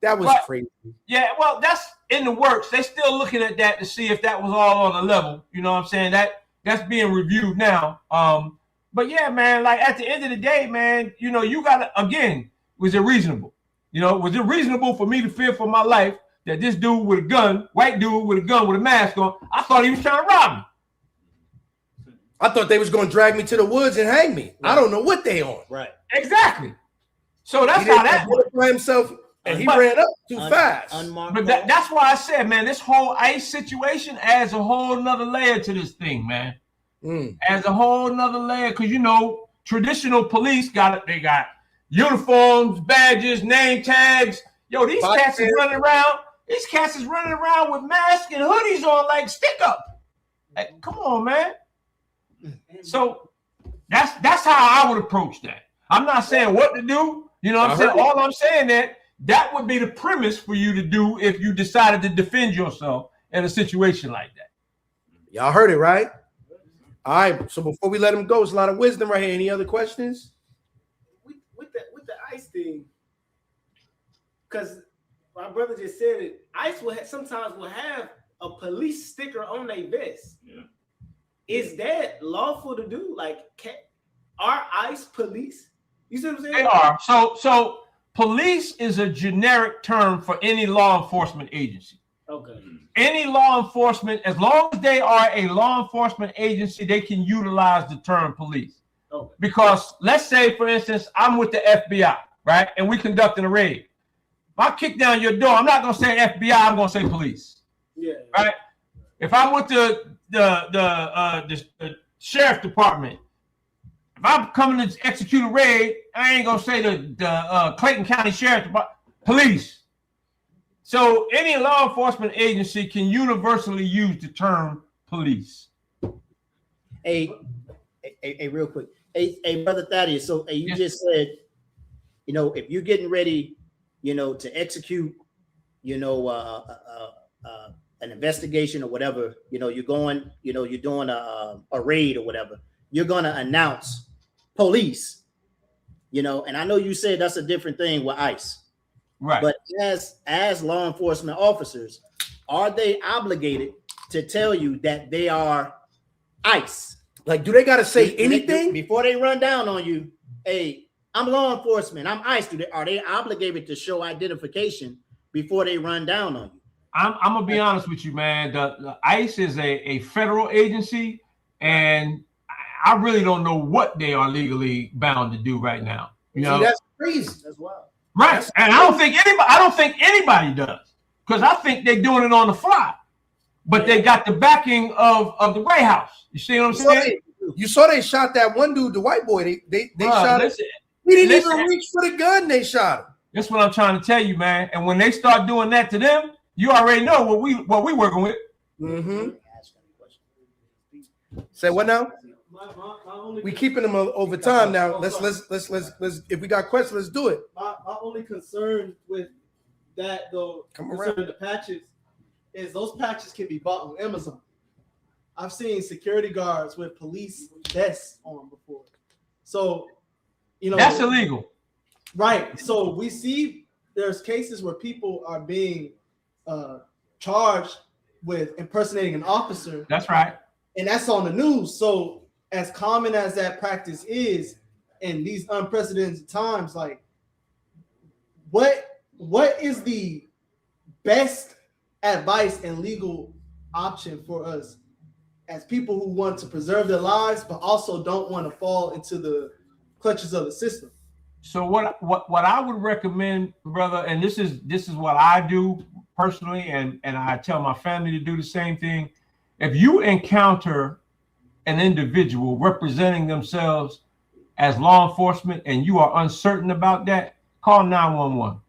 That was crazy. Yeah, well, that's in the works. They're still looking at that to see if that was all on the level. You know what I'm saying? That's being reviewed now. But yeah, man, like at the end of the day, man, you gotta, again, was it reasonable? Was it reasonable for me to fear for my life that this dude with a gun, white dude with a gun with a mask on, I thought he was trying to rob me. I thought they was going to drag me to the woods and hang me. Right. I don't know what they on. Right. Exactly. So that's how that went by himself, and he ran up too fast. But that's why I said, man, this whole ICE situation adds a whole nother layer to this thing, man. Adds a whole nother layer because traditional police got uniforms, badges, name tags. Yo, these cats is running around. These cats is running around with masks and hoodies on like stick up. Like, come on, man. So that's how I would approach that. I'm not saying what to do. You know what I'm saying? All I'm saying that would be the premise for you to do if you decided to defend yourself in a situation like that. Y'all heard it, right? All right. So before we let him go, it's a lot of wisdom right here. Any other questions? With the ICE thing, because my brother just said it, ICE sometimes will have a police sticker on their vest. Yeah. Is that lawful to do? Like, are ICE police? You see what I'm saying? They are. So police is a generic term for any law enforcement agency. Okay. Any law enforcement, as long as they are a law enforcement agency, they can utilize the term police. Okay. Because let's say, for instance, I'm with the FBI, right? And we conducting a raid. If I kick down your door, I'm not going to say FBI, I'm going to say police. Yeah. Right? If I'm with the sheriff department, if I'm coming to execute a raid, I ain't going to say the Clayton County Sheriff Department, police. So any law enforcement agency can universally use the term police. Hey, real quick. Hey, Brother Thaddeus, so you just said, if you're getting ready, to execute, an investigation or whatever, you're going, you're doing a raid or whatever, you're going to announce police, and I know you said that's a different thing with ICE. Right. But as law enforcement officers, are they obligated to tell you that they are ICE? Like, do they got to say anything before they run down on you? Hey, I'm law enforcement. I'm ICE. Are they obligated to show identification before they run down on you? I'm gonna be honest with you, man. The ICE is a federal agency, and I really don't know what they are legally bound to do right now. That's crazy. That's wild. Right, and I don't think anybody does, because I think they're doing it on the fly. But they got the backing of the White House. You see what I'm saying? You saw they shot that one dude, the white boy. They shot him. He didn't even reach for the gun. They shot him. That's what I'm trying to tell you, man. And when they start doing that to them, you already know what we working with. Mm-hmm. Say what now? We keeping them over time now. Let's if we got questions, let's do it. My only concern with that though, concerning the patches, is those patches can be bought on Amazon. I've seen security guards with police vests on before. So, that's illegal. Right. So we see there's cases where people are being charged with impersonating an officer. That's right. And that's on the news. So as common as that practice is in these unprecedented times, like what is the best advice and legal option for us as people who want to preserve their lives but also don't want to fall into the clutches of the system? So what I would recommend, brother, and this is what I do personally, and I tell my family to do the same thing. If you encounter an individual representing themselves as law enforcement and you are uncertain about that, call 911.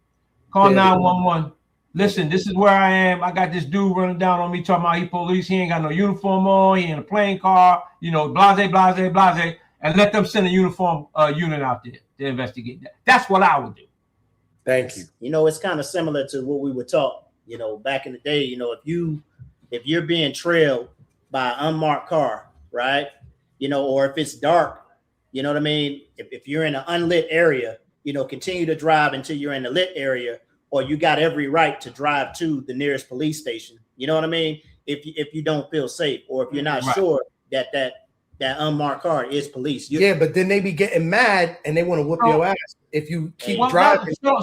Call 911. Listen, this is where I am. I got this dude running down on me talking about he police. He ain't got no uniform on. He in a plane car. You know, blase, blase, blase. And let them send a uniform unit out there to investigate that. That's what I would do. Thank you. You know, it's kind of similar to what we were taught, you know, back in the day. You know, if you're being trailed by an unmarked car, right? You know, or if it's dark, you know what I mean? If you're in an unlit area, you know, continue to drive until you're in the lit area, or you got every right to drive to the nearest police station. You know what I mean? If you don't feel safe, or if you're not sure that unmarked car is police. But then they be getting mad and they want to whoop your ass if you keep driving. So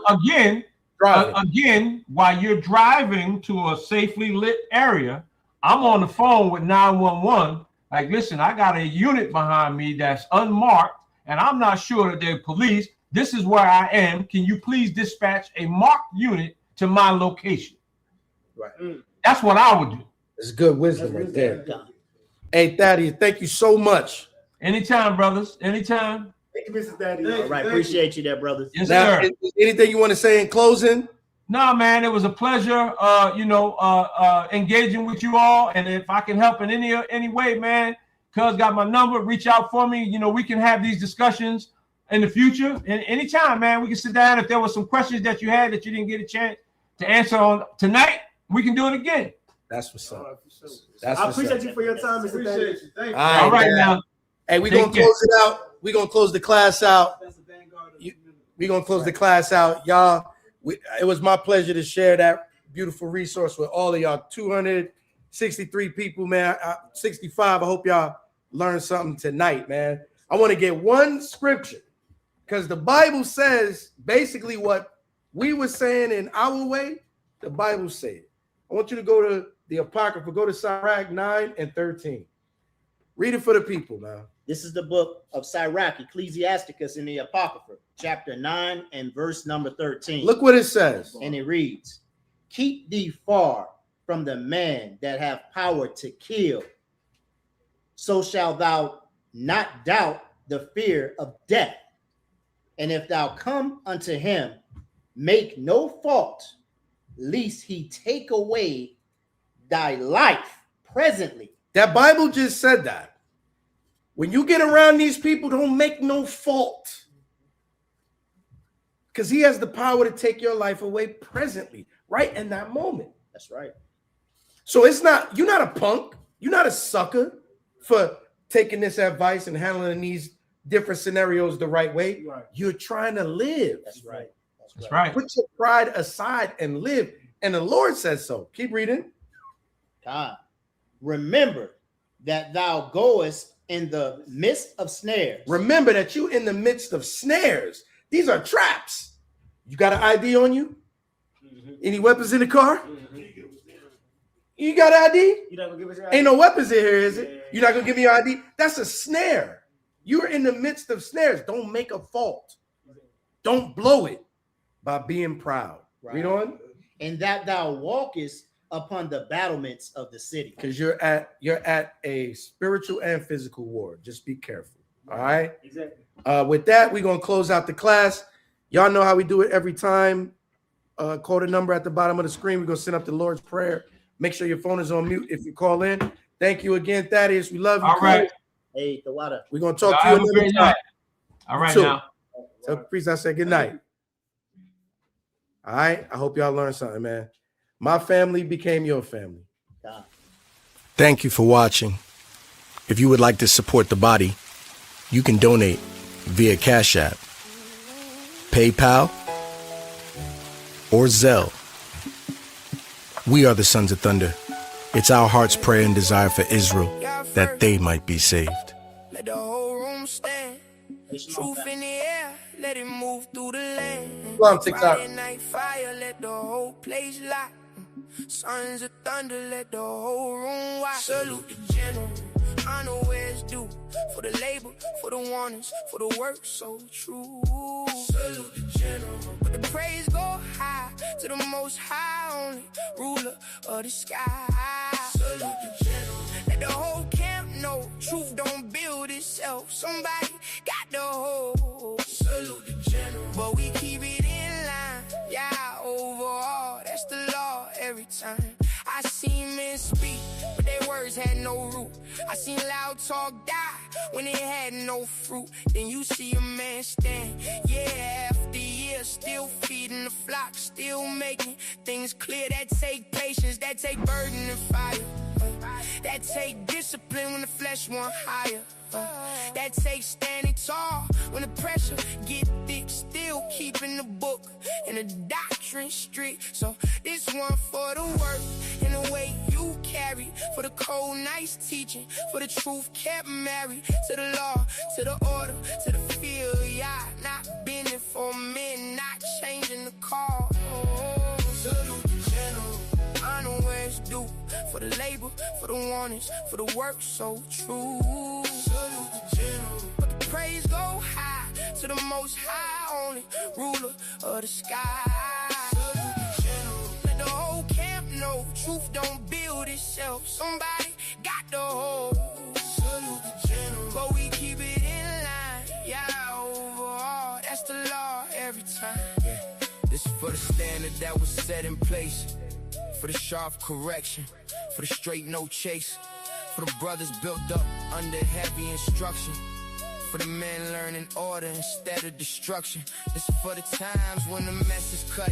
again, while you're driving to a safely lit area, I'm on the phone with 911. Like, listen, I got a unit behind me that's unmarked, and I'm not sure that they're police. This is where I am. Can you please dispatch a marked unit to my location? Right. That's what I would do. It's good wisdom right there. Hey, Thaddeus, thank you so much. Anytime, brothers. Anytime. Thank you, Mr. Thaddeus. All right, appreciate you there, brothers. Yes, sir. Anything you want to say in closing? No, man, it was a pleasure, engaging with you all. And if I can help in any way, man, cuz got my number, reach out for me. You know, we can have these discussions in the future. And anytime, man, we can sit down. If there were some questions that you had that you didn't get a chance to answer on tonight, we can do it again. That's what's up. I appreciate you for your time, Mr. Thaddeus. Thank you. All right, now. Hey, we're going to close it out. We're going to close the class out. We're going to close the class out. Y'all, it was my pleasure to share that beautiful resource with all of y'all. 263 people, man. 65. I hope y'all learned something tonight, man. I want to get one scripture because the Bible says basically what we were saying in our way, the Bible said. I want you to go to the Apocrypha. Go to Sirach 9 and 13. Read it for the people, man. This is the book of Sirach, Ecclesiasticus in the Apocrypha, chapter 9 and verse number 13. Look what it says. And it reads, keep thee far from the man that have power to kill, so shalt thou not doubt the fear of death. And if thou come unto him, make no fault, lest he take away thy life presently. That Bible just said that. When you get around these people, don't make no fault. Because he has the power to take your life away presently, right in that moment. That's right. So you're not a punk. You're not a sucker for taking this advice and handling these different scenarios the right way. Right. You're trying to live. That's right. That's right. Put your pride aside and live. And the Lord says so. Keep reading. God, remember that thou goest in the midst of snares. Remember that you in the midst of snares. These are traps. You got an ID on you? Mm-hmm. Any weapons in the car? Mm-hmm. You got an ID? You not gonna give us your ID? Ain't no weapons in here, is it? Yeah. You're not gonna give me your ID? That's a snare. You're in the midst of snares. Don't make a fault. Don't blow it by being proud. Right. Read on. And that thou walkest upon the battlements of the city. Because you're at a spiritual and physical war. Just be careful. All right. Exactly. With that, we're gonna close out the class. Y'all know how we do it every time. Call the number at the bottom of the screen. We're gonna send up the Lord's Prayer. Make sure your phone is on mute if you call in. Thank you again, Thaddeus. We love you. All right. Hey, Tawada. We're gonna talk to you another time. All right now. Tell the priest I said good night. All right. I hope y'all learned something, man. My family became your family. Thank you for watching. If you would like to support the body, you can donate via Cash App, PayPal, or Zelle. We are the Sons of Thunder. It's our heart's prayer and desire for Israel that they might be saved. Let the whole room stand. Truth in the air, let it move through the land. Friday night fire, let the whole place lock. Sons of thunder, let the whole room watch. Salute the general, I know where it's due. For the labor, for the warnings, for the work so true. Salute the general, but the praise go high to the most high, only ruler of the sky. Salute the general, let the whole camp know truth don't build itself. Somebody got the hold. Salute the general, but we keep it in line. Yeah, overall, that's the law every time. I seen men speak, but their words had no root. I seen loud talk die when it had no fruit. Then you see a man stand, yeah, after years, still feeding the flock, still making things clear. That take patience, that take burden and fire. That take discipline when the flesh want higher. That takes standing tall when the pressure get thick, still keeping the book and the doctrine strict. So this one for the work and the way you carry, for the cold nice teaching, for the truth kept married to the law, to the order, to the field. Yeah, not bending for men, not changing the call. Oh, salute the general, I know where it's due, for the labor, for the warnings, for the work so true. Salute the general, but the praise go high to the most high, only ruler of the sky. Salute the general, let the whole camp know truth don't build itself. Somebody got the hold. Salute the general, but we keep it in line. Yeah, overall, that's the law every time. Yeah. This is for the standard that was set in place, for the sharp correction, for the straight no chase, for the brothers built up under heavy instruction, for the men learning order instead of destruction. This is for the times when the mess is cut.